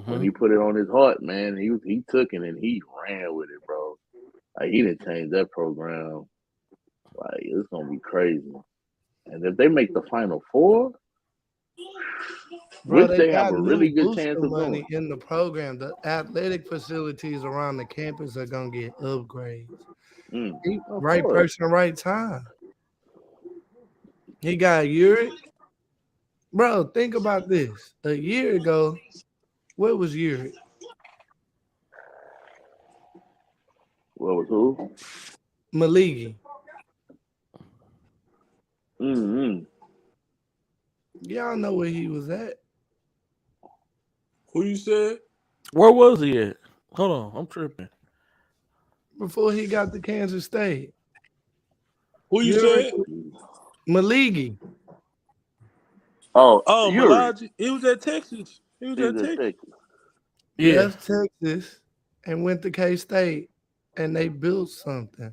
when he put it on his heart, man, he took it and he ran with it, bro. Like he didn't change that program. Like it's gonna be crazy. And if they make the Final Four, bro, which they have got a really new good chance booster of money doing. in the program. The athletic facilities around the campus are gonna get upgrades. Right course. person, right time. He got Uric. Bro, think about this. A year ago, what was Uric? What was who? Maligi. Y'all know where he was at. Who you said? Where was he at? Hold on, I'm tripping. Before he got to Kansas State. Who you said? Maligi. Oh, Malachi. He was at Texas. He was at Texas. Yeah. Left Texas and went to K-State, and they built something.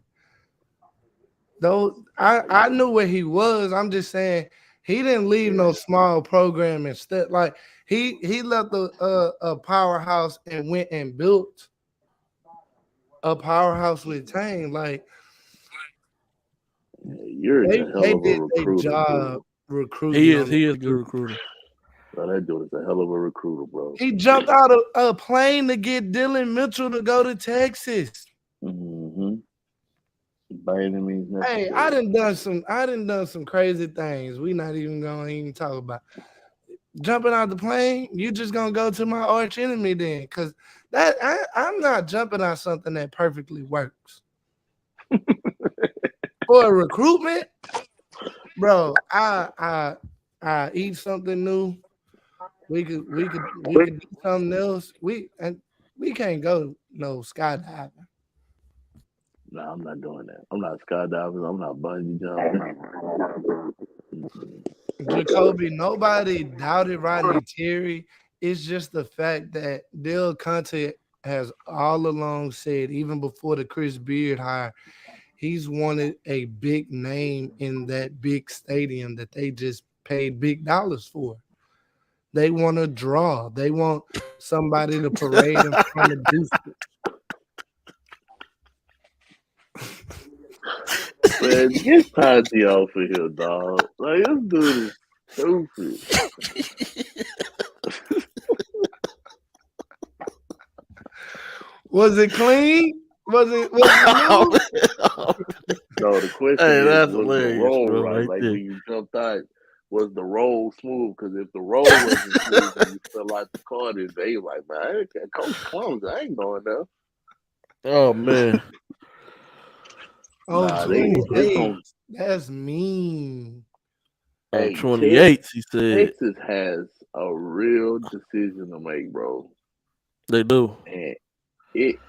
Though I knew where he was. I'm just saying he didn't leave no small program and stuff. Like he left a powerhouse and went and built a powerhouse with Tane. Like you're a hell of a recruiter. Job recruiting. He is a good recruiter. Bro, that dude is a hell of a recruiter, bro. He jumped out of a plane to get Dylan Mitchell to go to Texas. By any means necessary. Hey, I done some crazy things. We not even gonna even talk about jumping out the plane. You just gonna go to my arch enemy then, because I'm not jumping out something that perfectly works. For a recruitment, bro, I eat something new. We could do something else. We can't go no skydiving. No, I'm not doing that. I'm not skydiving. I'm not bungee jumping. Jacoby, nobody doubted Rodney Terry. It's just the fact that Dale Conte has all along said, even before the Chris Beard hire, he's wanted a big name in that big stadium that they just paid big dollars for. They want to draw. They want somebody to parade in front of boosters. Man, get Tati off of here, dog. Like, this dude is stupid. Was it clean? Was it No, the question is, was the roll bro, right? Like, when you jumped out, was the roll smooth? Because if the roll wasn't smooth and you fell out the car, then they like, man, Coach Clumsy, I ain't going there. Oh, man. Oh, nah, that's mean. Hey, 28, he said. Texas has a real decision to make, bro. They do. And it,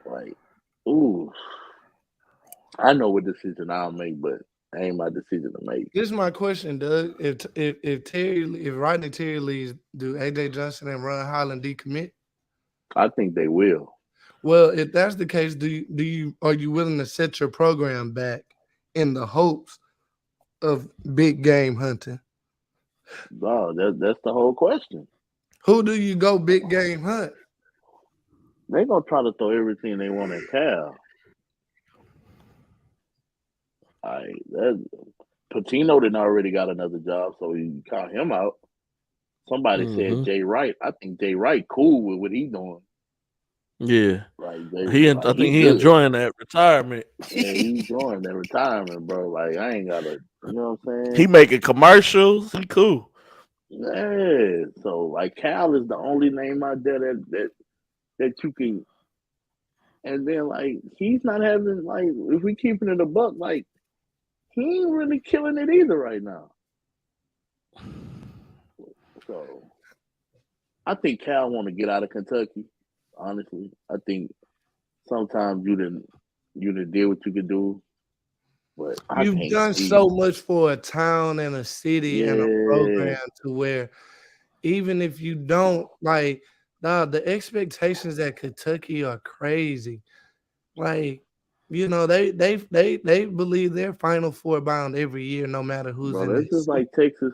like, ooh, I know what decision I'll make, but it ain't my decision to make. This is my question, Doug. If Rodney Terry leaves, do AJ Johnson and Ron Holland decommit? I think they will. Well, if that's the case, are you willing to set your program back in the hopes of big game hunting? No, that's the whole question. Who do you go big game hunt? They gonna try to throw everything they want at Cal. That Patino didn't already got another job, so you count him out. Somebody said Jay Wright. I think Jay Wright cool with what he's doing. Yeah. Like I he think he good. enjoying that retirement. Yeah, he's enjoying that retirement, bro. Like I ain't gotta, you know what I'm saying? He making commercials. He cool. Yeah. So like Cal is the only name out there that you can. And then like he's not having like if we keeping it a buck, like he ain't really killing it either right now. So I think Cal want to get out of Kentucky. Honestly, I think sometimes you didn't do what you could do, but You've done so much for a town and a city and a program to where even if you don't like, the expectations at Kentucky are crazy. Like, you know, they believe they're Final Four bound every year, no matter who's in this. Is like Texas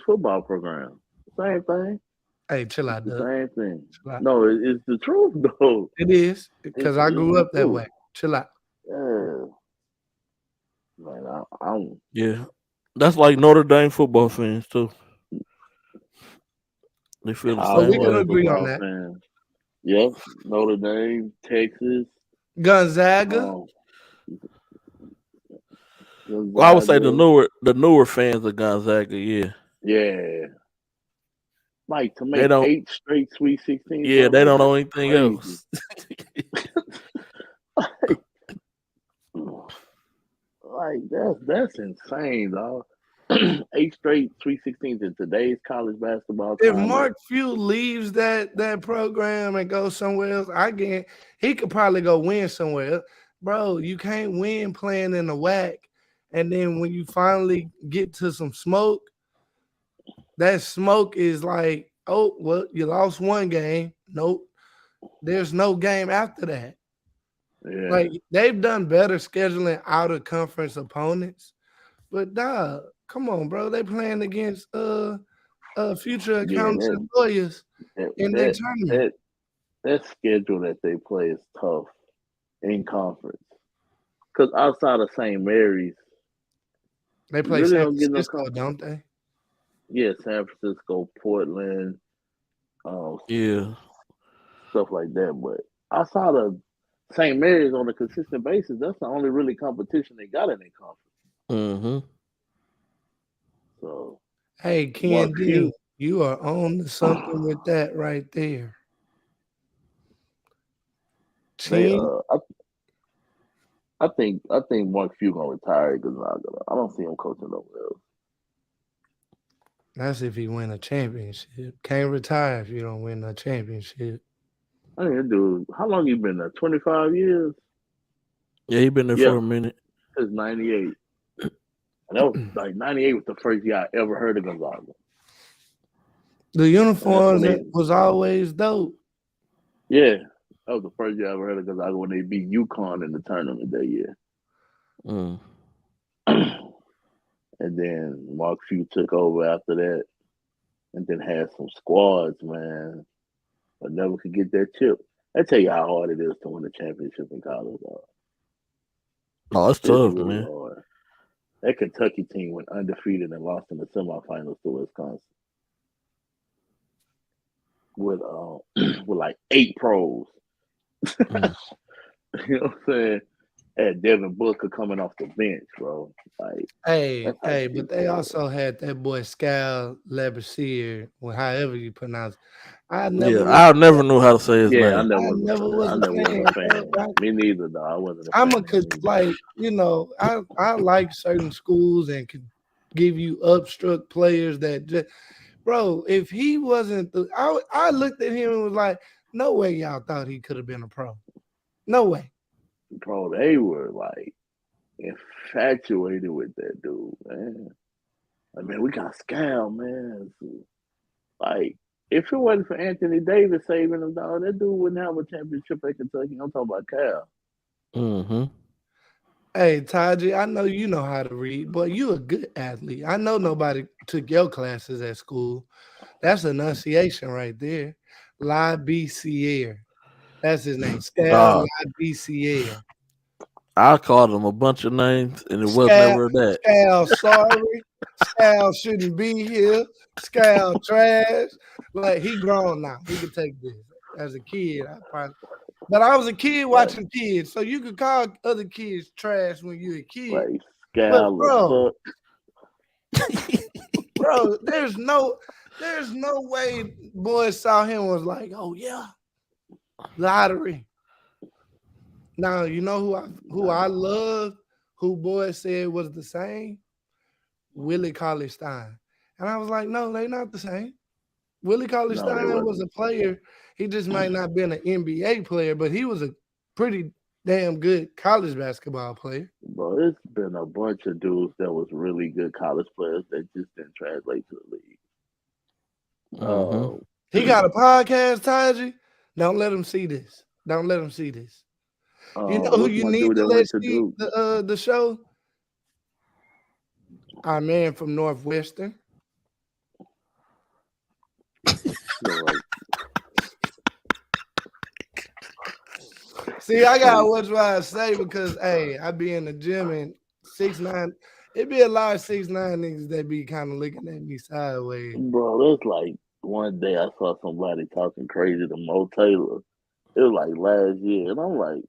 football program. Same thing. Hey, chill out, Doug. Same thing. No, it's the truth though. It is because I grew up that way. Chill out. Yeah. Man, yeah. That's like Notre Dame football fans too. They feel the same we way. can agree on that. Fans. Yep, Notre Dame, Texas, Gonzaga. Well, I would say the newer fans of Gonzaga, yeah. Yeah. Like to make 8 straight Sweet 16. Yeah, they don't know anything else. like that's insane, dog. 8 straight Sweet 16s in today's college basketball. If Mark Few leaves that program and goes somewhere else, he could probably go win somewhere else. Bro, you can't win playing in the WAC. And then when you finally get to some smoke, that smoke is like, oh, well, you lost one game. Nope. There's no game after that. Yeah. Like, they've done better scheduling out-of-conference opponents. But, dog, come on, bro. They playing against future accountants and lawyers in their tournament. That schedule that they play is tough in conference. Because outside of St. Mary's, they play really San Francisco, don't they? Yeah, San Francisco, Portland, stuff like that. But outside of St. Mary's on a consistent basis, that's the only really competition they got in their conference. Mm-hmm. So, hey, Ken D, you are on to something with that right there. I think Mark Few gonna retire because I don't see him coaching nowhere else. That's if he win a championship. Can't retire if you don't win a championship. I mean, dude, how long you been there? 25 years? Yeah, he been there for a minute. Since 98. And that was like 98 was the first year I ever heard of Gonzaga. The uniforms was always dope. Yeah. That was the first year I ever heard of Gonzaga when they beat UConn in the tournament that year. Mm. And then Mark Few took over after that and then had some squads, man. But never could get that chip. I tell you how hard it is to win a championship in college. Oh, it's tough, really man. Hard. That Kentucky team went undefeated and lost in the semifinals to Wisconsin. With like 8 pros. Mm. You know what I'm saying? Had Devin Booker coming off the bench, bro. Like, but they also had that boy Skal Labissiere, or however you pronounce it. I never knew how to say his name. I never was a fan. Me neither, though. I wasn't a fan. I like certain schools and could give you upstruck players that just, bro, if he wasn't I looked at him and was like, no way y'all thought he could have been a pro. No way. Bro, they were like infatuated with that dude, man. I mean, we got Skal, man. So, like, if it wasn't for Anthony Davis saving him, dog, that dude wouldn't have a championship at Kentucky. I'm talking about Cal. Mm-hmm. Hey, Taji, I know you know how to read, but you a good athlete. I know nobody took your classes at school. That's enunciation right there. Labissiere. That's his name. Scal, Dog. not BCL. I called him a bunch of names, and it was Scal, never that. Scal, sorry. Scal shouldn't be here. Scal trash. Like, he grown now. He can take this. As a kid, but I was a kid watching kids, so you could call other kids trash when you're a kid. Like But Scal, bro, there's no way boys saw him and was like, oh yeah, lottery. Now you know who I love, who boys said was the same? Willie Cauley-Stein. And I was like, no, they not the same. Willie Cauley-Stein was a player. He just might not been an NBA player, but he was a pretty damn good college basketball player. Bro, it's been a bunch of dudes that was really good college players that just didn't translate to the league. He got a podcast, Taji. Don't let him see this. Don't let him see this. You know who you need to let see the show? Our man from Northwestern. See, I got what I say because hey, I be in the gym and 6'9". It be a lot of 6'9" niggas that be kind of looking at me sideways. Bro, it's like one day I saw somebody talking crazy to Mo Taylor. It was like last year, and I'm like,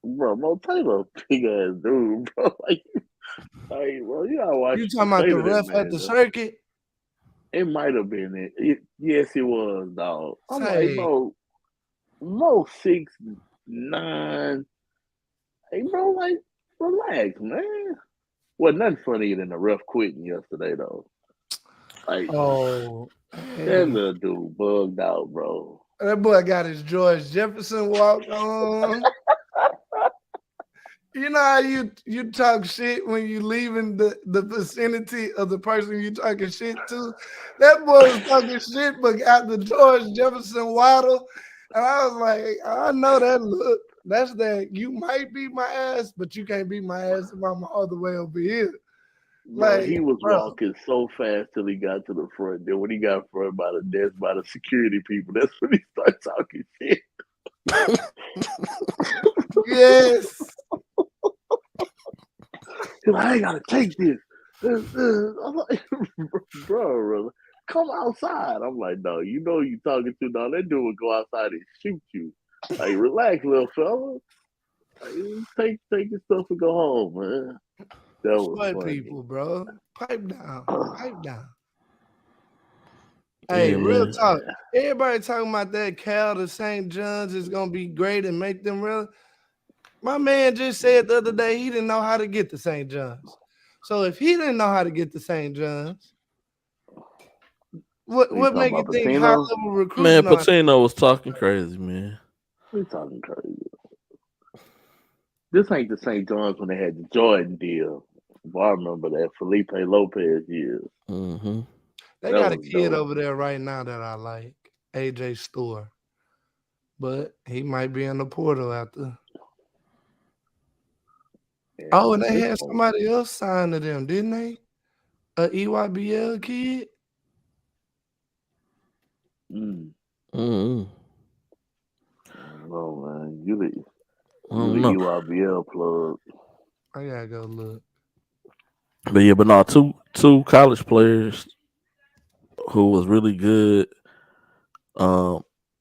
bro, Mo Taylor, big ass dude, bro. Like, bro, you gotta watch. You talking about the ref at the circuit? It might have been it. Yes, it was, dog. I'm like, bro, Mo 6'9". Hey, bro, like, relax, man. Well, nothing funnier than the ref quitting yesterday, though. Like, that little dude bugged out, bro. That boy got his George Jefferson walk on. You know how you talk shit when you leaving the vicinity of the person you talking shit to? That boy was talking shit, but got the George Jefferson waddle. And I was like, I know that look. That's that you might beat my ass, but you can't beat my ass if I'm all the way over here. Like, he was walking so fast till he got to the front. Then when he got front by the desk, by the security people, that's when he started talking shit. Yes. He's like, I ain't gotta take this. I'm like, bro, come outside. I'm like, no, you know you talking to. No, that dude would go outside and shoot you. Like, relax, little fella. Like, take your stuff and go home, man. That was funny. People, bro. Pipe down. Pipe down. Hey, real talk. Everybody talking about that Cal to St. John's is gonna be great and make them real. My man just said the other day he didn't know how to get to St. John's. So if he didn't know how to get to St. John's, what make you think high level recruiting? Man, Patino was talking crazy, man. He's talking crazy. This ain't the St. John's when they had the Jordan deal. Well, I remember that Felipe Lopez years. Mm-hmm. They got a kid over there right now that I like, AJ Store. But he might be in the portal after. Yeah, and they had somebody else sign to them, didn't they? A EYBL kid? Mm-hmm. Oh, man. You the EYBL plug. I gotta go look. But yeah, but no, two college players who was really good.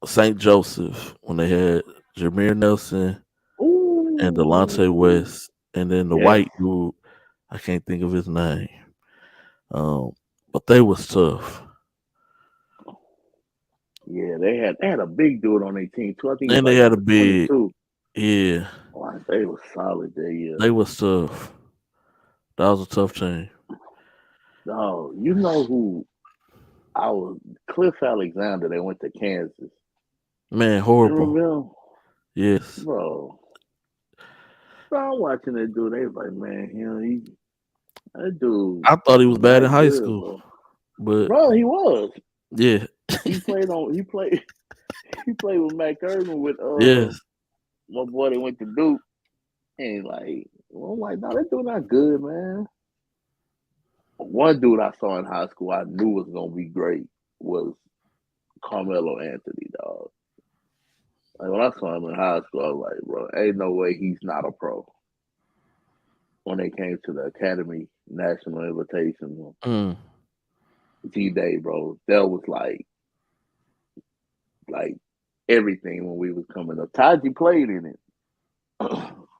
St. Joseph when they had Jameer Nelson and Delonte West, and then the white dude, I can't think of his name. But they was tough. Yeah, they had a big dude on their team too. I think and they had a big 22. Yeah. Wow, they was solid that year. They was tough. That was a tough team. No, you know who I was? Cliff Alexander. They went to Kansas. Man, horrible. You remember him? Yes. Bro, I'm watching that dude. They was like, man, that dude. I thought he was bad in high school. But bro, he was. Yeah. he played with Mac Irvin with yes. My boy that went to Duke. And I'm like, no, that dude not good, man. One dude I saw in high school I knew was gonna be great was Carmelo Anthony, dog. Like when I saw him in high school, I was like, bro, ain't no way he's not a pro. When they came to the Academy National Invitation, G-Day, bro, that was like everything when we was coming up. Taji played in it.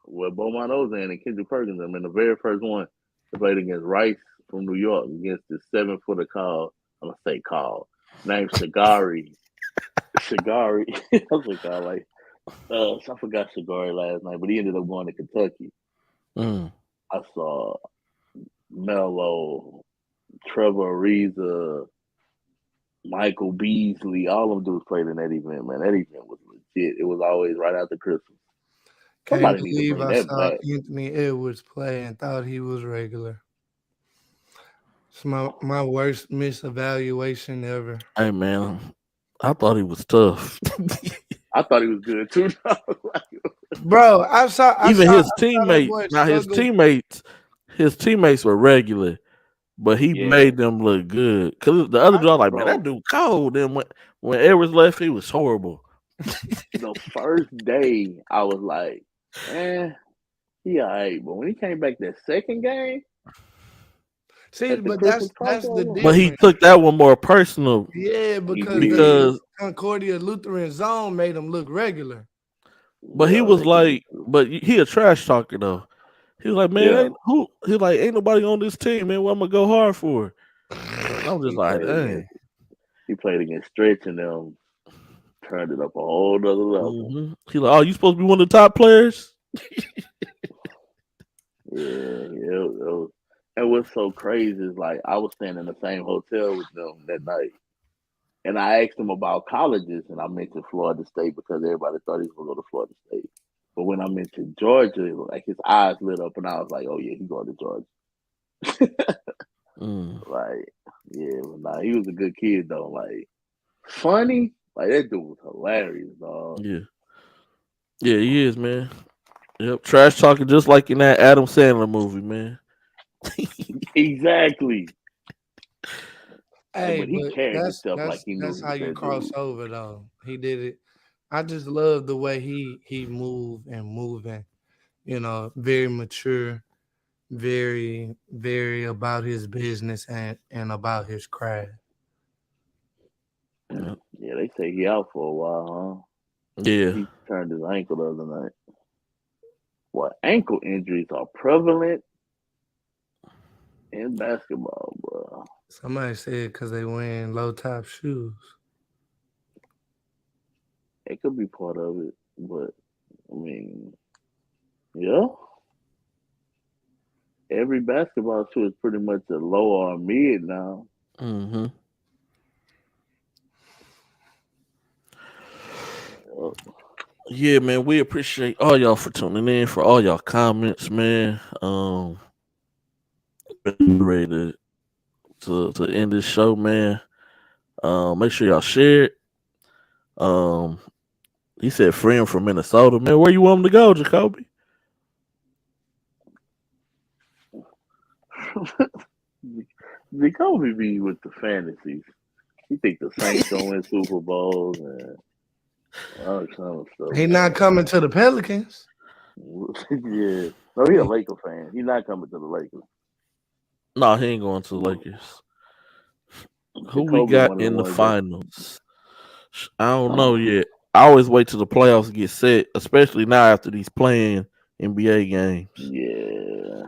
With Beaumont Ozan and Kendrick Perkins. I mean, the very first one, they played against Rice from New York against the 7-footer called, I'm going to say called, named Shagari. Shagari. I was like, I forgot Shagari last night, but he ended up going to Kentucky. I saw Melo, Trevor Ariza, Michael Beasley, all of them dudes played in that event, man. That event was legit. It was always right after Christmas. Can't Somebody need to believe bring I that saw back. Anthony Edwards play and thought he was regular. It's my worst misevaluation ever. Hey man, I thought he was tough. I thought he was good too. Bro, I saw his teammates. now his teammates were regular, but he made them look good. Cause the other dude, I was like, man, that dude cold. Then when Edwards left, he was horrible. The first day, I was like, he all right. But when he came back that second game, see, but that's the difference. But he took that one more personal. Yeah, because Concordia Lutheran Zone made him look regular. But he was like, but he a trash talker though. He was like, man, ain't nobody on this team, man. What I'm gonna go hard for? I'm just like, dang. He played against Stretch and them, turned it up a whole nother level. He like, oh, you supposed to be one of the top players? Yeah. And what's so crazy is like I was staying in the same hotel with them that night. And I asked him about colleges, and I mentioned Florida State because everybody thought he was going to go to Florida State. But when I mentioned Georgia, like his eyes lit up, and I was like, "Oh yeah, he's going to Georgia." Like, yeah, but nah, he was a good kid though. Like, funny, like that dude was hilarious, dog. Yeah, he is, man. Yep, trash talking just like in that Adam Sandler movie, man. Exactly. Hey, but he carried himself like he knew. That's how you cross over, though. He did it. I just love the way he moved and moving. You know, very mature, very, very about his business and about his craft. Yeah, they say he out for a while, huh? Yeah. He turned his ankle the other night. Well, ankle injuries are prevalent in basketball, bro. Somebody said because they wearing low top shoes. It could be part of it, but I mean, yeah. Every basketball shoe is pretty much a low or a mid now. Yeah, man, we appreciate all y'all for tuning in, for all y'all comments, man. Ready to end this show, man. Make sure y'all share it. He said friend from Minnesota, man. Where you want him to go, Jacoby? Jacoby be with the fantasies. He think the Saints gonna win Super Bowls and all kind of stuff. He not coming to the Pelicans. Yeah. No, he a Laker fan. He's not coming to the Lakers. No, he ain't going to the Lakers. Who we got in the finals? I don't know yet. I always wait till the playoffs get set, especially now after these playing NBA games. Yeah.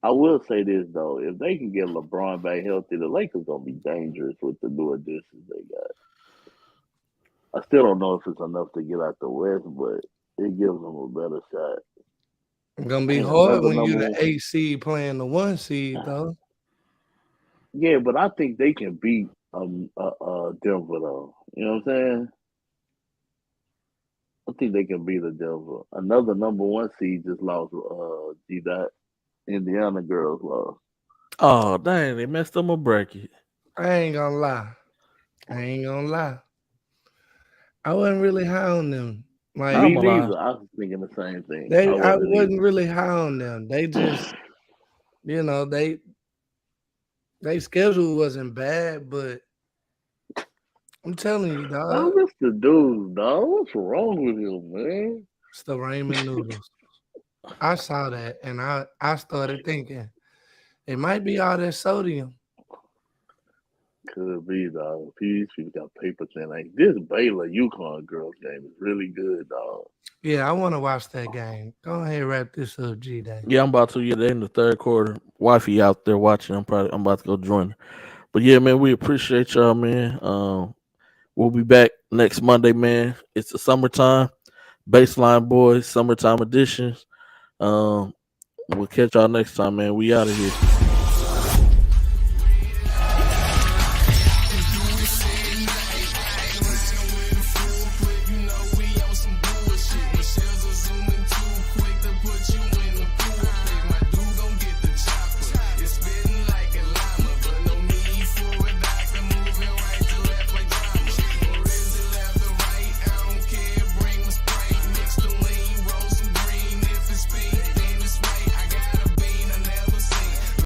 I will say this though, if they can get LeBron back healthy, the Lakers gonna be dangerous with the new additions they got. I still don't know if it's enough to get out the West, but it gives them a better shot. It's gonna be hard when you're the 8 seed playing the 1 seed though. Yeah, but I think they can beat Denver though. You know what I'm saying? I think they can beat Denver. Another number 1 seed just lost. G-Dot. Indiana girls lost. Oh dang! They messed up my bracket. I ain't gonna lie. I wasn't really high on them. Like me neither. I was thinking the same thing. I wasn't really high on them. They just, you know, they schedule wasn't bad, but I'm telling you, dog. Oh, that's the dude, dog. What's wrong with him, man? It's the ramen noodles. I saw that and I started thinking it might be all that sodium. Could be, dog. These people got paper thin. Like this Baylor Yukon girls game is really good, dog. Yeah, I want to watch that game. Go ahead, wrap this up, G Day. Yeah, I'm about to. Yeah, they're in the third quarter. Wifey out there watching. I'm about to go join her. But yeah, man, we appreciate y'all, man. We'll be back next Monday, man. It's the summertime. Baseline Boys, summertime edition. We'll catch y'all next time, man. We out of here.